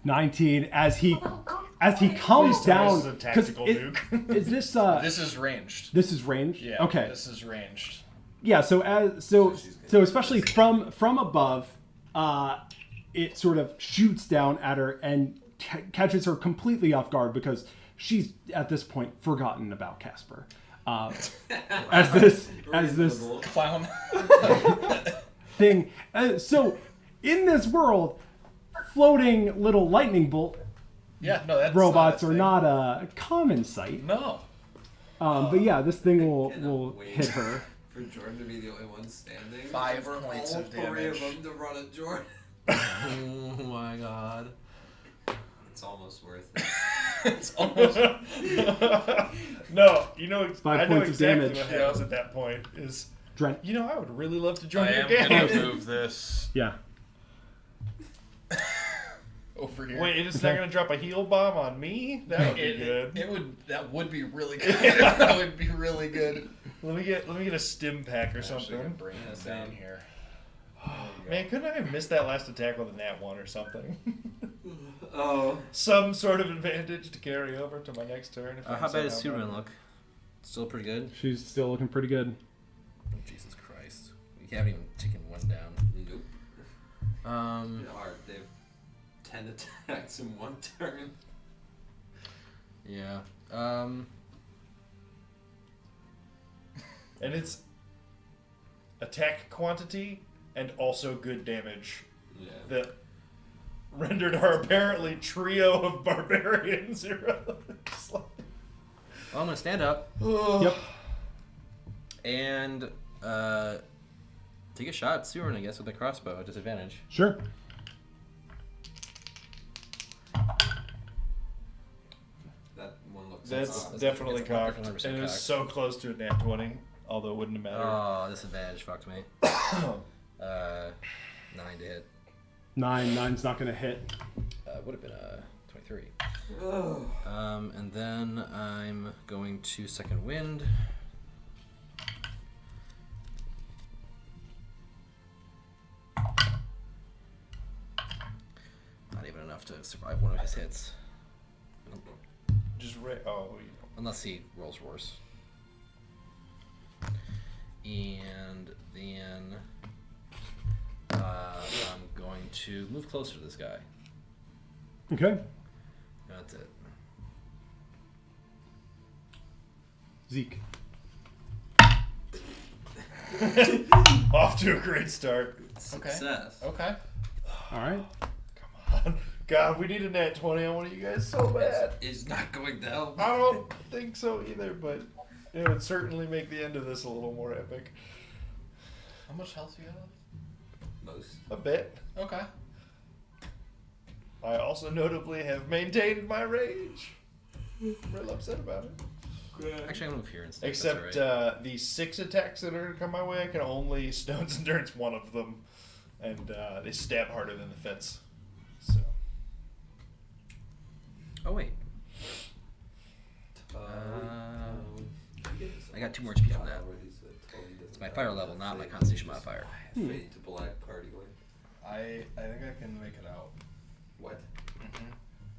19 as he calms Please tell down. us it's a 'cause tactical nuke. Is this This is ranged. this is ranged? Yeah. Okay. This is ranged. Yeah. So especially from above, it sort of shoots down at her and catches her completely off guard because she's at this point forgotten about Casper. As this Clown. thing. So in this world, floating little lightning bolt Yeah, no, that's robots not a are thing. not a common sight. No. But yeah, this thing Cannot will wait hit her. For Jordan to be the only one standing. 5 for points all of 3 damage. of them to run at Jordan. Oh my god. It's almost worth it. It's almost. No, you know, 5 I know points of exactly damage. what happens at that point. Is Drent. you know, I would really love to join I your am gonna game. move this. Yeah. Over here. Wait, it's not gonna drop a heal bomb on me? That would be good. That would be really good. That would be really good. Let me get a stim pack or Actually, gonna something. bring this down here. Man, couldn't I have missed that last attack with a nat 1 or something? Oh. Some sort of advantage to carry over to my next turn. If How bad does somehow Superman look? Still pretty good? She's still looking pretty good. Oh, Jesus Christ. We haven't even taken one down. Nope. Hard. They have 10 attacks in 1 turn. Yeah. And it's attack quantity and also good damage Yeah. that rendered our apparently trio of barbarians irrelevant. Well, I'm gonna stand up Yep. and take a shot at Surin, I guess, with a crossbow at disadvantage. Sure. That one looks That's awesome. definitely It's cocked. 100% And it was cocked. so close to a nat 20, although it wouldn't have mattered. Oh, disadvantage fucked me. 9 to hit. 9's not gonna hit. Would have been a 23. Oh. And then I'm going to second wind. Not even enough to survive one of his hits. Just Unless he rolls worse. And then I'm going to move closer to this guy. Okay. That's it. Zeke. Off to a great start. Success. Okay. All right. Come on. God, we need a nat 20 on one of you guys so bad. It's not going to help. I don't think so either, but it would certainly make the end of this a little more epic. How much health do you have? Most. A bit. Okay. I also notably have maintained my rage. I'm real upset about it. Actually, I'm gonna move here instead. Except the 6 attacks that are to come my way, I can only Stone's Endurance one of them. And they stab harder than the fence. So. Oh wait. I got 2 more HP from that. It's my fire level, not my Constitution modifier. Fade to black party way. I think I can make it out. What?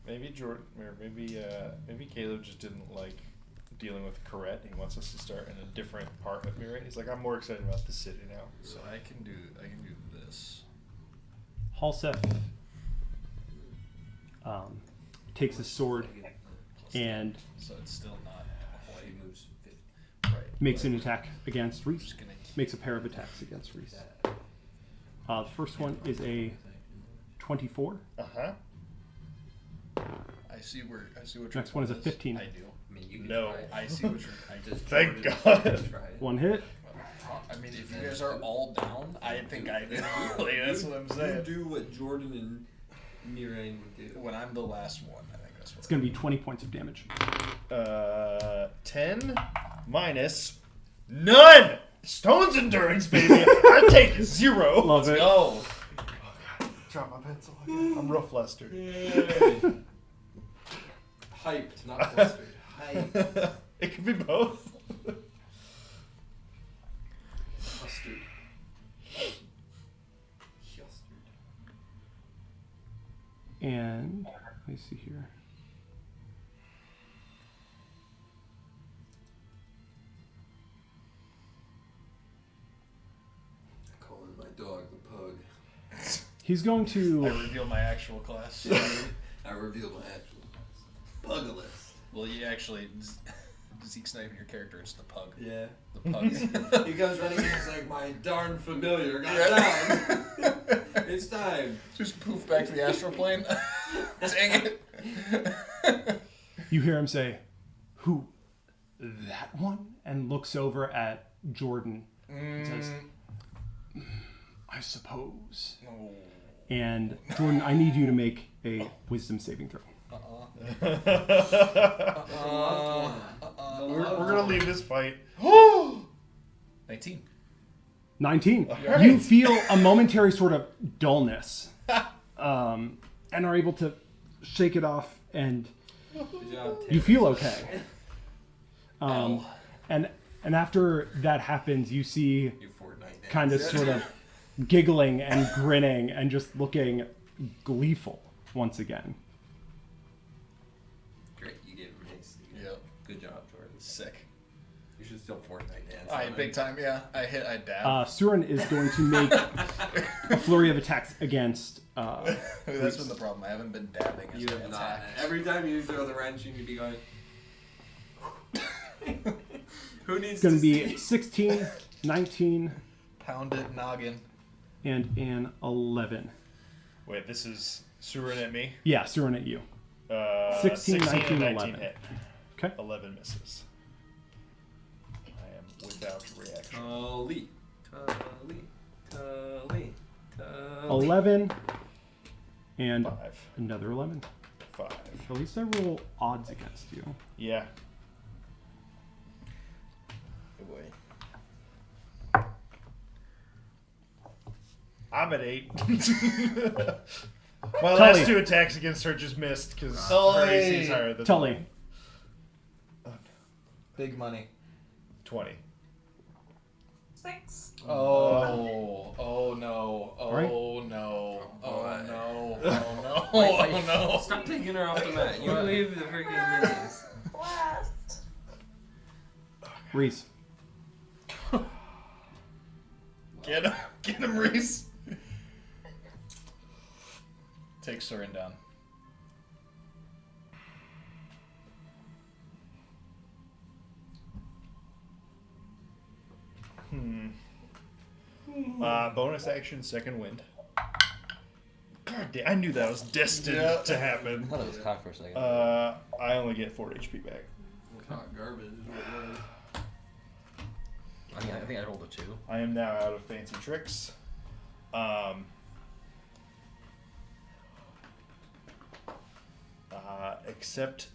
Maybe Jordan, or maybe Caleb just didn't like dealing with Corette. He wants us to start in a different part of Mihraen. He's like, I'm more excited about the city now. So I can do this. Halseth takes his sword and So it's still not quite. He moves 50. Right. makes an attack against Reese. Just gonna keep Makes a pair of attacks against Reese. The first one is a 24. Uh-huh. I see what your Next one is a 15. I do. I mean, you can No. try it. I see what you're. I do. Just Thank Jordan God. can try it. One hit. I mean, if you guys are all down, I think I do. Like, that's what I'm You saying. do what Jordan and Mihraen would do. When I'm the last one, I think that's what. It's going to be 20 points of damage. 10 minus none. Stone's Endurance, baby. I take 0. Love it. Go. Drop my pencil again. I'm rough flustered. Hyped, not flustered. Hyped. It could be both. Flustered. And let me see here. Calling my dog the pug. He's going I to. reveal my actual class. I revealed my actual class. Pugalist. Well, you actually Zeke's not even your character; it's the pug. Yeah. The pug. He comes running in, he's like, my darn familiar got down. It's time. Just poof back to the astral plane. Dang it. You hear him say, "Who? That one?" And looks over at Jordan and says, "I suppose." Oh. And Jordan, I need you to make a wisdom saving throw. We're gonna leave this fight. 19. 19. Alright. You feel a momentary sort of dullness and are able to shake it off, and Good job, you feel okay. Ow. And after that happens, you see You Fortnite dance. kind of sort of giggling and grinning and just looking gleeful once again. Great, you gave him haste. Yep. Good job, Jordan. Sick. You should still Fortnite dance. I on it. big time, yeah. I dab. Surin is going to make a flurry of attacks against. That's been the problem. I haven't been dabbing as You an have not. attack. Every time you throw the wrench, you need to be going. Who needs It's going to be see? 16, 19, Pound it, noggin. and an 11. Wait, this is Surin at me. Yeah, Surin at you. 16, 19, and 11. hit. Okay. 11 misses. I am without reaction. Tully. Tully. Tully. Tully. 11 and 5. another 11. 5. At least I roll odds against you. Yeah. Good boy. I'm at 8. My Tully. last 2 attacks against her just missed because her Tully. AC is higher than Tully. mine. Big money. 20. 6. Oh. Oh no. Oh right. no. Oh boy. no. Oh no. Wait, Oh no. Stop taking her off the mat. You leave the freaking minis. Last. Reese. Get him, Reese. Take Surin down. Bonus action, second wind. God damn, I knew that was destined to happen. I thought it was cock for a second. I only get 4 HP back. Hot garbage is what it was. I think I rolled a 2. I am now out of fancy tricks. Except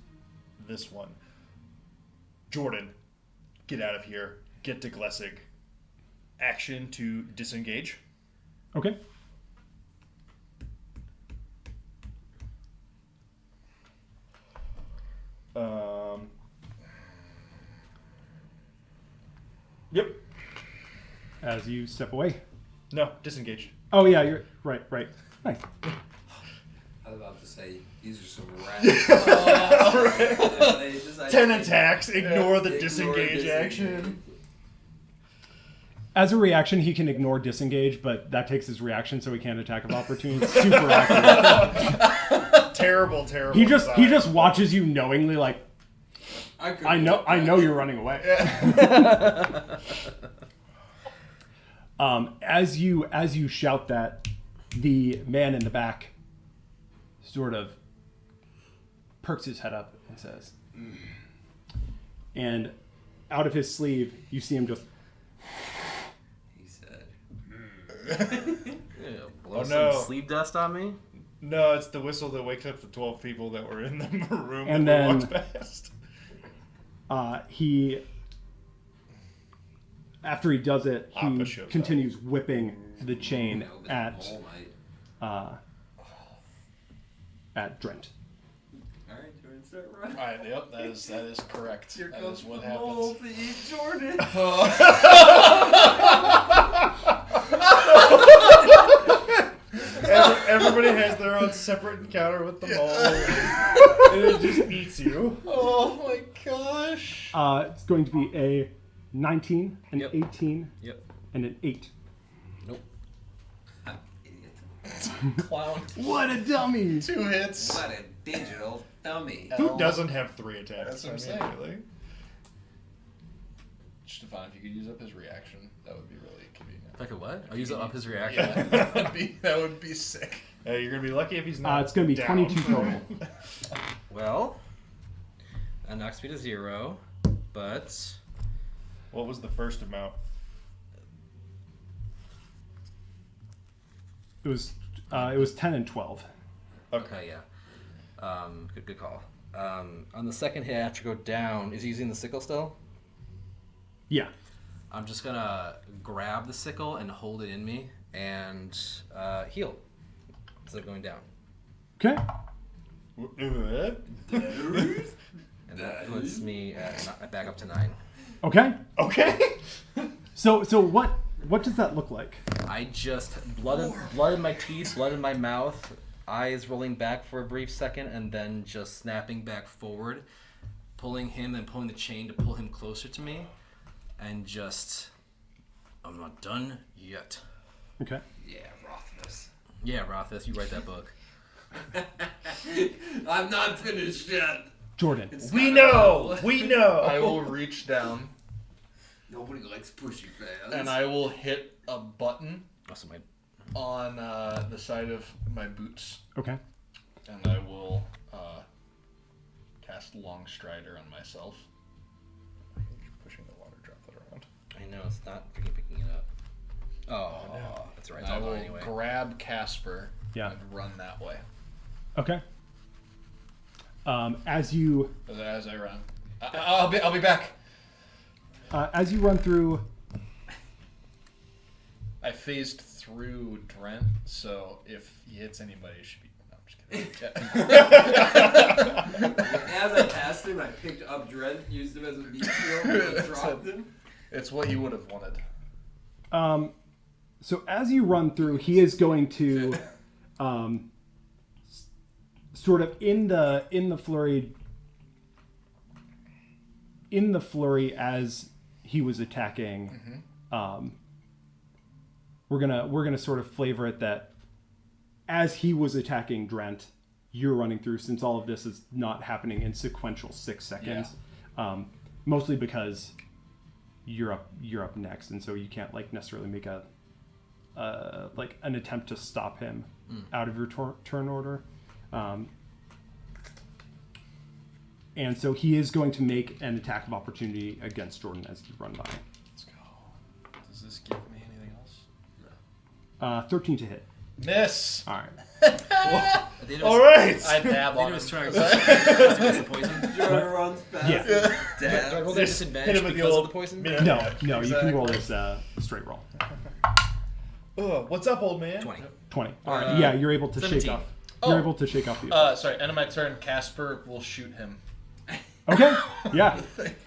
this one. Jordan, get out of here. Get to Glessig. Action to disengage. Okay. Yep. As you step away. No, disengage. Oh yeah, you're right. Nice. I was about to say, these are some rats. 10 attacks. Ignore the disengage action. As a reaction, he can ignore disengage, but that takes his reaction, so he can't attack of opportunity. It's super awkward. Terrible. He design. just watches you knowingly, like, I know you're running away. As you shout that, the man in the back sort of perks his head up and says, and out of his sleeve, you see him just. He said, Blow Oh, no. some sleep dust on me? No, it's the whistle that wakes up the 12 people that were in the room And that we then- walked past. He, after he does it, Appa he shows continues whipping the chain "Velvet at Mole Might." at Drent. All right, Jordan, start running. All right, yep, that is correct. Here That comes is what the mole happens. to eat Jordan. Everybody has their own separate encounter with the mole. And it just eats you. Oh my gosh! It's going to be a 19, an Yep. 18, Yep. and an 8. Nope. Idiot. Clown. What a dummy! 2 hits. What a digital dummy. Who L. doesn't have 3 attacks? That's what I'm I saying. mean, really? Stefan, if you could use up his reaction, that would be really convenient. If I could what? I'll use up his reaction. Yeah, that would be sick. Hey, you're gonna be lucky if he's not. It's going to be down. 22 total. Well, that knocks me to 0, but What was the first amount? It was 10 and 12. okay, yeah. Good call. On the second hit, I have to go down. Is he using the sickle still? Yeah. I'm just gonna grab the sickle and hold it in me and heal instead of going down. Okay. And that puts me back up to 9. Okay. Okay. So what does that look like? I just blood in my teeth, blood in my mouth, eyes rolling back for a brief second, and then just snapping back forward, pulling him and pulling the chain to pull him closer to me, and just I'm not done yet. Okay. Yeah, Rothfuss. Yeah, Rothfuss, you write that book. I'm not finished yet. Jordan. It's We kinda know. cool. We know. I will reach down Nobody likes pushy fans. and I will hit a button Also, my on the side of my boots, Okay. and I will cast Long Strider on myself. Pushing the water droplet around. I know it's not freaking picking it up. Oh, no. That's right. And I I'll go will anyway. grab Casper Yeah. and run that way Okay. As you as I run. I'll be back. as you run through, I phased through Drent, so if he hits anybody, it should be. No, I'm just kidding. As I passed him, I picked up Dredd, used him as a meat shield, and dropped him. It's what you would have wanted. so as you run through, he is going to, sort of in the flurry as he was attacking. We're gonna sort of flavor it that as he was attacking Drent, you're running through, since all of this is not happening in sequential 6 seconds. Mostly because you're up next, and so you can't like necessarily make a like an attempt to stop him out of your turn order. And so he is going to make an attack of opportunity against Jordan as you run by. Let's go. Does this give me anything else? 13 to hit. Miss. All right. All right. I dab on It was it. trying to poison. Jordan runs back. Yeah. Do I Dab. roll that Just hit disadvantage him with the because of old the poison? minute. No, Yeah, no, you can exactly. roll this straight roll. What's up, old man? 20. 20. All right. Yeah, you're able to 17. shake off. Oh. You're able to shake off the effect. Sorry, end of my turn, Casper will shoot him. Okay. Yeah.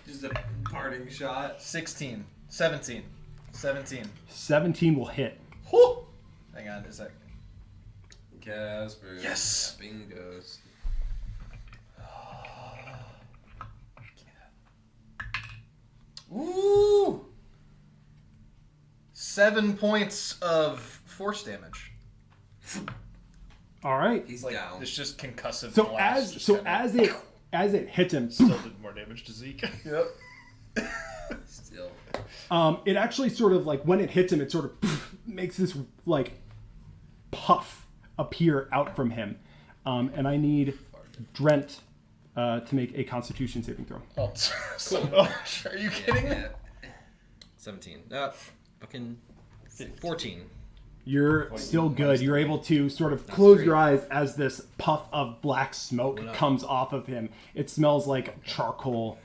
Just a parting shot. 16. 17. 17. 17 will hit. Whew. Hang on a sec. Casper. Yes. Bingos. Ooh! 7 points of force damage. All right. He's Like, down. it's just concussive So blast. as it hits him, Still did more damage to Zeke. Yep. Still. it actually sort of like when it hits him, it sort of makes this like puff appear out from him, and I need Drent to make a Constitution saving throw. Oh, are you kidding me? 17. Fucking 14. You're still good. You're able to sort of close great. your eyes as this puff of black smoke comes off of him. It smells like charcoal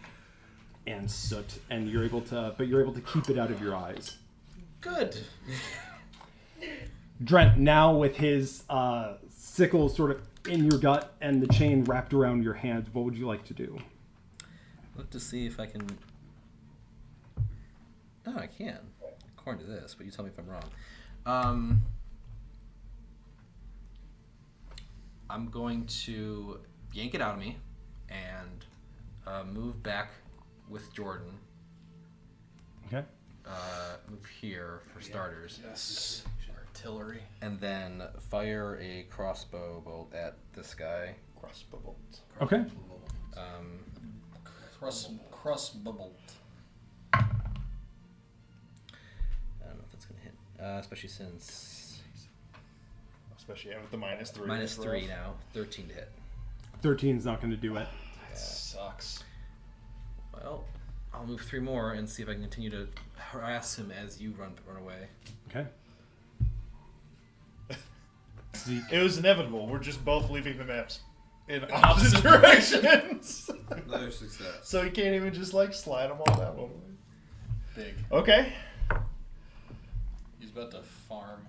and soot, and you're able to keep it out of your eyes. Good. Drent, now with his sickle sort of in your gut and the chain wrapped around your hand, what would you like to do? Look to see if I can. Oh, I can. According to this, but you tell me if I'm wrong. I'm going to yank it out of me and move back with Jordan. Okay. Move here for starters. Yes. Artillery. And then fire a crossbow bolt at this guy. Crossbow bolt. Okay. Crossbow. I don't know if that's going to hit. Especially since Especially with the -3. minus That's 3 rough. now. 13 to hit. 13 is not going to do it. That sucks. Well, I'll move 3 more and see if I can continue to harass him as you run away. Okay. Zeke. It was inevitable. We're just both leaving the maps in opposite directions. Another success. So you can't even just like slide them all that one way. Big. Okay. He's about to farm.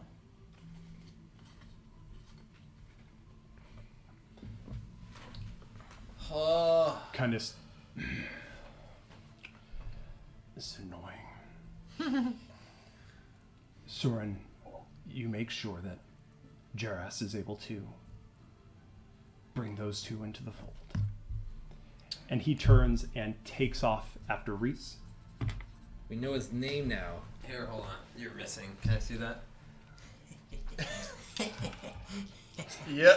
Kind of. It's annoying. Soren, you make sure that Jaras is able to bring those two into the fold. And he turns and takes off after Reese. We know his name now. Here, hold on. You're missing. Can I see that? Yeah.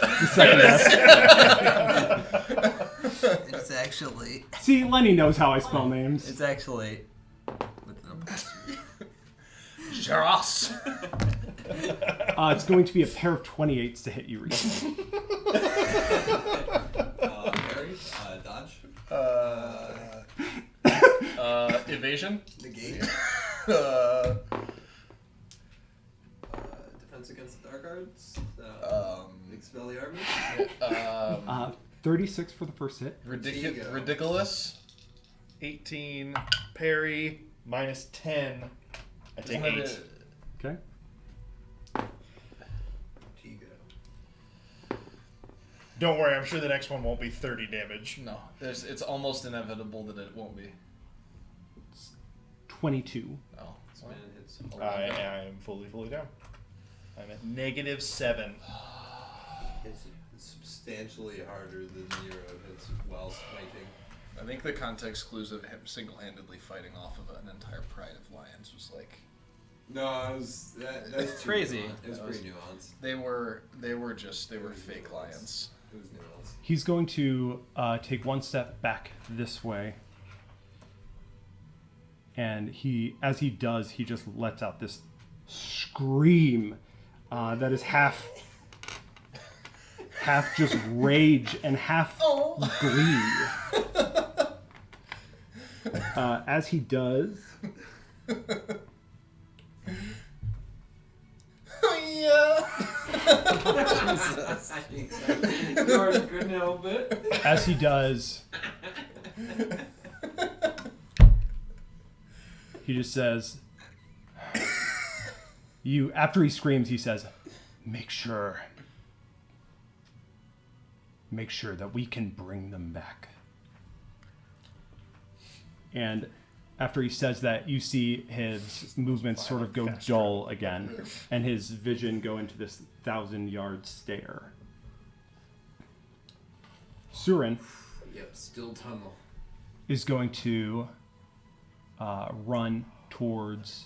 It's actually. See, Lenny knows how I spell names. It's actually. With an apostrophe. Jaros. It's going to be a pair of 28s to hit you, Reese. Parry. Dodge. Evasion. Negate. Defense against the dark arts. Expel the army. 36 for the first hit. Ridiculous. 18 parry -10. I take 8. Okay. Don't worry, I'm sure the next one won't be 30 damage. No, it's almost inevitable that it won't be. 22. Oh, This man hits. I am fully down. I'm at -7. It's substantially harder than Nero hits while smiting. I think the context clues of him single-handedly fighting off of an entire pride of lions was like No, it was that's Crazy. It was pretty nuanced. they were fake lions. It was nuanced. He's going to take one step back this way. And as he does, he just lets out this scream that is half just rage and half glee. As he does, Jordan couldn't help it. as he does, he just says, after he screams, he says, make sure that we can bring them back. And after he says that, you see his movements sort of go dull again, and his vision go into this 1,000-yard stare. Surin Yep, still tunnel. is going to run towards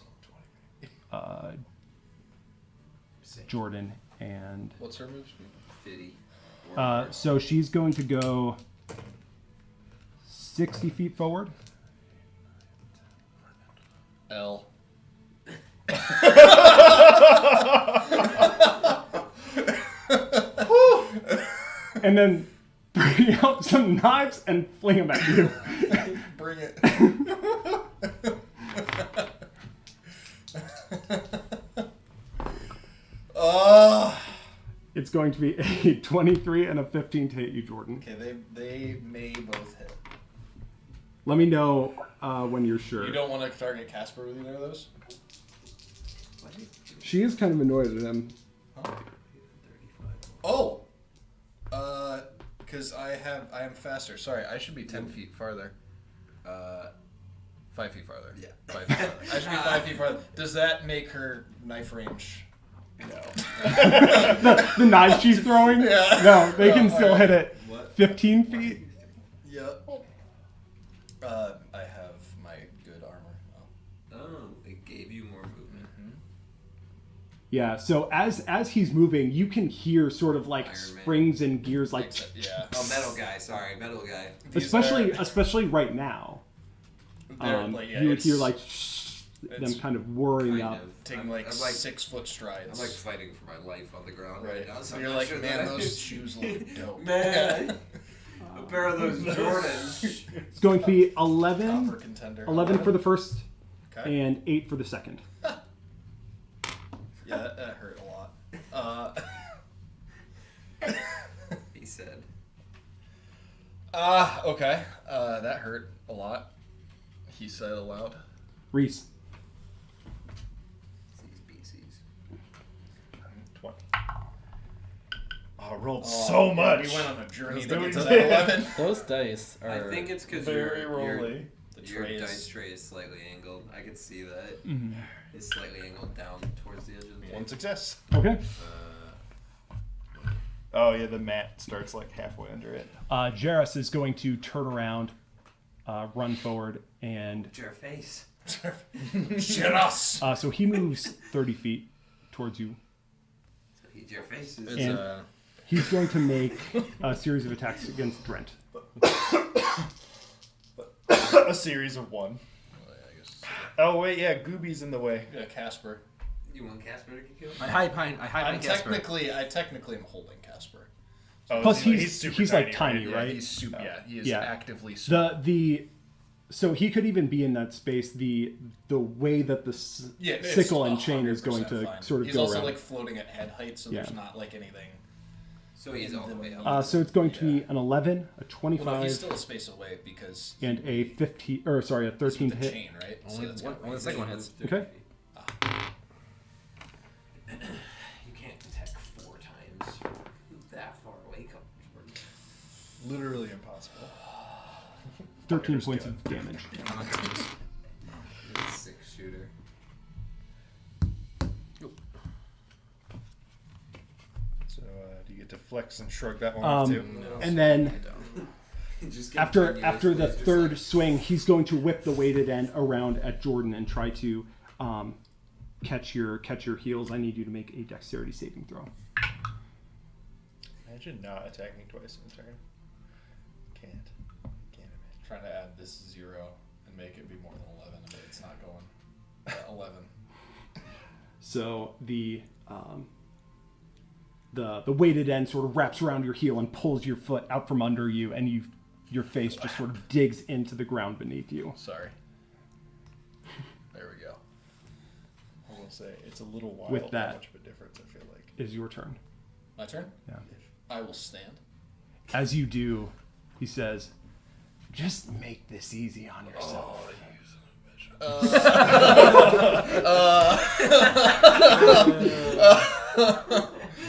Jordan, and What's her move speed? Fitty. so she's going to go 60 feet forward. L. And then bring out some knives and fling them at you. Bring it. It's going to be a 23 and a 15 to hit you, Jordan. Okay, they may both hit. Let me know when you're sure. You don't want to target Casper with either of those? She is kind of annoyed at him. Oh! Because I am faster. Sorry, I should be 10 feet farther. 5 feet farther. Yeah. 5 feet farther. I should be 5 feet farther. Does that make her knife range? No. The knives she's throwing? Yeah. No, they can No, still alright. hit it. 15 feet? Yep. I have my good armor. Oh, it gave you more movement. Yeah, so as he's moving, you can hear sort of like Iron Man. springs and gears, like Yeah. Oh, metal guy. Sorry, metal guy. These especially right now. they're, like, yeah, You would hear it's- like them it's kind of whirring Kind up. of. taking I'm like like 6-foot strides. I'm like fighting for my life on the ground Right. right now. So You're I'm like, not sure man, that those shoes look dope. Man, a pair of those Jordans. It's going to be 11, Copper contender. 11 for the first Okay. and 8 for the second. Yeah, that hurt a lot. He said. Okay. That hurt a lot. He said aloud. Reese. These BCs. 20. Oh, I rolled so much. We went on a journey to Let's get do to it. that 11. Those dice are. I think it's because Very your rolly. The your tray is- dice tray is slightly angled. I could see that. Mm-hmm. It's slightly angled down towards the edge of the One success. Okay. Oh yeah, the mat starts like halfway under it. Jairus is going to turn around, run forward, and Your face. Shit us. so he moves 30 feet towards you. Eat your faces. Is, And he's going to make a series of attacks against Drent. A series of 1. Oh wait, yeah, Gooby's in the way. Yeah, Casper. You want Casper to get killed? I hide behind I Casper. technically am holding Casper. Oh, Plus, super he's like tiny, Yeah, right? he's super. Yeah, he is Yeah. actively super. So he could even be in that space. The way that the It's sickle and chain is going 100% to fine. sort of He's go also around. like floating at head height, so there's Yeah. not like anything. So he's all the way up. So it's going to be an 11, a Well, no, 25, he's still a space away because and a 15, or sorry, a he's 13 with to the hit. chain, right? Only that's one- gotta only be- the second one hits. Okay. You can't attack 4 times that far away. Literally impossible. 13 points of damage. It's a 6-shooter. So do you get to flex and shrug that one off too? And then Just after continuously the just third like- swing, he's going to whip the weighted end around at Jordan and try to catch your heels. I need you to make a dexterity saving throw. Imagine not attacking twice in a turn. Can't imagine. Trying to add this 0 and make it be more than 11, but it's not going. 11. So the weighted end sort of wraps around your heel and pulls your foot out from under you, and your face just sort of digs into the ground beneath you. Sorry. There we go. I will say it's a little wild. With that- how much of a difference I feel like. Is your turn. My turn? Yeah. I will stand. As you do, he says, "Just make this easy on yourself."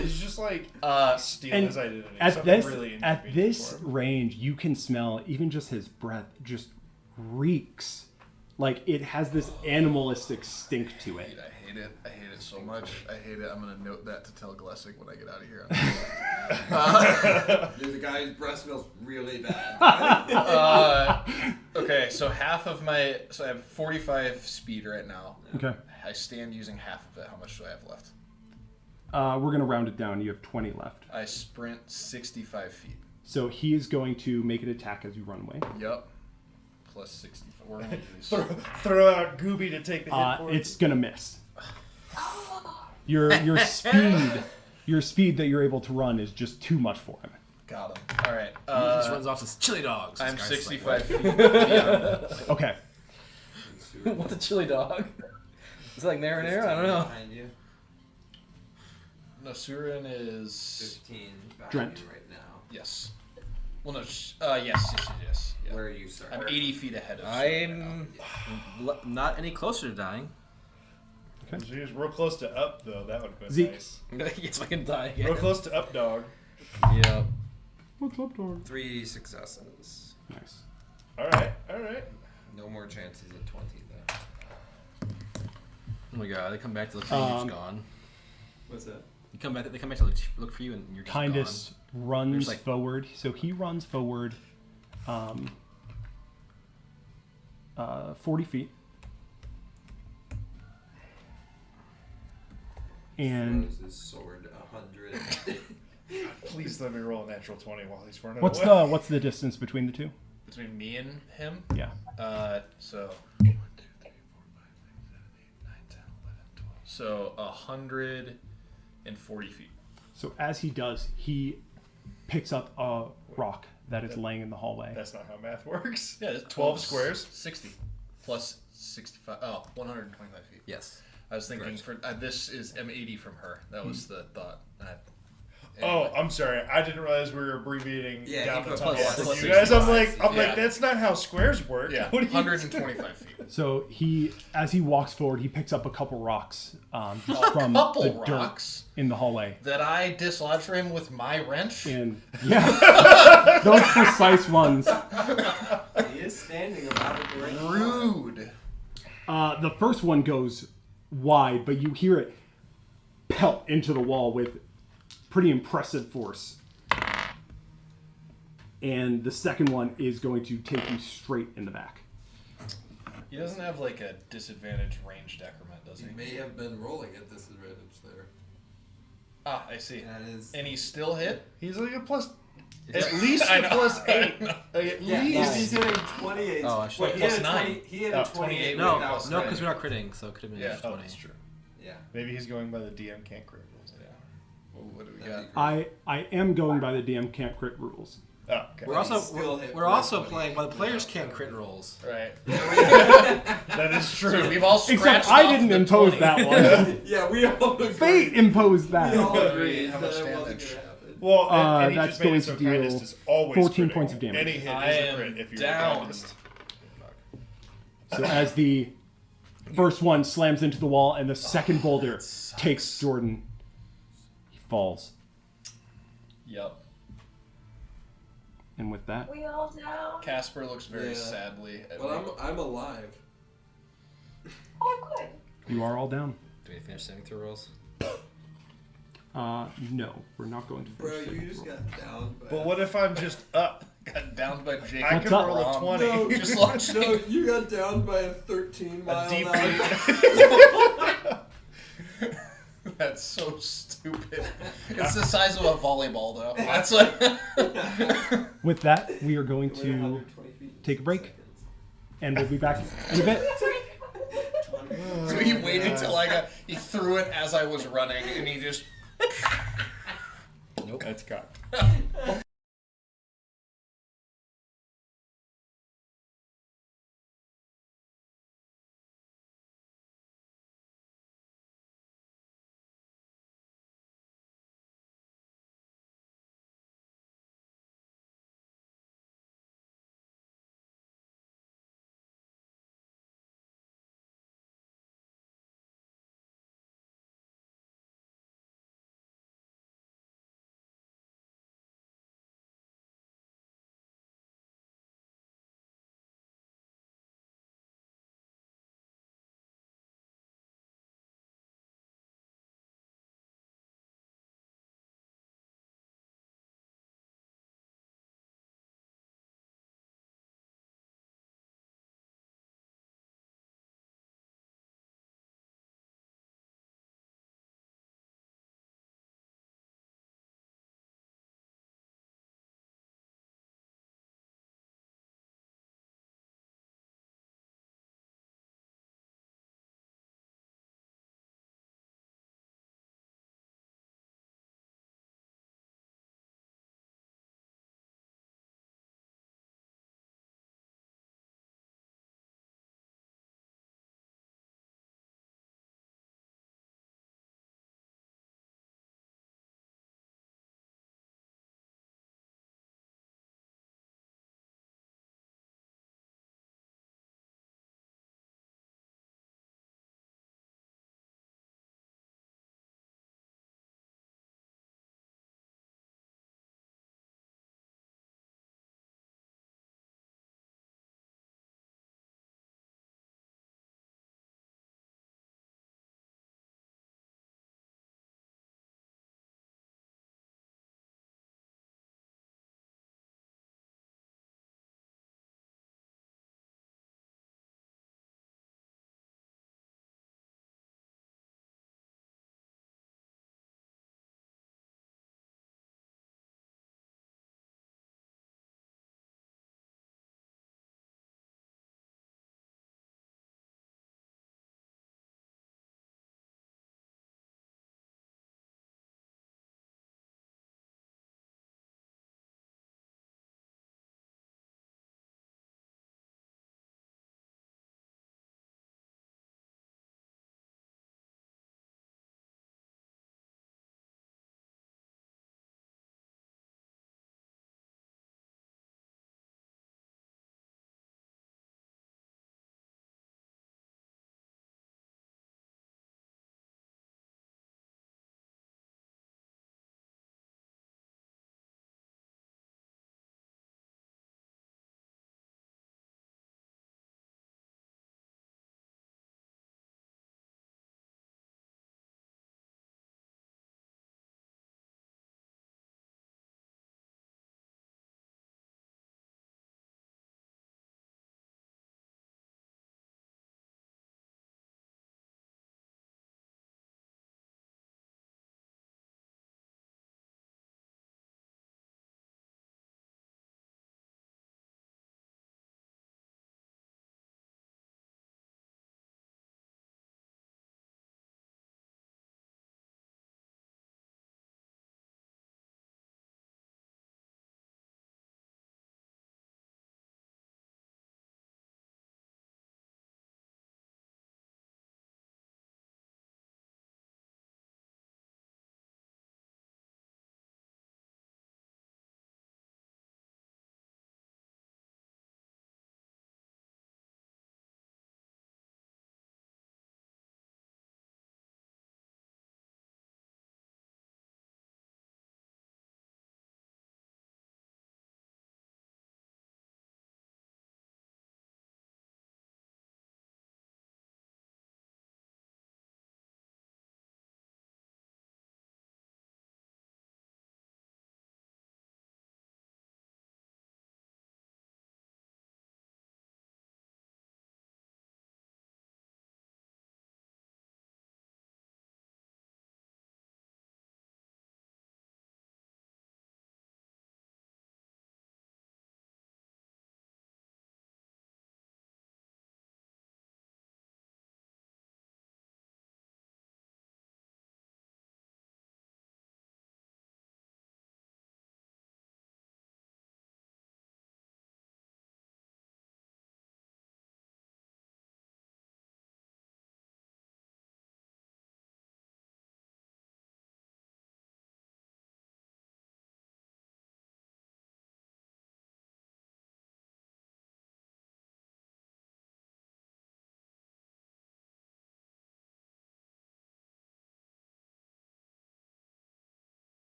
He's just like stealing And his identity. at Something this really at inconvenient this for him. range, you can smell even just his breath just reeks like it has this animalistic stink to it. I hate it. I hate it so much. I hate it. I'm gonna note that to tell Glessic when I get out of here. There's a guy whose breath smells really bad. Okay, so half of my... So I have 45 speed right now. Okay. I stand using half of it. How much do I have left? We're gonna round it down. You have 20 left. I sprint 65 feet. So he is going to make an attack as you run away. Yup. Plus 65. We're going to use... Throw out Gooby to take the hit for It's gonna miss. Your speed that you're able to run is just too much for him. Got him. All right. He just runs off to chili dogs. I'm This guy's 65 feet. Beyond. Okay. Like, what's a chili dog? Is it like marinara? I don't know. Behind you. No, Surin is... 15 behind Drent. you right now. Yes. Well, no. Yes. Yeah. Where are you, sir? I'm 80 feet ahead of Surin I'm not any closer to dying. So he was real close to up, though. That would have been Zeke. nice. Yes, I can die Real again. close to up, dog. Yeah. What's up, dog? 3 successes. Nice. All right. No more chances at 20 then. Oh my god, they come back to look for you, you're just gone. What's that? They come back to look for you, and you're just Kindus runs There's like- forward. So he runs forward 40 feet. And Throws his sword 100. Please let me roll a natural 20 while he's running what's away. what's the distance between the two? Between me and him? Yeah. So... 140 feet. So as he does, he picks up a rock that is laying in the hallway. That's not how math works. Yeah, it's 12 squares. 60. Plus 65. Oh, 125 feet. Yes. I was thinking this is M80 from her. That was the thought. Oh, I'm sorry. I didn't realize we were abbreviating Yeah, down he the put tunnel. plus For you 65. guys, I'm Yeah. like, that's not how squares work. Yeah, What are you 125 feet. So as he walks forward, he picks up a couple rocks just from Couple the rocks dirt in the hallway. that I dislodged for him with my wrench. And yeah, those precise ones. He is standing about it right now. Rude. The first one goes wide, but you hear it pelt into the wall with pretty impressive force. And the second one is going to take you straight in the back. He doesn't have like a disadvantage range decrement, does he? He may have been rolling at disadvantage there. Ah, I see. That is. And he's still hit? He's like a plus, at least a plus 8. Like, at Yeah, least. he's hitting 28. Oh, I should- Wait, he Plus had a 9. 20 He had a 28 No, without no, because crit. we're not critting, so it could have been Yeah. just 20. That's true. Yeah. Maybe he's going by the DM can't crit rules. Yeah. Well, what do we That'd got? be great. I am going by the DM can't crit rules. Oh, okay. We're also still hit we're for also 20. playing, but the players can't crit rolls. Right. That is true. So we've all scratched Except I off didn't the impose 20. that one. Yeah, we all agree. Fate imposed We all that. agree How that much it wasn't damage? gonna happen. Well, and he That's just made going it so to deal kindness is always 14 critting. points of damage. Any hit I is a am crit if you're down. kindest. So as the first one slams into the wall and the second boulder takes Jordan, he falls. Yep. And with that, We all down. Casper looks very Yeah. sadly at Well, me. I'm alive. Oh, good. you are all down. Do we finish saving throw rolls? No, we're not going to Bro, finish you saving just throw. got down by... But what if I'm just up? Got downed by Jake. I What's can up? roll a 20. No, Just launching. no, you got down by a 13 mile A deep an hour. That's so stupid. It's the size of a volleyball, though. That's like. With that, we are going We're to 120 feet in take a break. seconds. and we'll be back in a bit. So he waited till he threw it as I was running, and he just. Nope. That's cocked.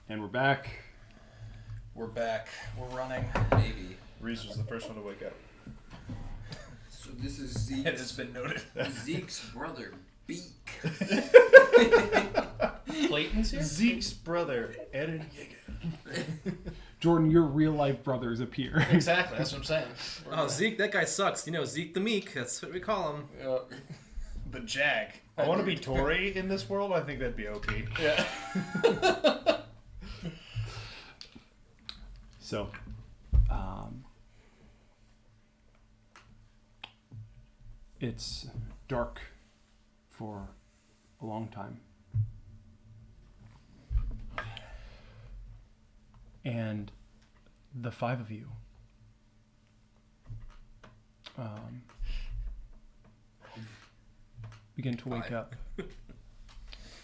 And we're back. We're back. We're running. Maybe. Reese was the first one to wake up. So this is It has Zeke's, been noted. Zeke's brother, Beak. Clayton's here? Zeke's brother, Eren Yeager. Jordan, your real life brothers appear. Exactly, that's what I'm saying. Oh, Zeke, that guy sucks. You know, Zeke the Meek. That's what we call him. The Jag. I want to be Tori in this world. I think that'd be OP. Yeah. So, it's dark for a long time. And the five of you begin to wake up.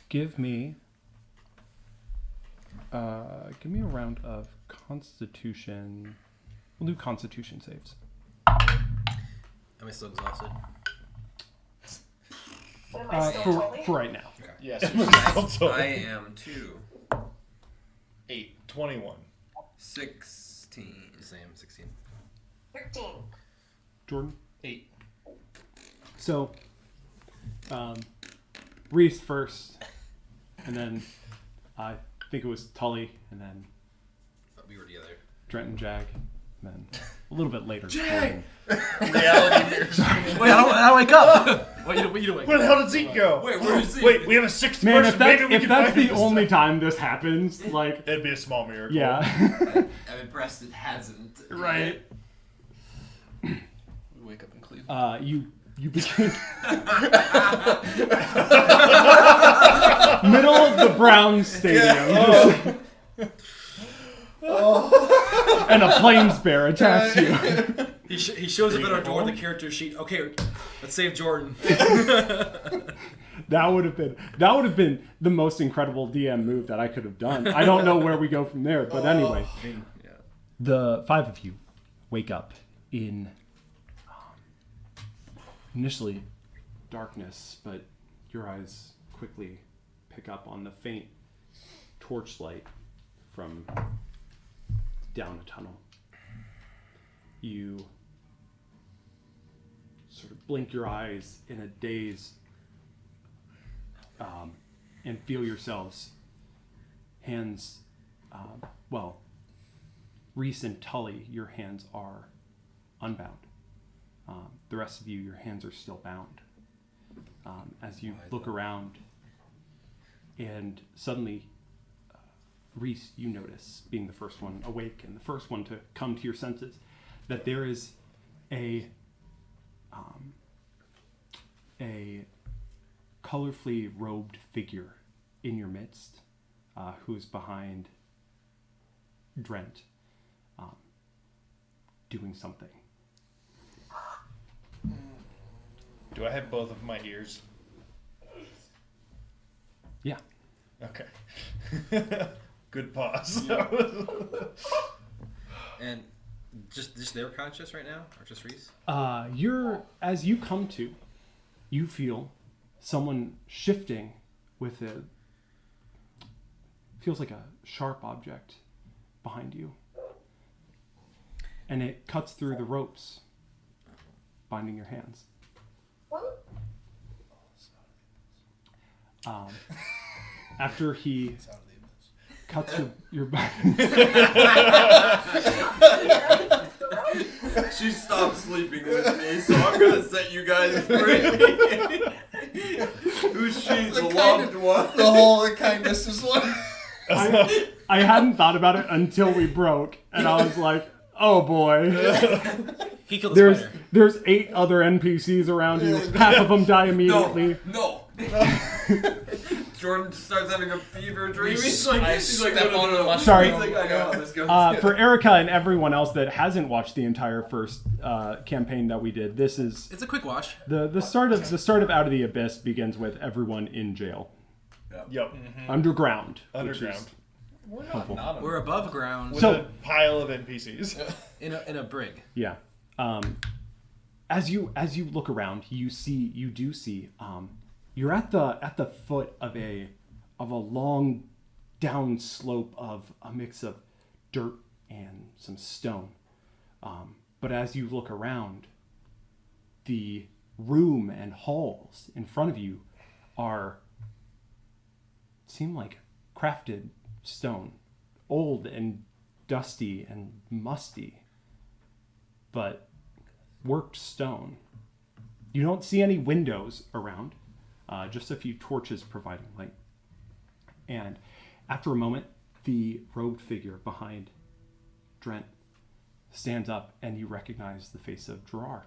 Give me a round of Constitution. We'll do Constitution saves. Am I still exhausted? Am I still Tully? For right now. Yes. I am too. 8, 21. 16. Same, 16. 13. Jordan? 8. So, Reese first, and then I think it was Tully, and then We were together. Trent and Jag, and then a little bit later. Jag! Jordan. Reality mirrors. Wait, how do I wake up? What you doing? Where the hell did Zeke go? Wait, where is Zeke? Wait, we have a sixth Man, person. if that's, Maybe we if can that's find the this only time. time this happens, like, It'd be a small miracle. yeah. I'm impressed it hasn't. Right. We wake up in Cleveland. You begin middle of the Browns Stadium, and a flames bear attacks you. He shows up at our door with the character sheet. Okay, let's save Jordan. That would have been the most incredible DM move that I could have done. I don't know where we go from there, but anyway, the five of you wake up in initially darkness, but your eyes quickly pick up on the faint torchlight from down a tunnel. You sort of blink your eyes in a daze and feel yourselves hands, Reese and Tully, your hands are unbound. The rest of you, your hands are still bound. As you look around, and suddenly, Reese, you notice, being the first one awake and the first one to come to your senses, that there is a colorfully robed figure in your midst, who's behind Drent, doing something. Do I have both of my ears? Yeah. Okay. Good pause. And just they were conscious right now, or just Reese? As you come to, you feel someone shifting with feels like a sharp object behind you. And it cuts through the ropes binding your hands. After he cuts your She stopped sleeping with me, so I'm gonna set you guys free. Who's she? The loved one. The whole kindness is one. I hadn't thought about it until we broke, and I was like, oh boy. He killed the spider. There's 8 other NPCs around you. Half of them die immediately. No. Jordan starts having a fever dream. He's I like, step on the mushroom. Sorry. He's like, I know how this goes. For Erica and everyone else that hasn't watched the entire first campaign that we did, this is It's a quick watch. the start of Out of the Abyss begins with everyone in jail, Yep. underground. which Underground. is We're helpful. not We're above ground With So- a pile of NPCs. in a brig. Yeah. As you look around, you do see you're at the foot of a long down slope of a mix of dirt and some stone. But as you look around, the room and halls in front of you seem like crafted stone, old and dusty and musty, but worked stone. You don't see any windows around, just a few torches providing light. And after a moment, the robed figure behind Drent stands up, and you recognize the face of Gerard.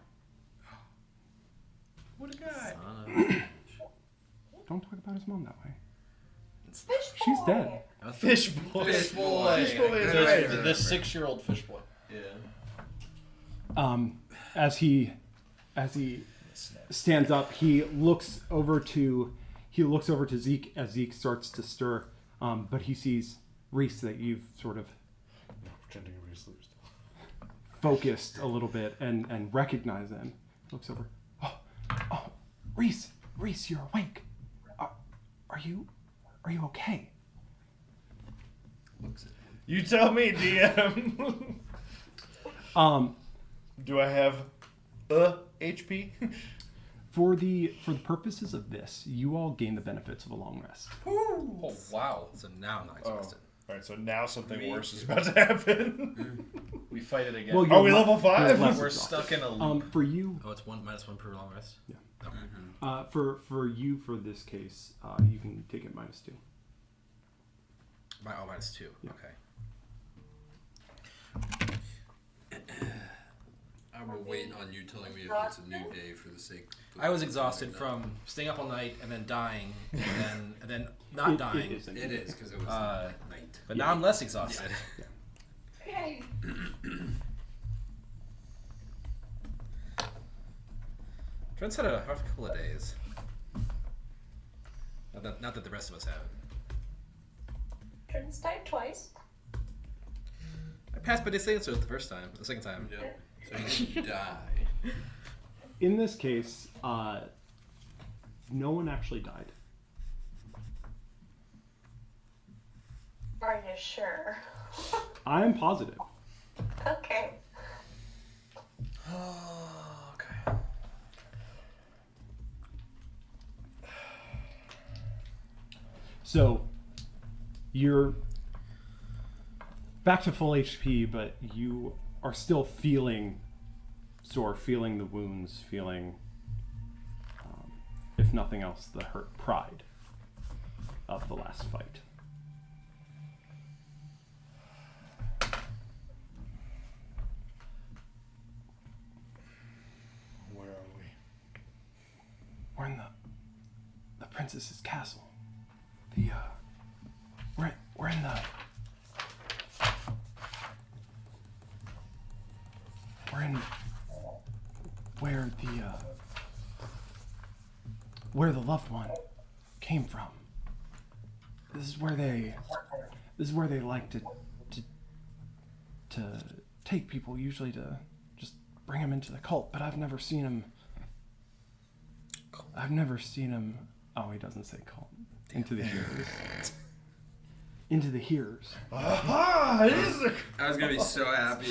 What a guy. Don't talk about his mom that way. Fish She's boy. dead. Fish boy. Fish boy. Fish boy is The- right. the 6-year-old fish boy. Yeah. As he stands up, he looks over to Zeke as Zeke starts to stir, but he sees Reese, that you've sort of Pretending to be asleep still. focused a little bit and recognize him. Looks over. Oh, Reese, you're awake. Are you okay? Looks at him. You tell me, DM. Do I have HP? For the purposes of this, you all gain the benefits of a long rest. Oh, wow. So now I'm not Oh. exhausted. All right, so now something worse is about to happen. We fight it again. Well, Are we you're level you're 5? less We're exhausted. stuck in a loop. For you, Oh, it's -1 per long rest. Yeah. Okay. for you, for this case, you can take it -2. -2. Yeah. Okay. I will wait on you telling me if it's a new day for the sake. I was exhausted from staying up all night and then dying and then not dying. It is. It is because it was night. But now I'm less exhausted. Okay. Trent's had a rough couple of days. Not that the rest of us have. Trent's died twice. I passed by the so the second time. Yep. So you can die. In this case, no one actually died. Are you sure? I am positive. Okay. Okay. So, you're back to full HP, but you are still feeling sore, feeling the wounds, feeling, if nothing else, the hurt pride of the last fight. Where are we? We're in the princess's castle. We're in the. We're in where the loved one came from. This is where they like to take people, usually to just bring them into the cult. But I've never seen him. Oh, he doesn't say cult. Into the hearers. Into the hearers. Aha! It is the I was gonna be so happy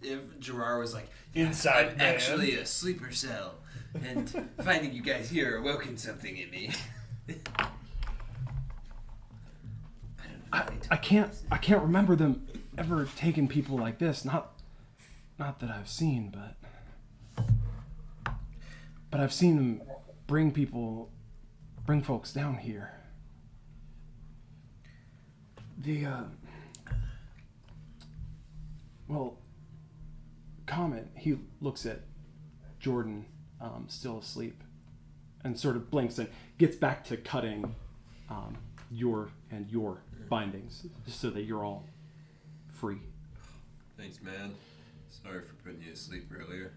if Gerard was like, inside I'm man. actually a sleeper cell, and finding you guys here awoken something in me. I can't remember them ever taking people like this. Not that I've seen, but I've seen them bring folks down here. Comet, he looks at Jordan, still asleep, and sort of blinks and gets back to cutting your bindings, so that you're all free. Thanks, man. Sorry for putting you to sleep earlier.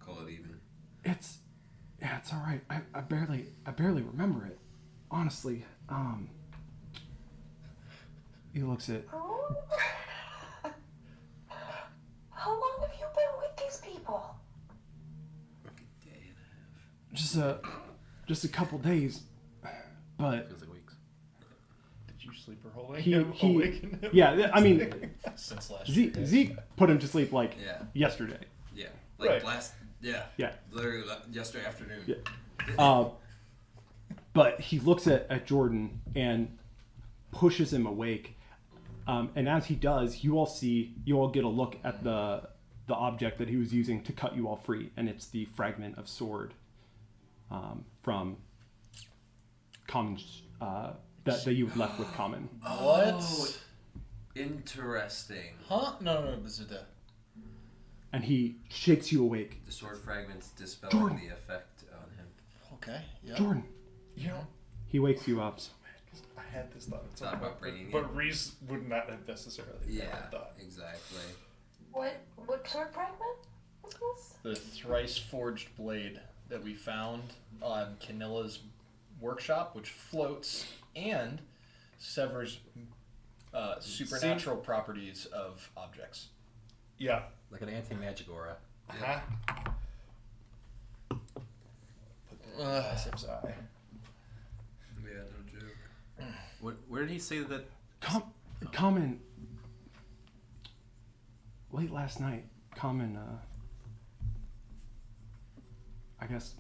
Call it even. It's all right. I barely remember it, honestly. He looks at. How long have you been with these people? A day and a half. Just a couple days, but Feels like weeks. Did you sleeper holding He- him, he- awaken him. yeah, I mean, Since last year. Zeke put him to sleep like Yeah. yesterday. Yeah. Like Right. last. Yeah. Yeah. Literally yesterday afternoon. Yeah. But he looks at Jordan and pushes him awake. And as he does, you all get a look at the object that he was using to cut you all free, and it's the fragment of sword from Common's that you left with Common. What? Oh, interesting. Huh? No, this is the. And he shakes you awake. The sword fragments dispelling Jordan. the effect on him. Okay. Yeah. Jordan. You know. He wakes you up. I had this thought. It's not about bringing but in- Reese would not have necessarily had Yeah. that thought. Exactly. What sword fragment is this? The thrice forged blade that we found on Canilla's workshop, which floats and severs supernatural properties of objects. Yeah. Like an anti-magic aura. Uh-huh. Bicep's eye. Yeah, no joke. Where did he say that? Common. Late last night, Common, I guess,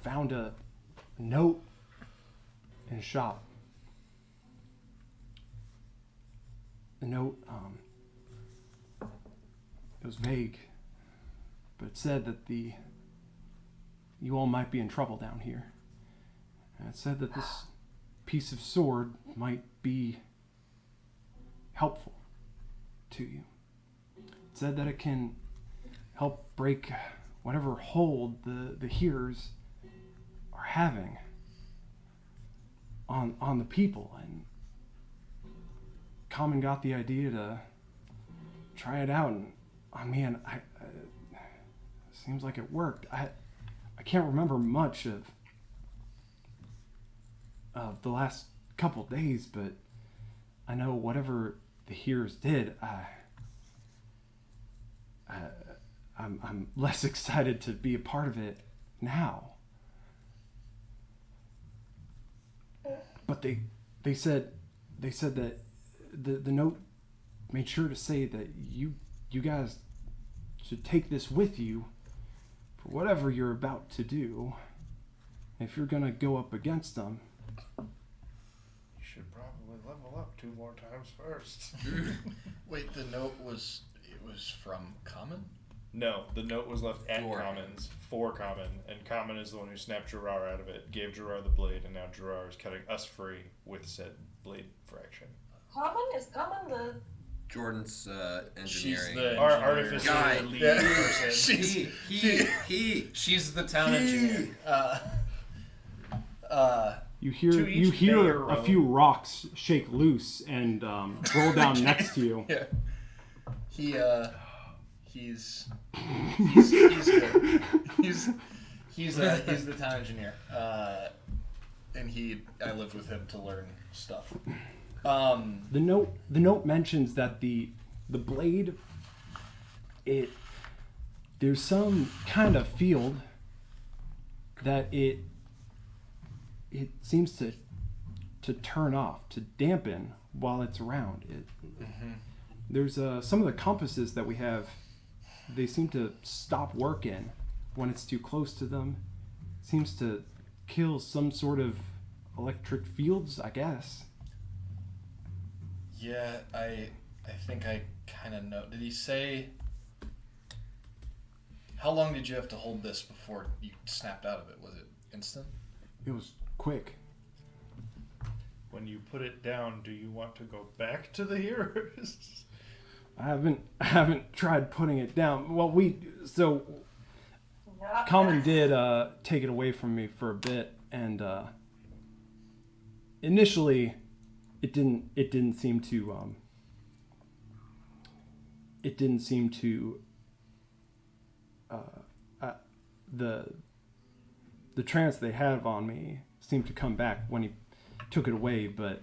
found a note in his shop. The note, it was vague, but it said that you all might be in trouble down here. And it said that this piece of sword might be helpful to you. It said that it can help break whatever hold the hearers are having on the people, and Common got the idea to try it out, and man, seems like it worked. I can't remember much of the last couple days, but I know whatever the hearers did, I'm less excited to be a part of it now. But they said that the note made sure to say that you guys should take this with you for whatever you're about to do. If you're gonna go up against them, You should probably level up 2 more times first. Wait, the note was from Common? No, the note was left at For Common's for Common, and Common is the one who snapped Gerard out of it, gave Gerard the blade, and now Gerard is cutting us free with said blade fraction. Common? Is Common the... Jordan's engineering. She's the Our engineer. artificer Guy. lead Yeah. person. She's the town engineer. you To each hear their a own. few rocks shake loose and roll down next to you. Yeah. He's good. He's the town engineer. And I lived with him to learn stuff. The note mentions that the blade, there's some kind of field that it seems to turn off, to dampen while it's around. There's some of the compasses that we have, they seem to stop working when it's too close to them. Seems to kill some sort of electric fields, I guess. Yeah, I think I kind of know. Did he say... How long did you have to hold this before you snapped out of it? Was it instant? It was quick. When you put it down, do you want to go back to the heroes? I haven't tried putting it down. Well, Not Common did take it away from me for a bit, and initially it didn't seem to the trance they have on me seemed to come back when he took it away, but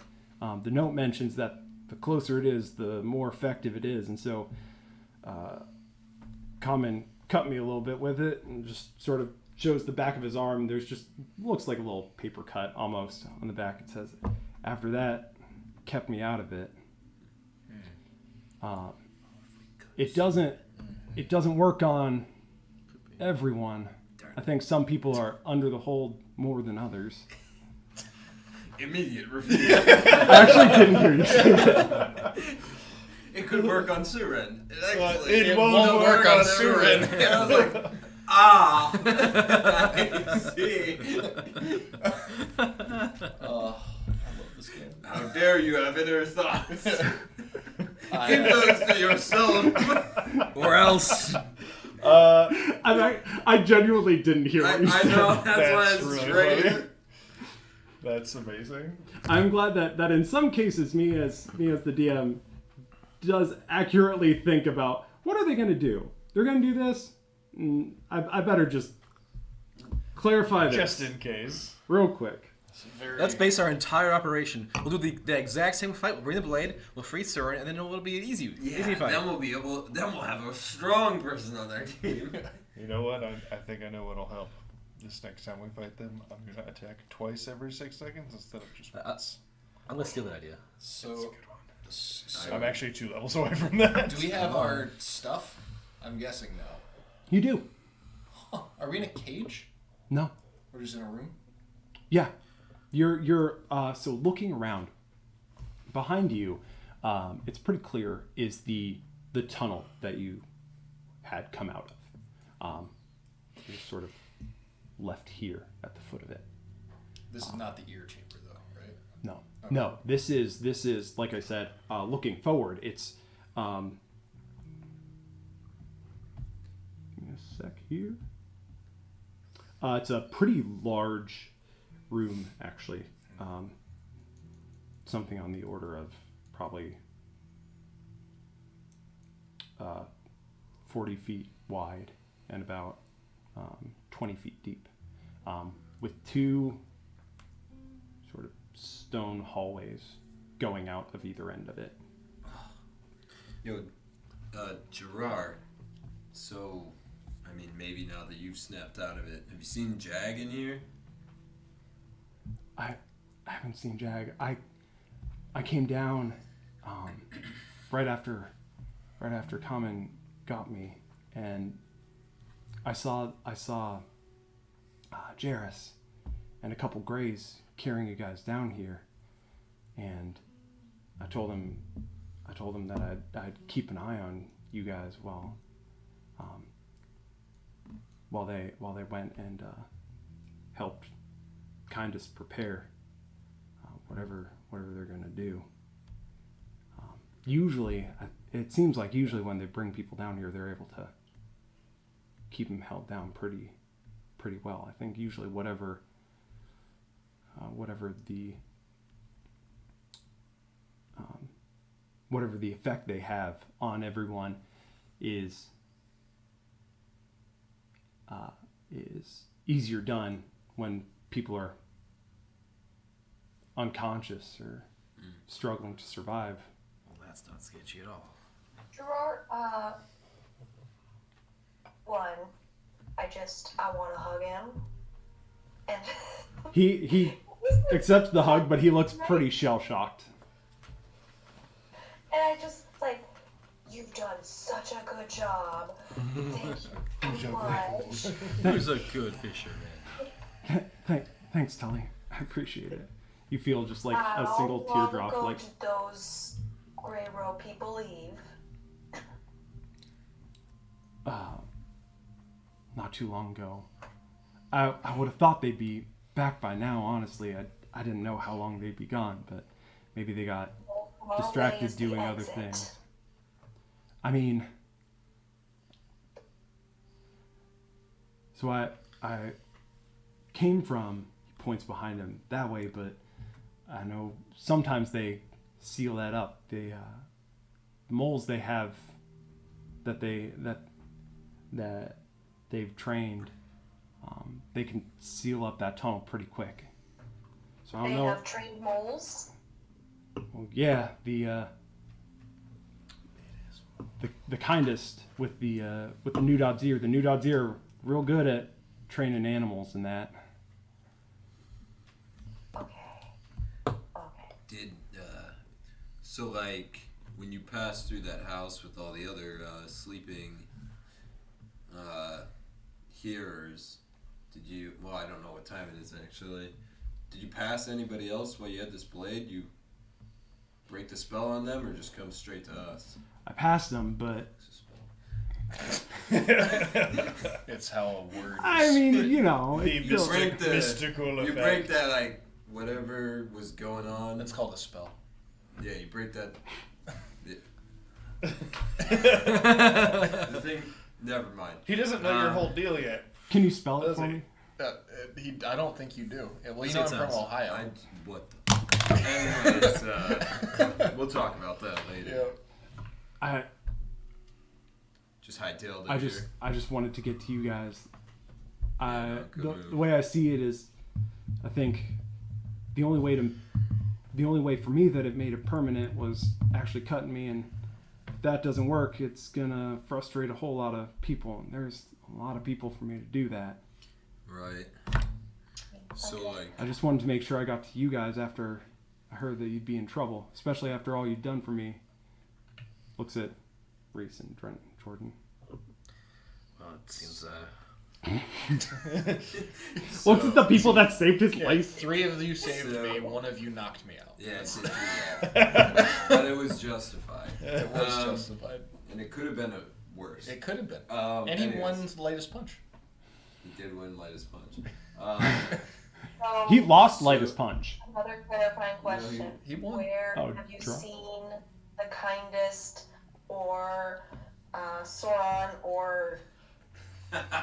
the note mentions that the closer it is, the more effective it is, and so Common cut me a little bit with it and just sort of shows the back of his arm. There's just looks like a little paper cut almost on the back. It says, after that, kept me out of it. It doesn't work on everyone. I think some people are under the hold more than others. Immediate review. I actually didn't hear you say that. It could work on Suren. It won't work on Suren. And I was like, I see. I love this game. How dare you have inner thoughts? Keep those to yourself. Or else. I genuinely didn't hear what you I said. know, that's why it's really straight. funny. That's amazing. I'm glad that in some cases me as the DM does accurately think about what are they going to do. They're going to do this. I better just clarify this Just in case. real quick. Let's base our entire operation. We'll do the exact same fight. We'll bring the blade. We'll free Surin, and then it'll be an easy fight. Then we'll have a strong person on our team. You know what? I think I know what'll help. This next time we fight them, I'm going to attack twice every 6 seconds instead of just once. I'm gonna steal that idea. So, I'm actually 2 levels away from that. do we have our stuff? I'm guessing no. You do. Huh. Are we in a cage? No. Or just in a room? Yeah. You're so looking around behind you, it's pretty clear is the tunnel that you had come out of. You're sort of left here at the foot of it. This is not the ear chamber, though, right? No. Okay. No. This is like I said, looking forward. It's give me a sec here. It's a pretty large room, actually. Something on the order of probably 40 feet wide and about 20 feet deep, with 2 sort of stone hallways going out of either end of it. Yo, Gerard, so, I mean, maybe now that you've snapped out of it, have you seen Jag in here? I haven't seen Jag. I came down right after Common got me, and I saw Jairus and a couple Greys carrying you guys down here, and I told him that I'd keep an eye on you guys while they went and helped Kindest prepare whatever they're gonna do. Usually, it seems like when they bring people down here, they're able to keep them held down pretty well. I think usually whatever the effect they have on everyone is easier done when people are unconscious or struggling to survive. Well, that's not sketchy at all. Gerard, one, I want to hug him. And He accepts the hug, but he looks pretty shell-shocked. And I just, you've done such a good job. Thank you so much. Who's a good fisherman? Thanks, Tully. I appreciate it. You feel just like a single How long teardrop. ago Like did those Grey Row people leave? not too long ago. I would have thought they'd be back by now, honestly. I didn't know how long they'd be gone, but maybe they got distracted doing other things. I mean, so I came from, he points behind him that way, but I know sometimes they seal that up. The moles they have that they've trained, they can seal up that tunnel pretty quick. So I don't They know. have trained moles? Well, yeah, the kindest with the new dog's ear. The new dog's ear are real good at training animals and that. Okay. Did So, like, when you passed through that house with all the other sleeping hearers, did you... Well, I don't know what time it is, actually. Did you pass anybody else while you had this blade? You break the spell on them, or just come straight to us? I passed them, but It's how a word. I mean, you know, The it's still- break the- mystical You effect. break that, like, whatever was going on. That's called a spell. Yeah, you break that... The thing... Never mind. He doesn't know your whole deal yet. Can you spell it Does for he? me? I don't think you do. Well, you Say know it I'm from sounds- Ohio. What the... Anyways, we'll talk about that later. I Just hightailed it I here. just wanted to get to you guys. good The move. way I see it is, I think the only way for me that it made it permanent was actually cutting me, and if that doesn't work, it's gonna frustrate a whole lot of people, and there's a lot of people for me to do that. Right. So, like... I just wanted to make sure I got to you guys after I heard that you'd be in trouble, especially after all you'd done for me. Looks at Reese and Jordan. Well, it seems Looks at the people that saved his life. 3 of you saved So- me. 1 of you knocked me out. Yeah, it did do that. But it was justified. It was justified. And it could have been worse. It could have been. And And he won the latest punch. He did win lightest punch. He lost So- lightest punch. Another clarifying question. he won. Where Oh, have you draw. seen the kindest or Sauron or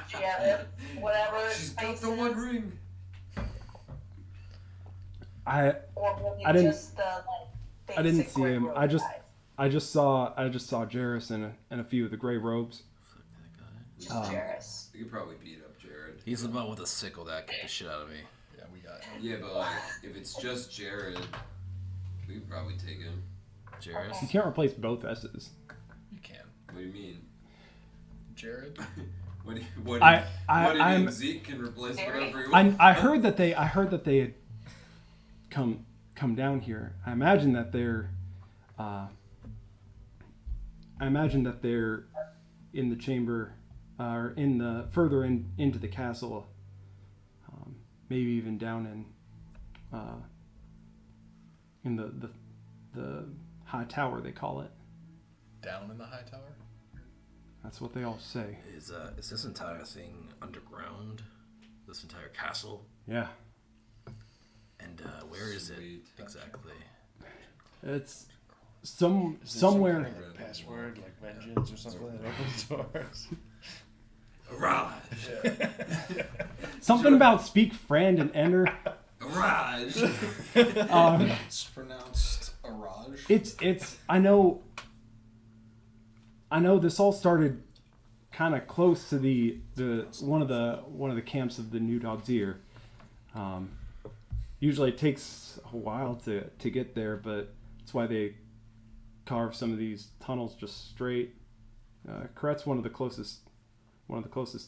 Jared, whatever She's got faces, the one ring. I or were you I didn't- just the like I didn't basic see him. Grey I Robe just guys? I just saw Jairus and a few of the gray robes. Just um, Jairus. You could probably beat up Jared. he's the one with a sickle that kicked the shit out of me. Yeah, we got it. Yeah, but like, if it's just Jared, we could probably take him. Jairus? You can't replace both S's. You can. What do you mean? Jared? What do you I'm- mean? Zeke can replace whatever he wants. I heard that they had come down here. I imagine that they're in the chamber, or in the further into the castle, maybe even down in the high tower, they call it. Down in the high tower? That's what they all say. Is this entire thing underground? This entire castle? Yeah, And where is it Sweet. exactly? it's somewhere. Password like vengeance or something that opens doors. Raj! Something about speak friend and enter. Raj! It's pronounced Araj. It's I know this all started kind of close to the one of the camps of the New Dog's Ear. Usually it takes a while to get there, but that's why they carve some of these tunnels just straight. Corette's one of the closest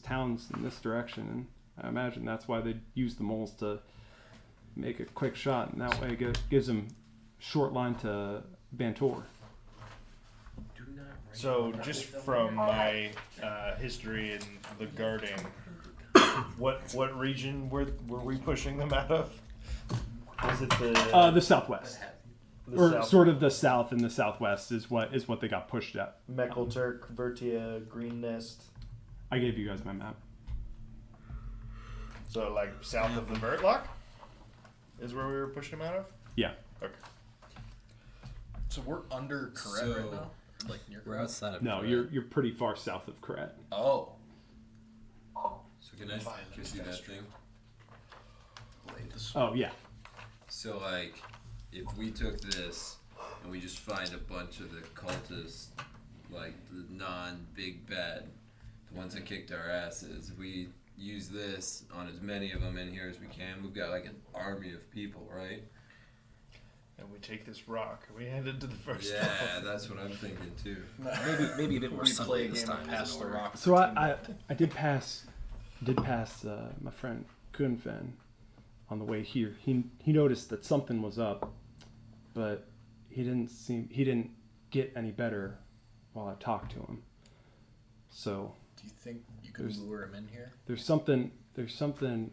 towns in this direction, and I imagine that's why they use the moles to make a quick shot, and that way it gives them short line to Bantor. So, just from my history in the guarding, what region were we pushing them out of? Was it The southwest, the or south? sort of the south and the southwest is what they got pushed at. Meckleturk, Vertia, Green Nest. I gave you guys my map. So, like south of the Vertlock is where we were pushing them out of. Yeah, Okay. So we're under Corette So- right now? Like near We're Corette? outside of no, Corette. you're pretty far south of Corette. Oh. So can I see that thing? Oh yeah, So like, if we took this and we just find a bunch of the cultists, like the non-big bad, the ones that kicked our asses, we use this on as many of them in here as we can. We've got like an army of people, right? And we take this rock. We head into the first. Yeah, that's what I'm thinking too. Maybe a bit more We play subtly a this game time. of is pass in the order. rock. so I did pass my friend Kunfen on the way here. He noticed that something was up, but he didn't get any better while I talked to him. So Do you think you could There's- lure him in here? there's something.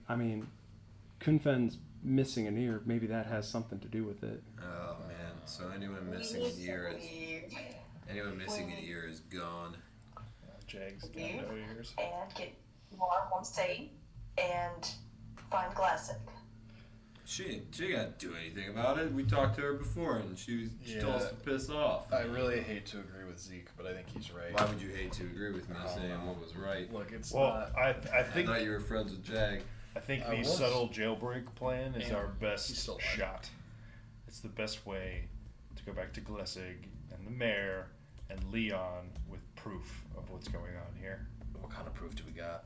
I mean, Kunfen's missing an ear. Maybe that has something to do with it. Oh man! So anyone We missing need an to ear is leave gone. Jags got Leave. no ears. and get more home safe and find Glassic. She didn't do anything about it. We talked to her before, and she told us to piss off. I really hate to agree with Zeke, but I think he's right. Why would you hate to agree with me saying what was right? Look, it's Well, not. I I think thought you were friends with Jag. I think I the was. subtle jailbreak plan is And our he's best still alive. shot. It's the best way to go back to Glessig and the mayor and Leon with proof of what's going on here. What kind of proof do we got?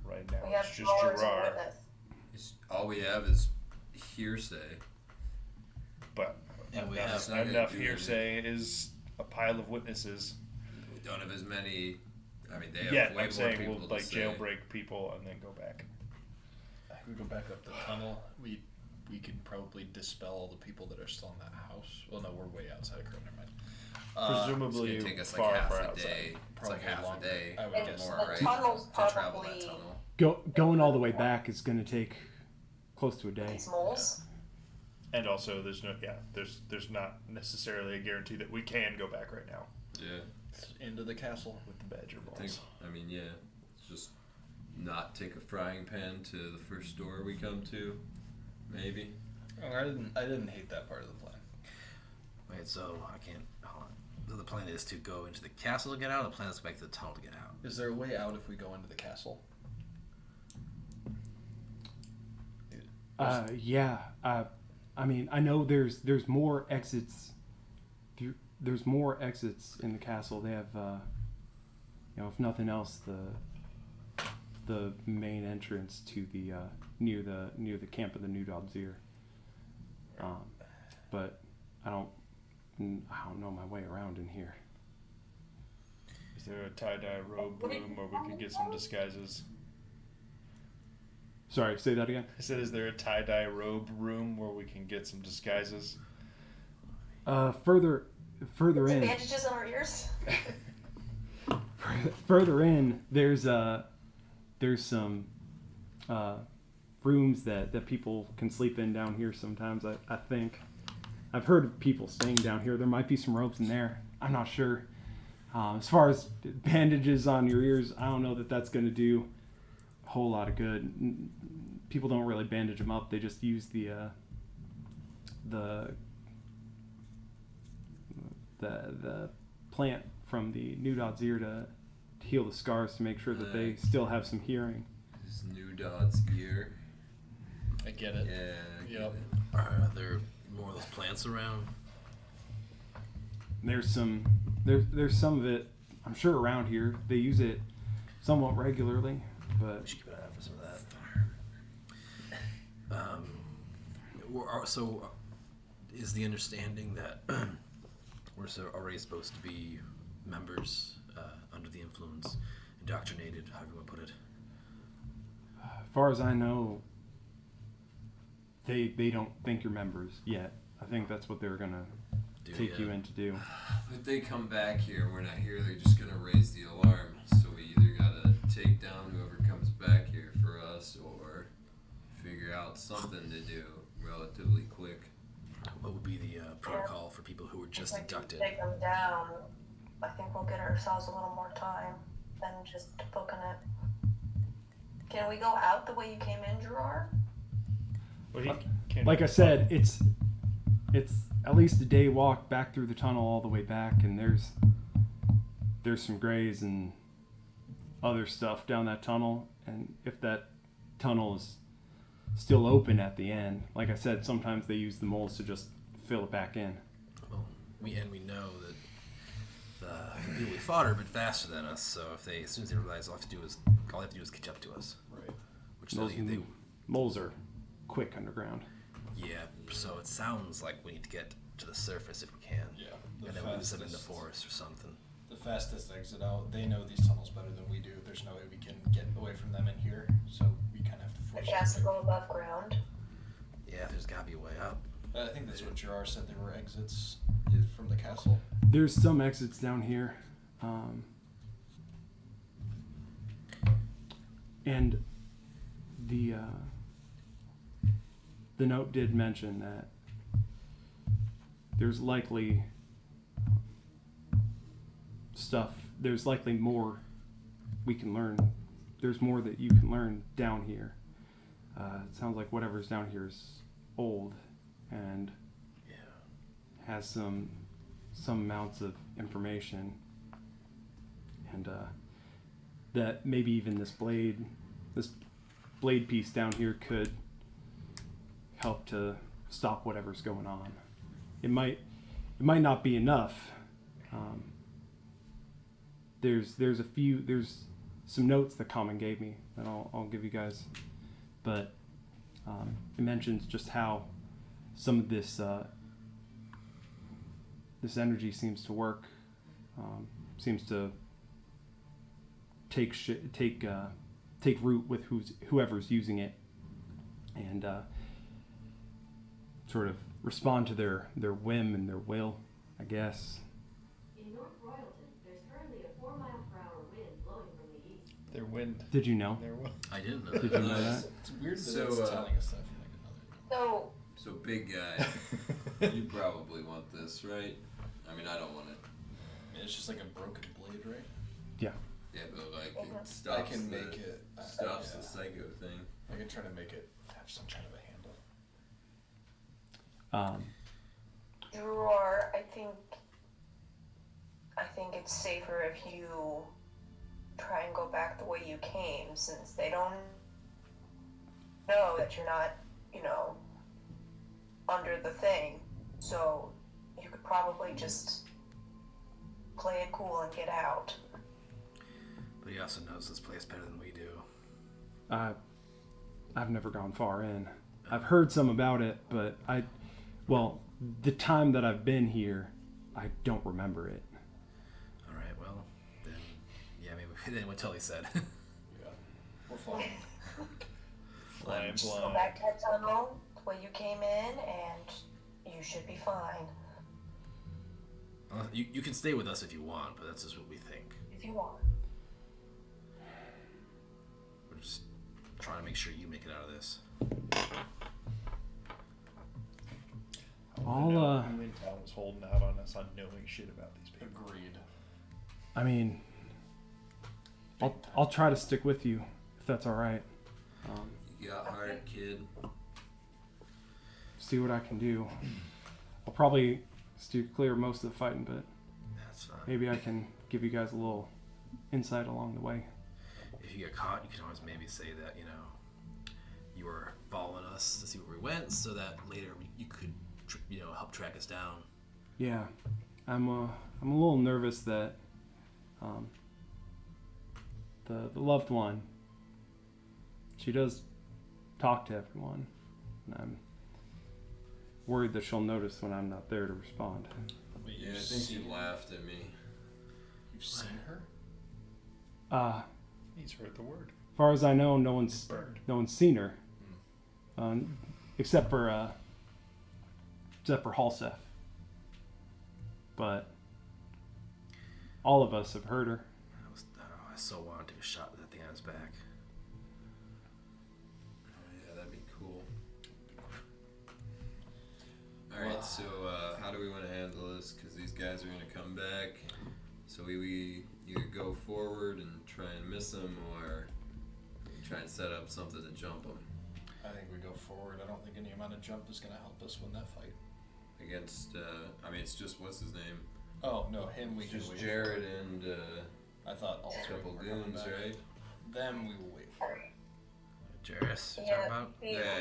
Right now, We have it's just more to Gerard. witness. All we have is hearsay. But And we That's have not gonna enough do hearsay is a pile of witnesses. We don't have as many. I mean, they have Yet, way I'm more saying people we'll to like say. jailbreak people and then go back. If we go back up the tunnel, we could probably dispel all the people that are still in that house. Well, no, we're way outside of Crow. Never mind. It's Presumably gonna take us far, like half far a outside. day. It's Probably like half longer. a day I would or guess. more, The right? tunnel's To travel probably that tunnel. Going all the way back is going to take close to a day. these moles. And also, there's not necessarily a guarantee that we can go back right now Yeah. into the castle. with the Badger I think. balls. I mean, yeah. Just not take a frying pan to the first store we come to. Maybe. Oh, I didn't hate that part of the plan. Wait, so I can't. Hold on. So the plan is to go into the castle to get out, or the plan is to go back to the tunnel to get out? Is there a way out if we go into the castle? Yeah. I mean, I know there's more exits. There's more exits in the castle. They have, if nothing else, the main entrance to the near the camp of the New Dobzir. But I don't know my way around in here. Is there a tie-dye robe room where we could get some disguises? Sorry, say that again. I said, is there a tie-dye robe room where we can get some disguises? Further in. Bandages on our ears. Further in, there's some rooms that people can sleep in down here sometimes. I think I've heard of people staying down here. There might be some robes in there. I'm not sure. As far as bandages on your ears, I don't know that that's going to do a whole lot of good. People don't really bandage them up. They just use the plant from the New Dobzir to heal the scars to make sure that they still have some hearing. This New Dod's gear. I get it. Yeah. I get Yep. it. Are there more of those plants around? There's some of it, I'm sure, around here. They use it somewhat regularly, but We should keep an eye out for some of that. So, is the understanding that we're already supposed to be members under the influence, indoctrinated, however you want to put it? as far as I know, they don't think you're members yet. I think that's what they're gonna take you in to do. If they come back here and we're not here, they're just gonna raise the alarm. So we either gotta take down whoever comes back here for us, or figure out something to do relatively quick. What would be the protocol for people who were just If we can inducted? take them down, I think we'll get ourselves a little more time than just booking it. Can we go out the way you came in, Gerard? Well, can Like I said, it's at least a day walk back through the tunnel all the way back, and there's some grays and other stuff down that tunnel. And if that tunnel is still open at the end, like I said, sometimes they use the moles to just fill it back in. Well, we know that the people we fought are a bit faster than us. So if as soon as they realize all they have to do is catch up to us. Right. Which tells Those you they. moles are quick underground. Yeah. So it sounds like we need to get to the surface if we can. Yeah. And then lose them in the forest or something. The fastest exit out. They know these tunnels better than we do. There's no way we can get away from them in here, so we kind of have to The force castle it. go above ground. Yeah, there's gotta be a way up. I think that's what Gerard said. There were exits from the castle? There's some exits down here. And the note did mention that there's likely there's likely more we can learn. There's more that you can learn down here. It sounds like whatever's down here is old and has some amounts of information, and that maybe even this blade piece down here could help to stop whatever's going on. It might not be enough. There's some notes that Common gave me that I'll give you guys, but it mentions just how some of this energy seems to work, seems to take root with whoever's using it, and sort of respond to their whim and their will, I guess. In North Royalton, there's currently a 4-mile-per-hour wind blowing from the east. Their wind. Did you know? Their wind. I didn't know Did that. you know that? It's weird that So, it's telling us that from like another. So, So big guy, you probably want this, right? I mean, I don't want it. I mean, it's just like a broken blade, right? Yeah. Yeah, but like it Mhm. stops I can the, make it. stops yeah. the psycho thing. I can try to make it have some kind of a handle. Dror, I think it's safer if you try and go back the way you came, since they don't know that you're not, under the thing. So you could probably just play it cool and get out. But he also knows this place better than we do. I've never gone far in. I've heard some about it, but the time that I've been here, I don't remember it. All right, well, then, maybe then what Tully said. Yeah, we're fine. Flying Just go blind. back to that tunnel the way you came in, and you should be fine. You can stay with us if you want, but that's just what we think. If you want. We're just trying to make sure you make it out of this. I'll, Who in town was holding out on us on knowing shit about these people? Agreed. I mean, I'll try to stick with you if that's all right. You got heart, kid. See what I can do. I'll probably steer clear of most of the fighting, but That's fine. maybe I can give you guys a little insight along the way. If you get caught, you can always maybe say that, you were following us to see where we went, so that later you could, help track us down. Yeah, I'm a little nervous that the loved one, she does talk to everyone, and I'm worried that she'll notice when I'm not there to respond. Wait, Yeah, I you've think seen she laughed at me. You've seen her? He's heard the word. As far as I know, no one's seen her, Hmm. except for Halseth. But all of us have heard her. I so want to take a shot with that thing on his back. Oh, yeah, that'd be cool. Alright, so how do we want to handle this? Because these guys are going to come back. So we either go forward and try and miss them, or we try and set up something to jump them I think we go forward. I don't think any amount of jump is going to help us win that fight. against, it's just, what's his name? Oh, no, him we It's can just wait Jared for. and I thought all three of Triple them were coming Goons, back. right? Them we will wait for. Jairus, you Yeah. talking about? Yeah,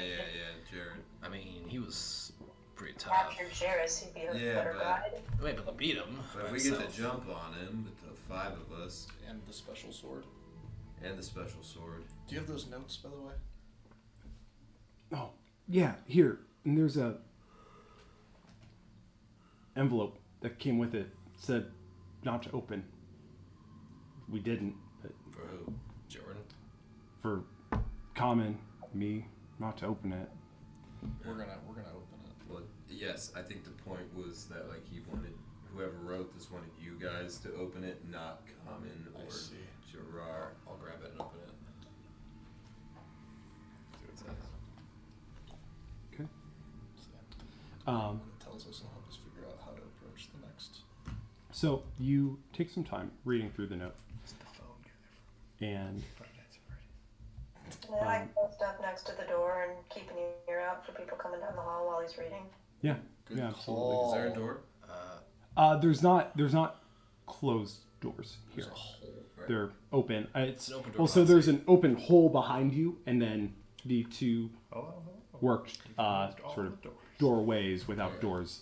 Jared. I mean, he was pretty tough. Capture Jairus, he'd be a Yeah, better but- guide. We might be able to beat him. But by if we get to himself. jump on him, with the 5 of us, And the special sword. and the special sword. Do you have those notes, by the way? Oh, yeah, here. And there's a envelope that came with it. Said not to open. We didn't, but For who? Jordan? for Common, me, not to open it. We're gonna open it. Well, Yes, I think the point was that like he wanted whoever wrote this wanted you guys to open it, not Common I or see. Gerard. I'll grab it and open it. See what it says. Okay. It tells us and help us figure out how to approach the next. So you take some time reading through the note, and And then I post up next to the door and keep an ear out for people coming down the hall while he's reading. yeah, Good yeah, absolutely. call. Is there a door? There's not closed doors here. There's a hole. Right. They're open. It's an open door well, so there's concept. an open hole behind you, and then the two Oh, worked sort of doorways without doors.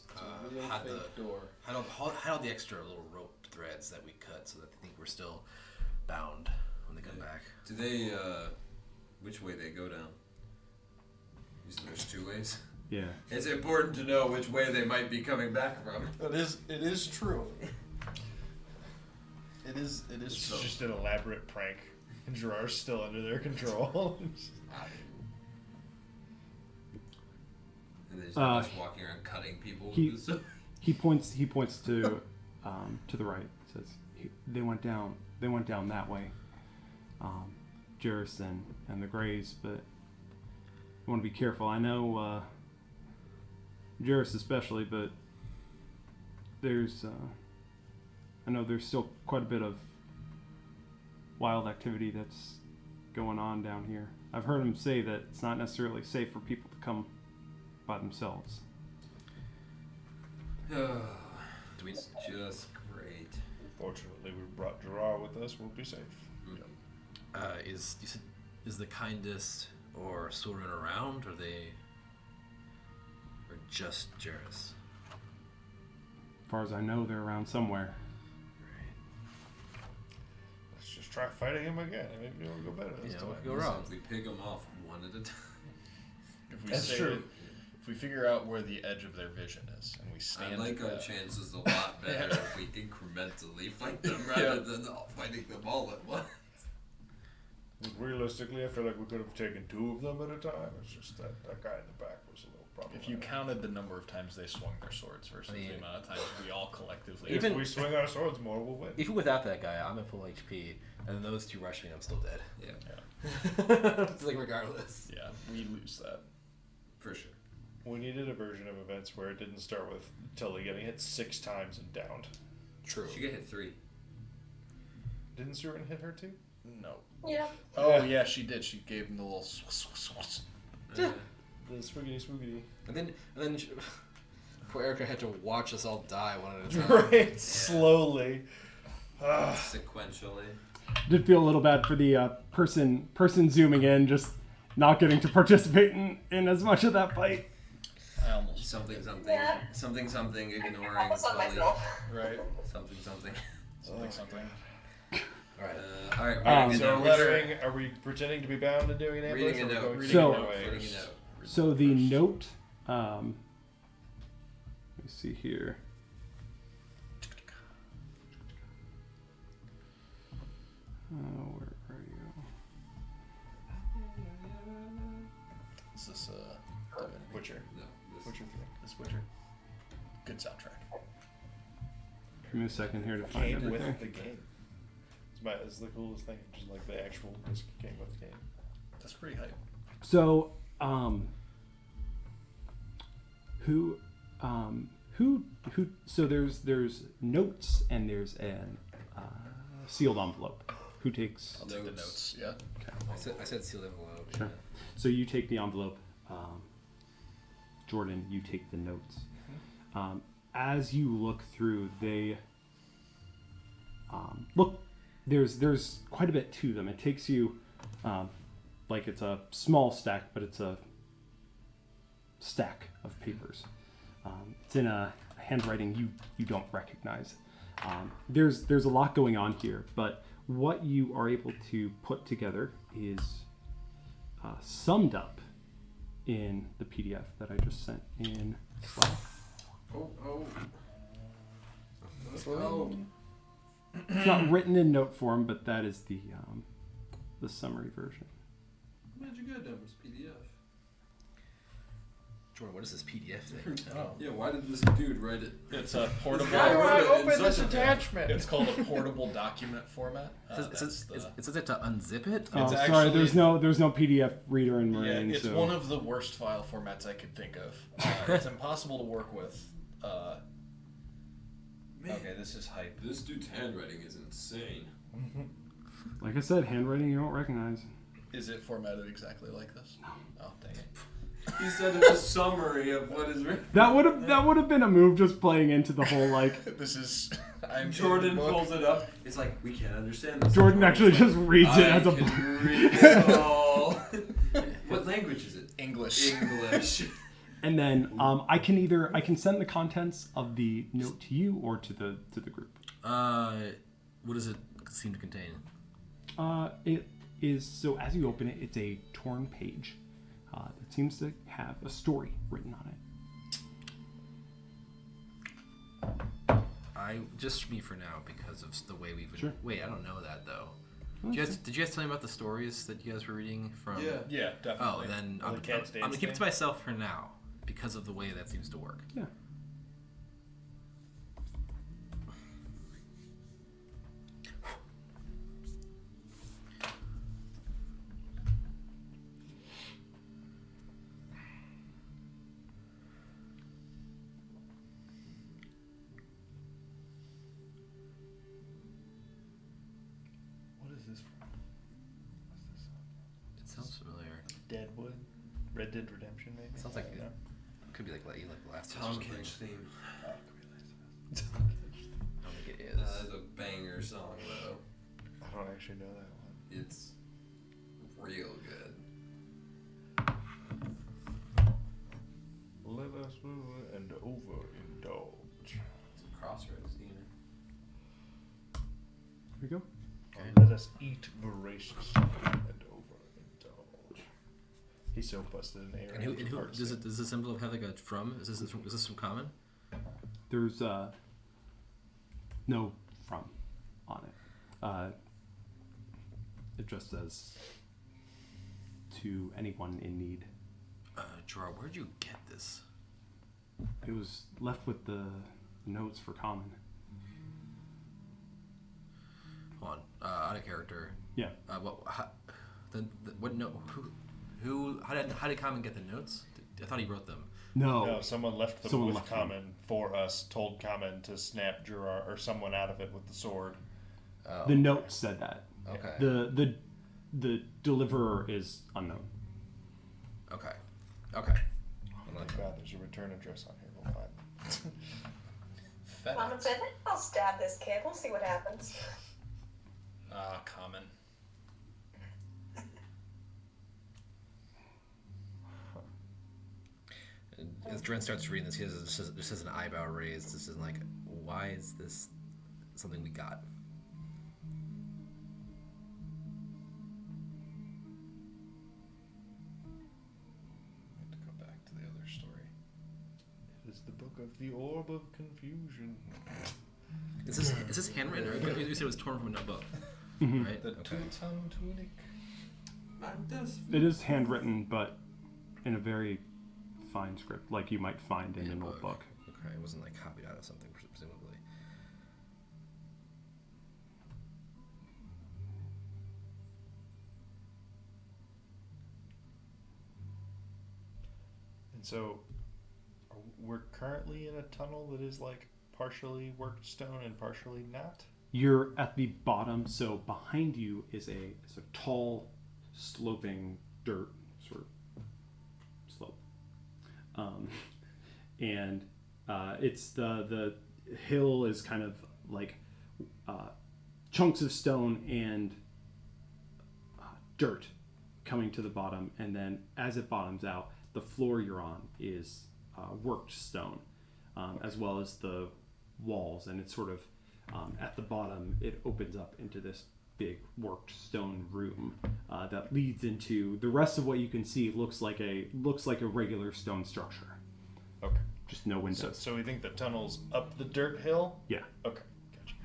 Had the door. how the extra little rope threads that we cut so that they think we're still bound when they come back. Do they? Which way they go down? You said there's two ways. Yeah. It's important to know which way they might be coming back from. It is true. It is It's true. just an elaborate prank, and Gerard's still under their control. And they're just walking around cutting people. he- with this. He points to the right. Says they went down that way. Jarrus and the Greys, but you want to be careful. I know Jarrus especially, but there's I know there's still quite a bit of wild activity that's going on down here. I've heard him say that it's not necessarily safe for people to come by themselves. Do we just great? Fortunately, we brought Gerard with us. We'll be safe. Is the kindest or Soren around, or just Jarrus? As far as I know, they're around somewhere. Let's just try fighting him again. Maybe it'll go better this Yeah, time. we can go around. Simply pick them off one at a time. If we That's say true. If we figure out where the edge of their vision is and we stand I like at our that, chances a lot better if we incrementally fight them rather than fighting them all at once. Realistically, I feel like we could have taken two of them at a time. It's just that guy in the back was a little problem. if you counted the number of times they swung their swords versus the amount of times we all collectively. if we swing our swords more, we'll win. Even without that guy, I'm at full HP, and then those two rush me, I'm still dead. Yeah, It's like regardless. Yeah, we lose that. for sure. We needed a version of events where it didn't start with Tully getting hit 6 times and downed. True. She got hit 3. Didn't Surin hit her too? No. Yeah. Oh yeah, she did. She gave him the little. The swiggity. And then poor Erica had to watch us all die one at a time. Right, slowly. Sequentially. Did feel a little bad for the person zooming in, just not getting to participate in as much of that fight. I almost. Something, Yeah. something, ignoring I was on Tully. myself. Right. Something. Something. All right. All right, So are we pretending to be bound and doing an ambush? Reading a or we're note. going Reading So- a note. Reading a note. So the note, let me see here. Where are you? Is this Witcher. No, this- Witcher 3. this Witcher? Good soundtrack. Give me a second here to find Game everything. with the game. It's the coolest thing. Just like the actual disc game with the game. That's pretty hype. So, who? So there's notes and there's an sealed envelope. Who takes? I'll take the notes. Yeah. I said sealed envelope. Sure. So you take the envelope. Jordan, you take the notes. As you look through, they look. There's quite a bit to them. It takes you, like it's a small stack, but it's a stack of papers. It's in a handwriting you don't recognize. There's a lot going on here, but what you are able to put together is summed up in the PDF that I just sent in Slack. It's not written in note form, but that is the summary version. Where'd you go, Dum's PDF? Jordan, what is this PDF thing? Oh. Yeah, why did this dude write it? It's a portable. guy wrote it in open such this a- attachment? It's called a portable document format. It says it to unzip it. Oh, It's sorry. actually- there's no PDF reader in Yeah, Mihraen. it's so. one of the worst file formats I could think of. It's impossible to work with. Okay, this is hype. This dude's handwriting is insane. Like I said, handwriting you don't recognize. Is it formatted exactly like this? No. Oh, dang it. He said it's a summary of what is written. That would have been a move just playing into the whole like. This is. I'm Jordan in the book. pulls it up. It's like, we can't understand this. Jordan actually just reads it as a. can read it all. What language is it? English. English. And then I can send the contents of the note to you or to the group. What does it seem to contain? It is so as you open it, it's a torn page that seems to have a story written on it. Just me for now because of the way we've been. Sure. Wait, I don't know that though. Did you guys tell me about the stories that you guys were reading from? Yeah. Yeah, definitely. Oh, then Well, I'm the Cat gonna States keep it to thing? myself for now because of the way that seems to work. Yeah. What is this from? What's this? It sounds familiar. Deadwood? Red Dead Redemption, maybe? Sounds like I don't know. it could be like Last of Us or Tom something. Kench theme. Oh, it could be Last of Us. I don't think it is. That's a banger song though. I don't actually know that one. It's real good. Let us move and overindulge. It's a Crossroads demon. Here we go. Okay. Let us eat voraciously and overindulge. He's so busted in air. And who does this envelope have like a from? Is this from Common? There's no from on it. It just says to anyone in need. Gerard, where'd you get this? It was left with the notes for common. Hold on, out of character. Yeah. What note? Who? How did Common get the notes? I thought he wrote them. No. No, someone left them Someone with left them. Common for us, told Common to snap Gerard or someone out of it with the sword. Oh, The note said that. Okay. The deliverer is unknown. Okay. Thank God there's a return address on here. We'll find it. Mom said, I'll stab this kid. We'll see what happens. Common. As Dren starts reading this, he just has an eyebrow raised. This is like, why is this something we got? I have to go back to the other story. It is the book of the Orb of Confusion. Is this handwritten? Or you said it was torn from a notebook, Mhm. right? The Okay. Tutum Tunic. It is handwritten, but in a very fine script, like you might find in an old book. Okay, it wasn't like copied out of something, presumably. And so, we're currently in a tunnel that is like partially worked stone and partially not. You're at the bottom, so behind you is a tall, sloping dirt sort of slope, and it's the hill is kind of like chunks of stone and dirt coming to the bottom, and then as it bottoms out, the floor you're on is worked stone, as well as the walls, and it's sort of at the bottom it opens up into this big worked stone room that leads into the rest of what you can see. Looks like a regular stone structure, Okay. just no windows. So we think the tunnel's up the dirt hill? Yeah, Okay. Gotcha.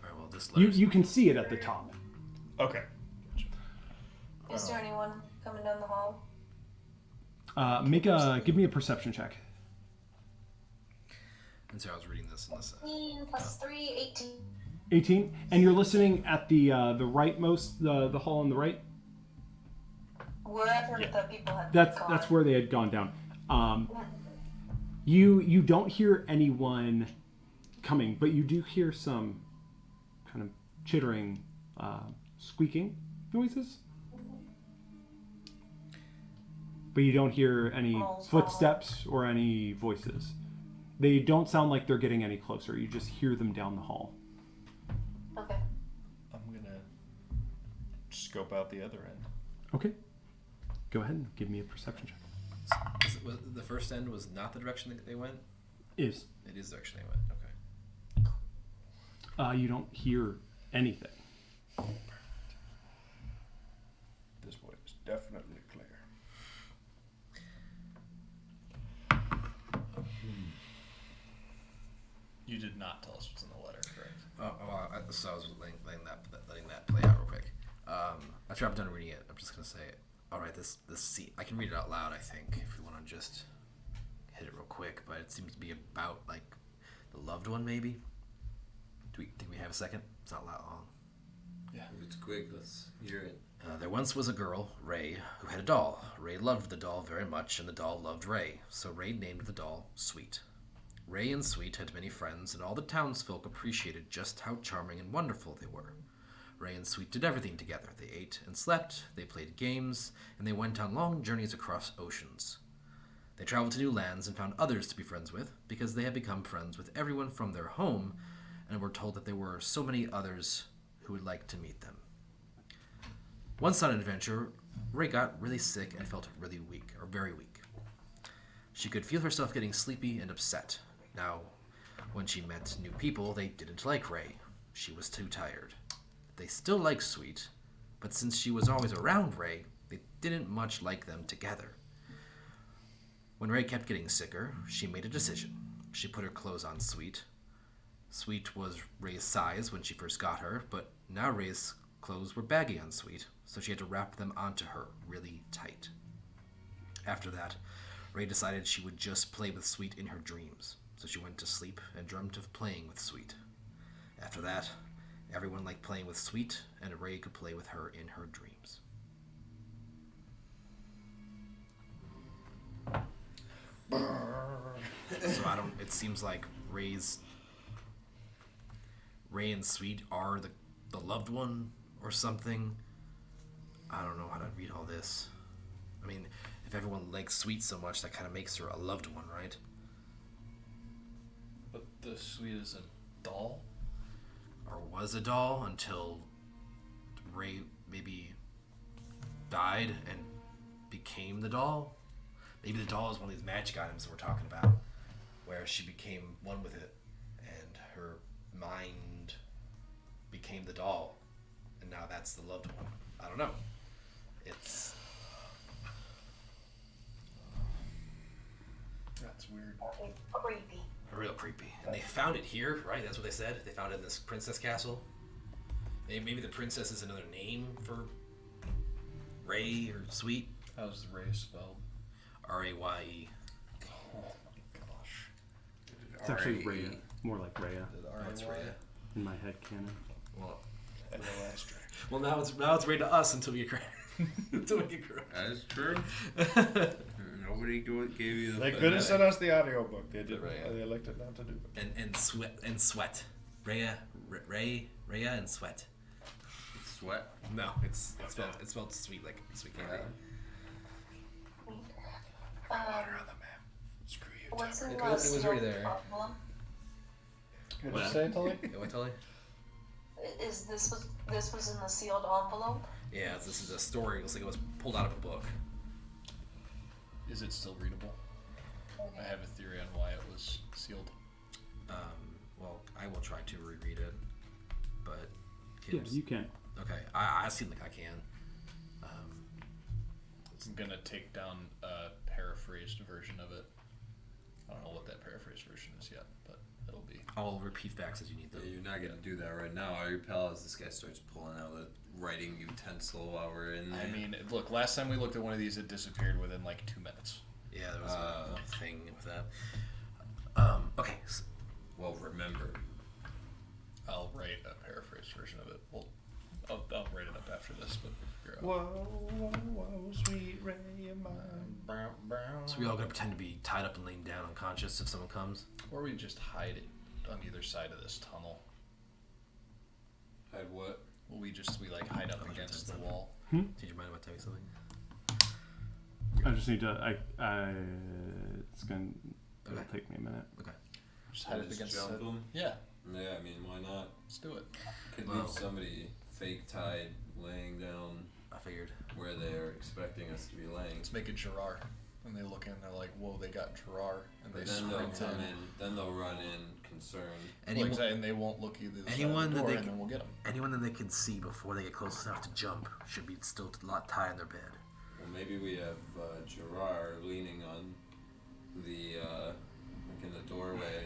All right. Well, this you letter's... you can see it at the top. Okay. Is there anyone coming down the hall? Give me a perception check. And so I was reading this in this. 15 plus 3, 18. 18, and you're listening at the rightmost, the hall on the right. Wherever the people had That's gone. that's where they had gone down. You don't hear anyone coming, but you do hear some kind of chittering, squeaking noises. But you don't hear any footsteps or any voices. They don't sound like they're getting any closer. You just hear them down the hall. Okay. I'm gonna scope out the other end. Okay. Go ahead and give me a perception check. Was the first end was not the direction that they went? Is. It is the direction they went. Okay. You don't hear anything. This way is definitely clear. You did not tell us what's in the letter, correct? So I was letting that play out real quick. After I'm done reading it, I'm just gonna say, all right, this scene, I can read it out loud. I think if we want to just hit it real quick, but it seems to be about like the loved one, maybe. Do we think we have a second? It's not that long. Yeah. If it's quick, let's hear it. There once was a girl, Ray, who had a doll. Ray loved the doll very much, and the doll loved Ray, so Ray named the doll Sweet. Ray and Sweet had many friends, and all the townsfolk appreciated just how charming and wonderful they were. Ray and Sweet did everything together. They ate and slept, they played games, and they went on long journeys across oceans. They traveled to new lands and found others to be friends with, because they had become friends with everyone from their home, and were told that there were so many others who would like to meet them. Once on an adventure, Ray got really sick and felt really weak, or very weak. She could feel herself getting sleepy and upset. Now, when she met new people, they didn't like Ray. She was too tired. They still liked Sweet, but since she was always around Ray, they didn't much like them together. When Ray kept getting sicker, she made a decision. She put her clothes on Sweet. Sweet was Ray's size when she first got her, but now Ray's clothes were baggy on Sweet, so she had to wrap them onto her really tight. After that, Ray decided she would just play with Sweet in her dreams, so she went to sleep and dreamt of playing with Sweet. After that, everyone liked playing with Sweet, and Ray could play with her in her dreams. So it seems like Ray and Sweet are the loved one or something. I don't know how to read all this. I mean, if everyone likes Sweet so much, that kind of makes her a loved one, right? But the Sweet is a doll? Or was a doll until Ray maybe died and became the doll? Maybe the doll is one of these magic items that we're talking about, where she became one with it, and her mind became the doll, and now that's the loved one. I don't know. It's... That's weird. Okay, creepy. real creepy. And they found it here, right? That's what they said. They found it in this princess castle. Maybe the princess is another name for Ray or Sweet. How's Ray spelled? R-A-Y-E. Oh my gosh. It's actually Rhea. More like Rhea Oh, it's Rhea. in my head canon. Well, now it's Ray to us until we get until we get correct. That is true. Nobody gave you the. They could have sent us the audiobook. They did. Right. They elected not to do it. And sweat. Rhea and sweat. Sweat. No, it's spelled sweet like sweet candy. Screw you. What's in It the was already there. envelope? Could you say it, Tully? Yeah, what, Tully? Is this was in the sealed envelope? Yeah, this is a story. It looks like it was pulled out of a book. Is it still readable? I have a theory on why it was sealed. Well, I will try to reread it, but Yeah, you can. okay. I seem like I can. I'm gonna take down a paraphrased version of it. I don't know what that paraphrased version is yet, but it'll be. I'll repeat facts as you need them. You're not gonna do that right now, are you, pal? As this guy starts pulling out a writing utensil while we're in there? I mean, look, last time we looked at one of these, it disappeared within like 2 minutes. Yeah, there was a thing with that. Okay. Well, remember. I'll write a paraphrased version of it. Well, I'll write it up after this, but figure out. Whoa, sweet ray of mine. So we all gotta pretend to be tied up and laying down unconscious if someone comes? Or we just hide it on either side of this tunnel. Hide what? Well, we like hide up against the wall. Did you mind about telling me something? I just need to. It's gonna. It'll take me a minute. Okay. Just hide up against jump the... them? Yeah, Yeah, I mean, why not? let's do it. Could Well- leave somebody fake tied laying down I figured. where they're expecting us to be laying. Let's make it Gerard. And they look in, they're like, whoa, they got Gerard. And they But then they'll sprint come in. in. Then they'll run in concerned. Well, Anyone, exactly, and they won't look either the side anyone of the that door, they and then we'll get them. anyone that they can see before they get close enough to jump should be still tied in their bed. Well, maybe we have Gerard leaning on the like in the doorway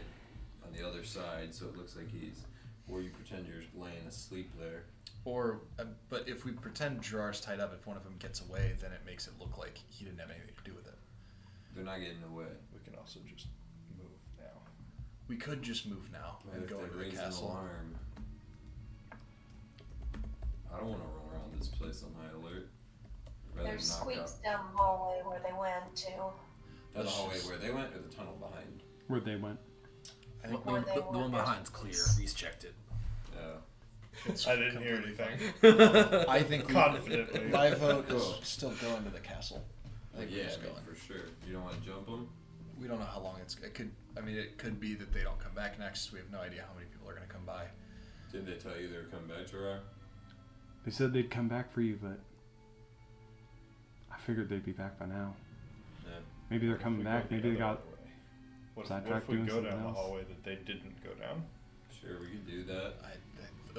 on the other side, so it looks like he's. Or you pretend you're laying asleep there. Or, but if we pretend Gerard's tied up, if one of them gets away, then it makes it look like he didn't have anything to do with it. They're not getting away. We can also just move now. We could just move now What and if go they into the raise castle. an alarm? I don't want to run around this place on high alert. Rather There's knock squeaks out down the hallway where they went to. the hallway where they went, or the tunnel behind. Where they went. I think Or The, they the one were- behind's clear. Reese checked it. Yeah. I didn't hear anything. I think we, Confidently. my vote is still going to the castle. I think we're Yeah, just I mean, going. for sure. You don't want to jump them. We don't know how long it could. I mean, it could be that they don't come back next. We have no idea how many people are going to come by. Didn't they tell you they were coming back, Gerard? They said they'd come back for you, but I figured they'd be back by now. Yeah. Maybe they're coming back. Maybe they got. What sidetracked if we doing go something down the else. hallway that they didn't go down? Sure, we could do that.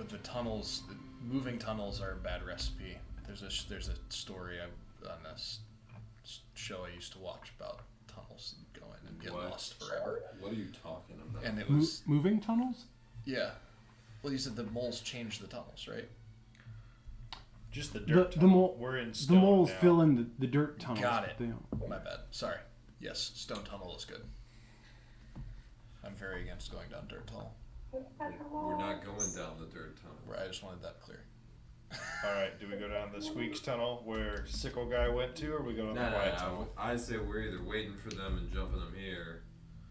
The tunnels, the moving tunnels are a bad recipe. There's a story on this show I used to watch about tunnels that go in and get What? lost forever. What are you talking about? And it was Moving tunnels? yeah. Well, you said the moles changed the tunnels, right? Just the dirt The tunnel. We're in The stone moles now. fill in the dirt tunnels. Got it. They don't. My bad. Sorry. Yes, stone tunnel is good. I'm very against going down dirt tunnel. We're not going down the dirt tunnel. Right, I just wanted that clear. Alright, do we go down the Squeaks tunnel where Sickle Guy went to, or we go down the Quiet tunnel? I say we're either waiting for them and jumping them here,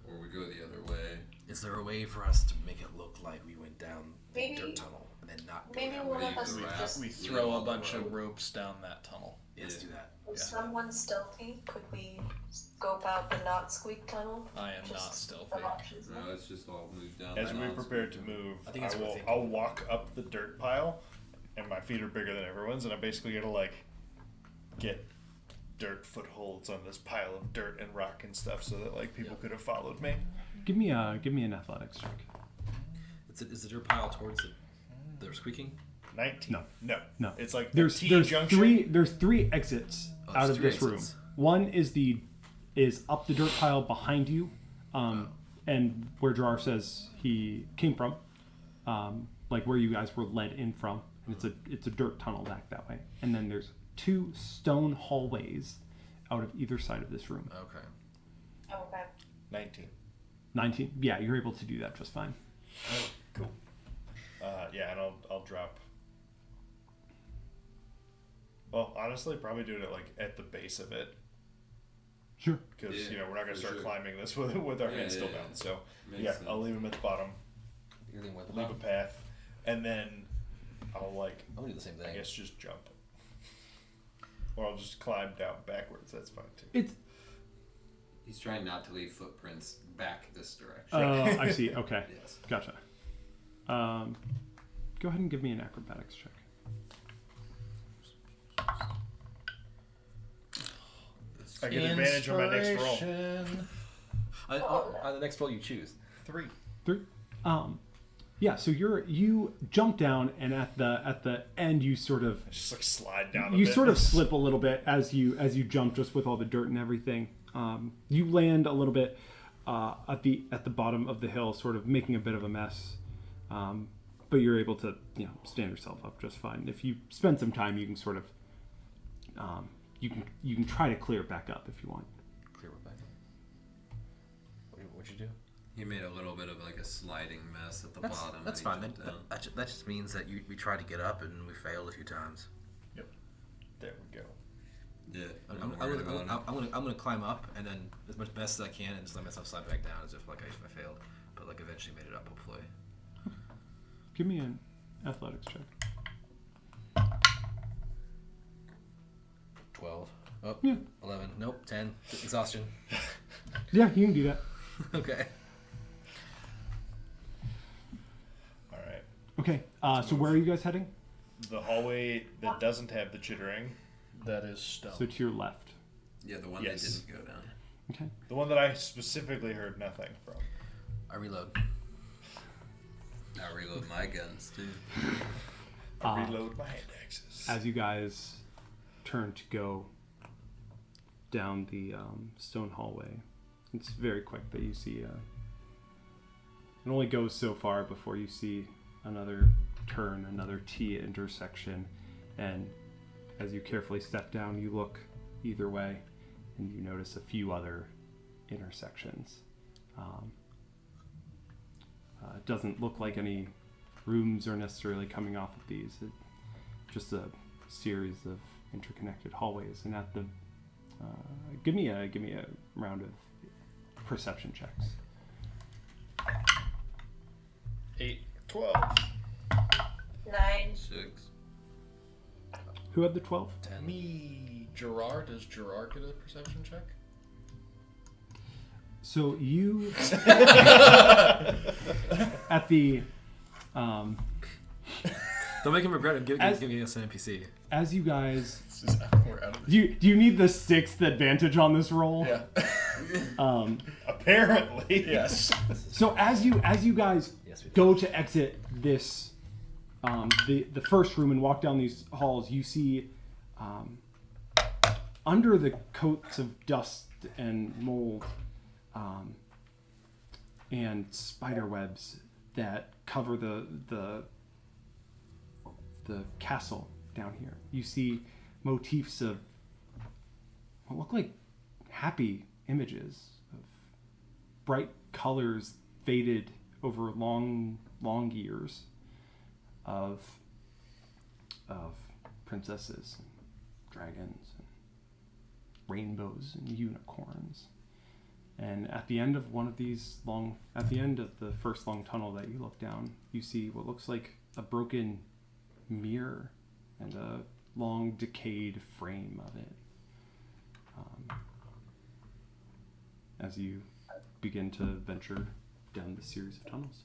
or we go the other way. Is there a way for us to make it look like we went down the Maybe- dirt tunnel and then not go Maybe down? one of leave us the would raft. just. We Yeah, throw a on the bunch of road. ropes down that tunnel. Let's Yeah. do that. If Yeah. someone's stealthy, could we scope out the not squeak tunnel? I am Just not the stealthy. options No, there. let's just all move down. As the we non- prepare to move, I think it's worth thinking. I'll walk up the dirt pile, and my feet are bigger than everyone's, and I'm basically gonna like get dirt footholds on this pile of dirt and rock and stuff, so that like people could have followed me. Give me an athletics check. Is the dirt pile towards the squeaking? 19. No. No. It's like There's a there's T-junction. three exits Oh, out there's of three this room. exits. One is up the dirt pile behind you, and where Gerard says he came from, like where you guys were led in from. And it's a dirt tunnel back that way. And then there's 2 stone hallways out of either side of this room. Okay. Okay. 19. 19. Yeah, you're able to do that just fine. Cool. Yeah, and I'll drop. Well, honestly, probably do it at the base of it, Sure. because Yeah, we're not gonna for start sure. climbing this with our Yeah, hands still yeah, down. yeah. So Makes yeah, sense. I'll leave them at the bottom. You're leaving with the Leave a bottom? path, and then I'll I'm gonna do the same I thing. guess just jump, or I'll just climb down backwards. That's fine too. It's He's trying not to leave footprints back this direction. oh, I see. Okay. Yes. Gotcha. Go ahead and give me an acrobatics check. I get advantage on my next roll. On the next roll you choose. 3. 3. Yeah. So you jump down, and at the end you sort of I just like slide down. you a bit. sort of slip a little bit as you jump, just with all the dirt and everything. You land a little bit at the bottom of the hill, sort of making a bit of a mess. but you're able to stand yourself up just fine. If you spend some time, you can sort of you can try to clear it back up if you want. Clear it back up. What'd you do? He made a little bit of like a sliding mess at the bottom. That's and he fine. jumped down. That just means that we tried to get up and we failed a few times. There we go. Yeah, I'm gonna climb up and then as much best as I can and just let myself slide back down as if like I failed, but like eventually made it up hopefully. Give me an athletics check. 12. Oh, Yeah. 11. Nope. 10. Exhaustion. Yeah, you can do that. Okay. All right. Okay. So where are you guys heading? The hallway that doesn't have the chittering. That is stone. So to your left. Yeah, the one Yes. that didn't go down. Okay. The one that I specifically heard nothing from. I reload. I reload my guns too. I reload my hand axes. As you guys turn to go down the stone hallway, it's very quick that you see. It only goes so far before you see another turn, another T intersection, and as you carefully step down, you look either way, and you notice a few other intersections. It doesn't look like any rooms are necessarily coming off of these. Just a series of interconnected hallways. And at the give me a round of perception checks. 8, 12. 9. 6. Who had the 12? 10. Me, Gerard. Does Gerard get a perception check? So you at the Don't make him regret it. As- Giving us an NPC. as you guys This is we're out of do you need the 6th advantage on this roll? Yeah. Apparently. Yes. So as you guys Yes, we do. go to exit this the first room and walk down these halls, you see under the coats of dust and mold and spider webs that cover the castle down here, you see motifs of what look like happy images of bright colors faded over long years of princesses and dragons and rainbows and unicorns. And at the end of at the end of the first long tunnel that you look down, you see what looks like a broken mirror and a long decayed frame of it. As you begin to venture down the series of tunnels.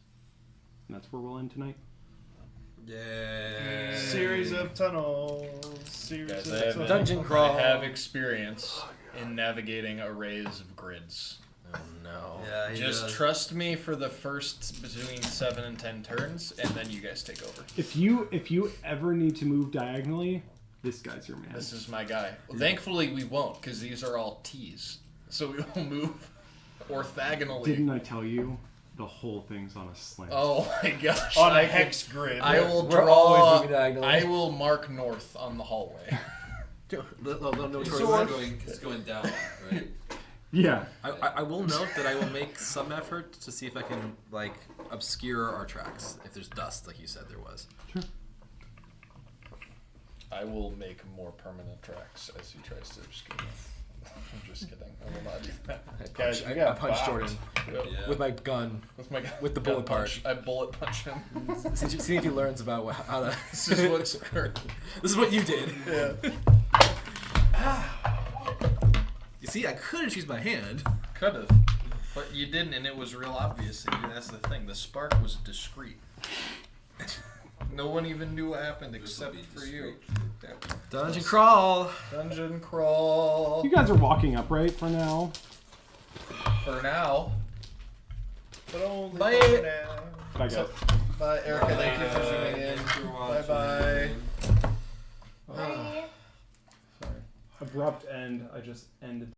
And that's where we'll end tonight. Yeah. Series of tunnels. Series Guys, of I have, tunnels. Dungeon crawl. I have experience in navigating arrays of grids. Oh no. Yeah, he Just does. trust me for the first between 7 and 10 turns, and then you guys take over. If you ever need to move diagonally, this guy's your man. This is my guy. Well, thankfully, we won't, because these are all T's. So we will move orthogonally. Didn't I tell you? The whole thing's on a slant. Oh my gosh. On a I hex grid. I will We're draw. always moving diagonally. I will mark north on the hallway. It's going down, right? Yeah. I will note that I will make some effort to see if I can like obscure our tracks if there's dust like you said there was. Sure. I will make more permanent tracks as he tries to obscure them. I'm just kidding. I will not do that. Guys, we I got punched bopped. Jordan Yeah. with my gun. With my With the bullet part. I bullet punch him. See if he learns about how to. This is what's occurred. This is what you did. Yeah. You see, I could have used my hand. Could have, but you didn't, and it was real obvious. That's the thing. The spark was discreet. No one even knew what happened except for you. Dungeon crawl. Dungeon crawl. You guys are walking up, right, for now? For now. But only Bye. for now. Bye, guys. Bye, Erica. Thank you for zooming in. Bye bye. Bye. Abrupt end. I just ended.